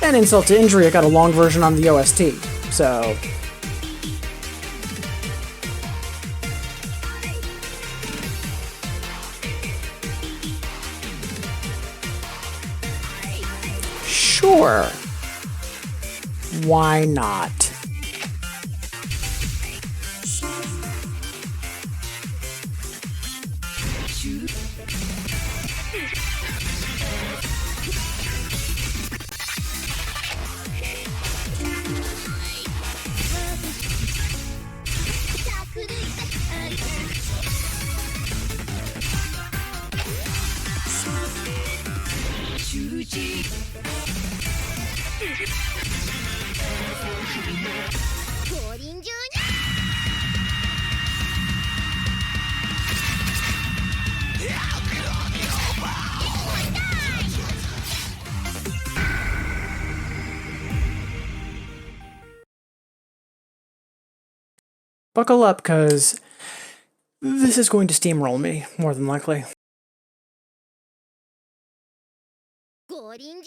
And insult to injury, it got a long version on the OST, so... Sure. Why not? Buckle up, cause this is going to steamroll me, more than likely. 降臨中に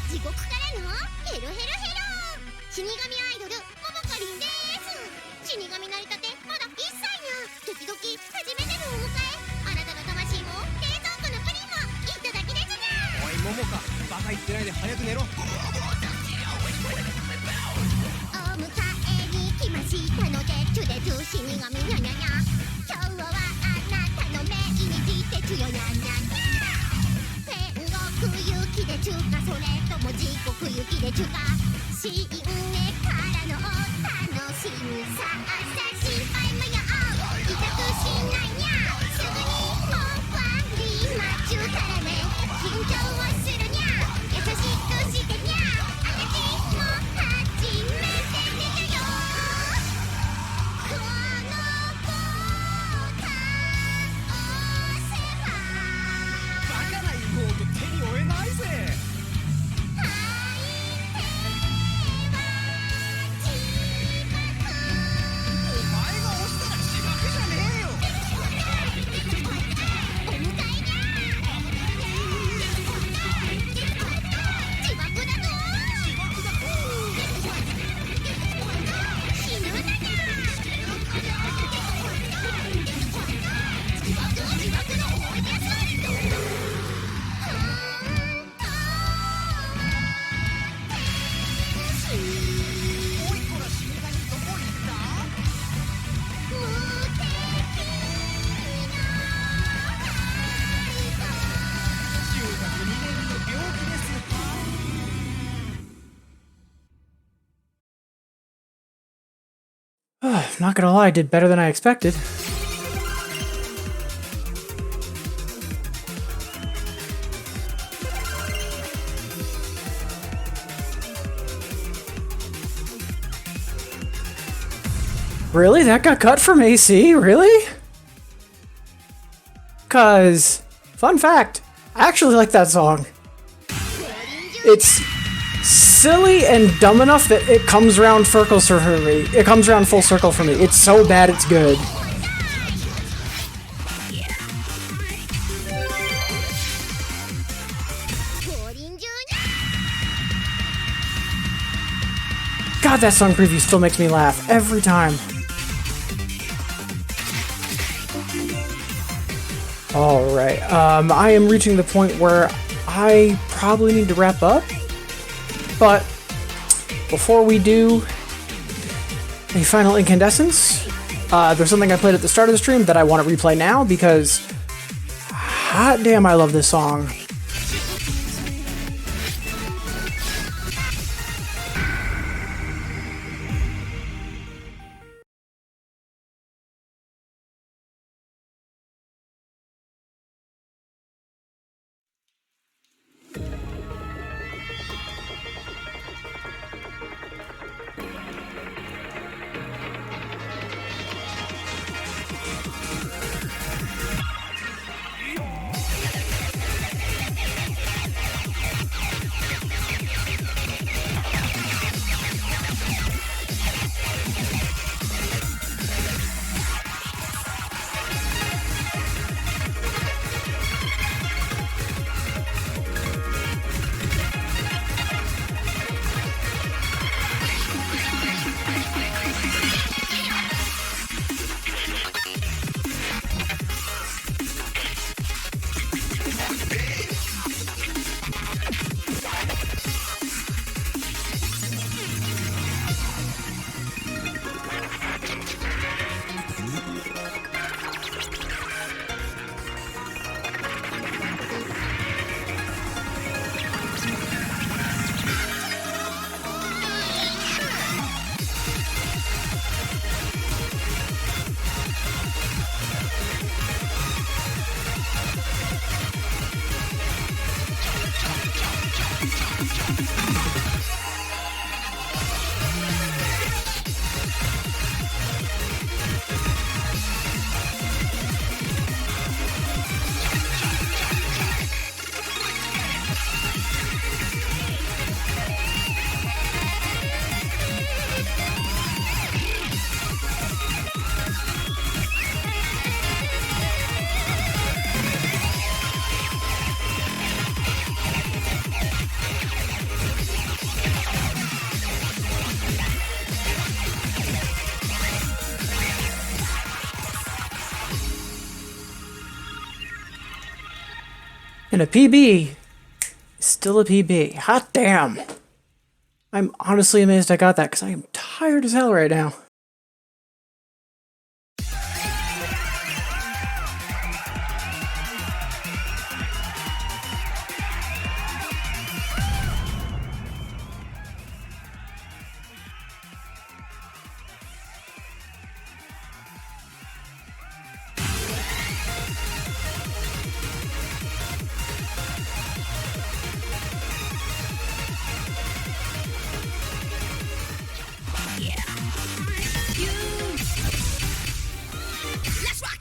地獄からのヘロヘロヘロ死神アイドルモモカリンです。死神なりたてまだ1歳にゃドキドキ初めてのお迎えあなたの魂も冷蔵庫のプリンもいただきですな。おいモモカ、バカ言ってないで早く寝ろ。お迎えに来ましたのでチュデツ死神ニャニャニャ今日はあなたの命日鉄よニャニャニャ天国行きでちゅかそれとも地獄行きでちゅか新芽からのお楽しみさあさ心配無用痛くしないにゃすぐにもう終わりまちゅからね緊張をするにゃ優しくしてにゃあたちも初めて見るよこのボタン押せばバカな妹手に負えないぜ。相手は自爆お前が押したら自爆じゃねえよ。お迎えにゃ自爆だぞ自爆だ。死ぬだにゃ自爆の方ですおいこら死神どこ行った無敵中学2年の病気ですか。Not gonna lie, I did better than I expected. Really? That got cut from AC? Really? Cause, fun fact, I actually like that song. It's silly and dumb enough that it comes around full circle for me. It comes around full circle for me. It's so bad it's good. God, that song preview still makes me laugh every time. Alright, I am reaching the point where I probably need to wrap up. But before we do a final incandescence, there's something I played at the start of the stream that I want to replay now because hot damn, I love this song. And a PB is still a PB. Hot damn. I'm honestly amazed I got that because I am tired as hell right now. Let's rock!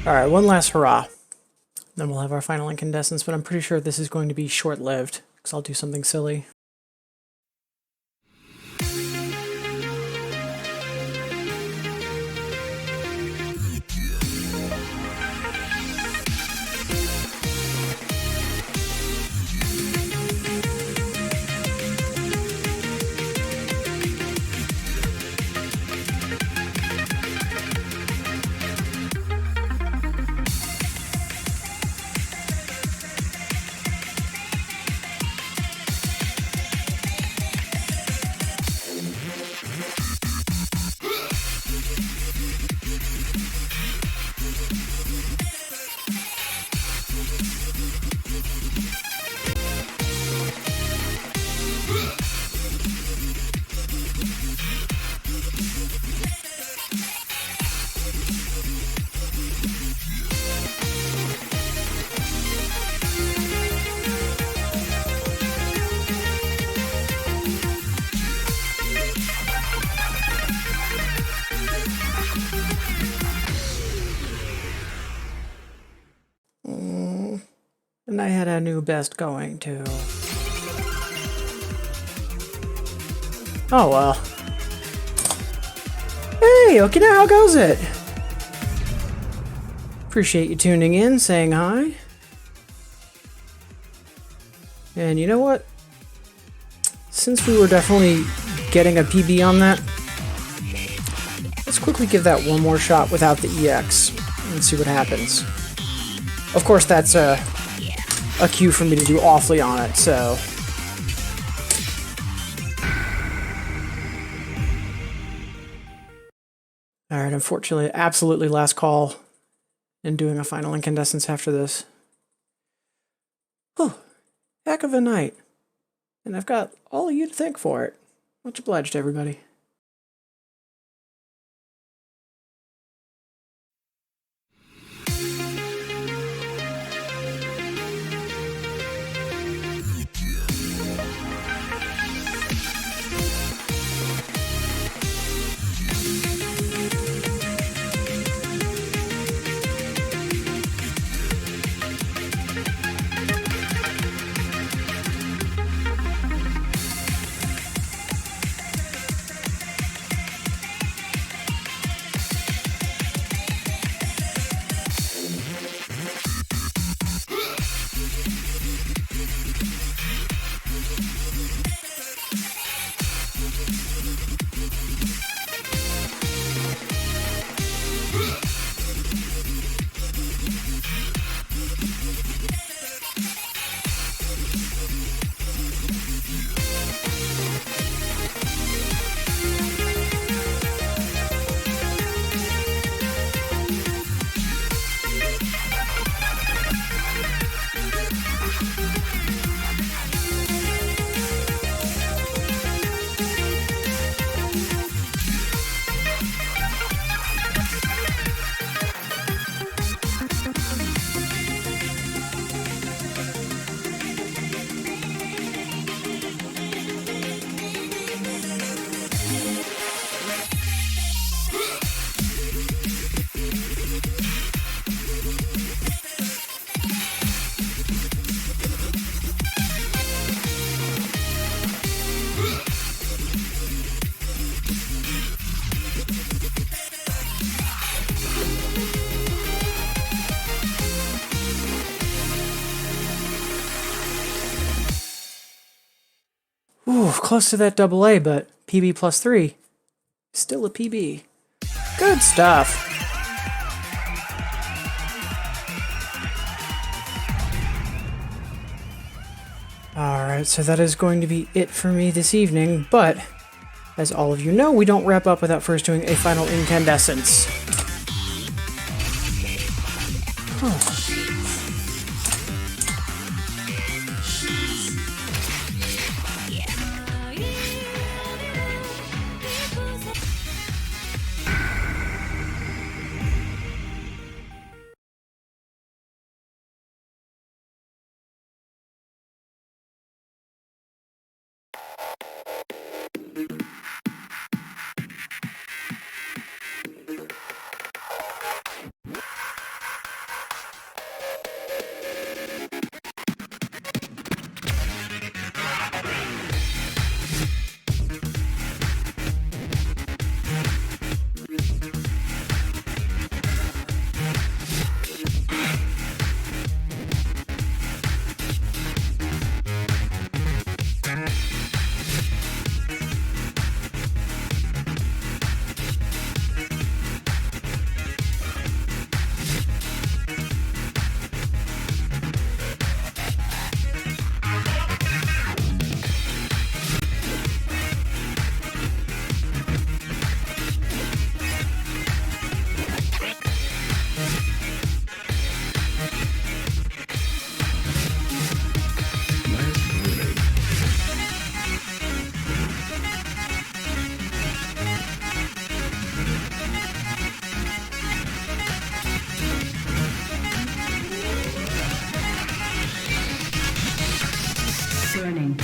Alright, one last hurrah. Then we'll have our final incandescence, but I'm pretty sure this is going to be short-lived, because I'll do something silly. And I had a new best going, too. Oh, well. Hey, Okina, how goes it? Appreciate you tuning in, saying hi. And you know what? Since we were definitely getting a PB on that, let's quickly give that one more shot without the EX and see what happens. Of course, that's a cue for me to do awfully on it, so... Alright, unfortunately, absolutely last call in doing a final incandescence after this. Oh, heck of a night. And I've got all of you to thank for it. Much obliged, everybody. Ooh, close to that double A, but PB plus 3. Still a PB. Good stuff. Alright, so that is going to be it for me this evening, but as all of you know, we don't wrap up without first doing a final incandescence. Burning.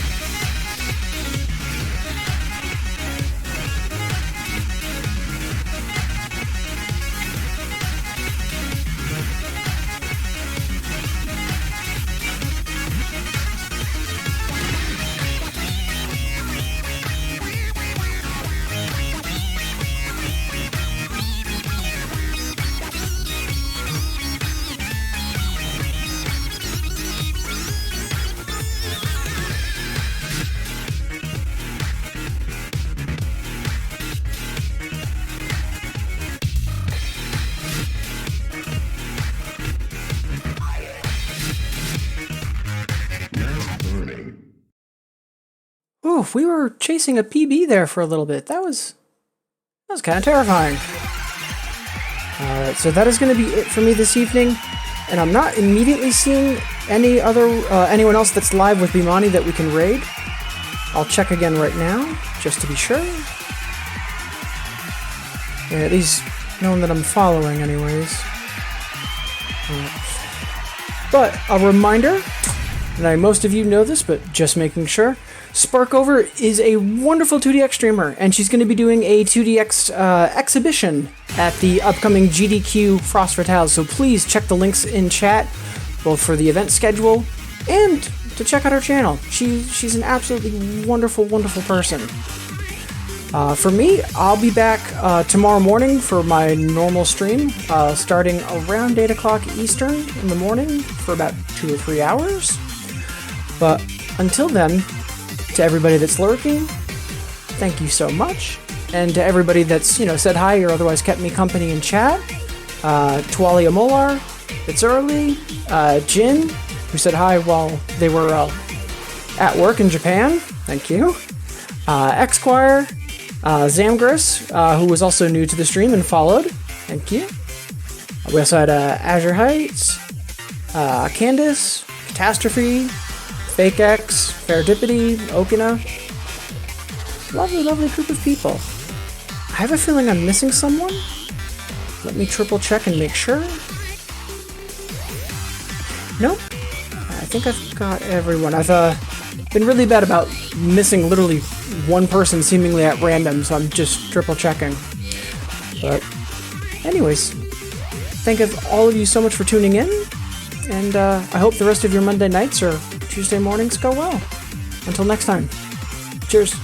Ooh, we were chasing a PB there for a little bit. That was kind of terrifying. Alright, so that is going to be it for me this evening. And I'm not immediately seeing anyone else that's live with Bimani that we can raid. I'll check again right now, just to be sure. Yeah, at least knowing that I'm following anyways. But a reminder, and most of you know this, but just making sure, Sparkover is a wonderful 2DX streamer, and she's going to be doing a 2DX exhibition at the upcoming GDQ Frost Fatales, so please check the links in chat, both for the event schedule and to check out her channel. She's an absolutely wonderful, wonderful person. For me, I'll be back tomorrow morning for my normal stream, starting around 8 o'clock Eastern in the morning for about 2 or 3 hours. But until then, to everybody that's lurking, thank you so much. And to everybody that's, said hi or otherwise kept me company in chat, Tualia Molar, It's Early, Jin, who said hi while they were at work in Japan, thank you, Xquire, Zamgris, who was also new to the stream and followed, thank you. We also had Azure Heights, Candace, Catastrophe, Fake X, Faradipity, Okina. Lovely, lovely group of people. I have a feeling I'm missing someone. Let me triple check and make sure. Nope. I think I've got everyone. I've been really bad about missing literally one person seemingly at random, so I'm just triple checking. But anyways, thank all of you so much for tuning in, and I hope the rest of your Monday nights or Tuesday mornings go well. Until next time. Cheers.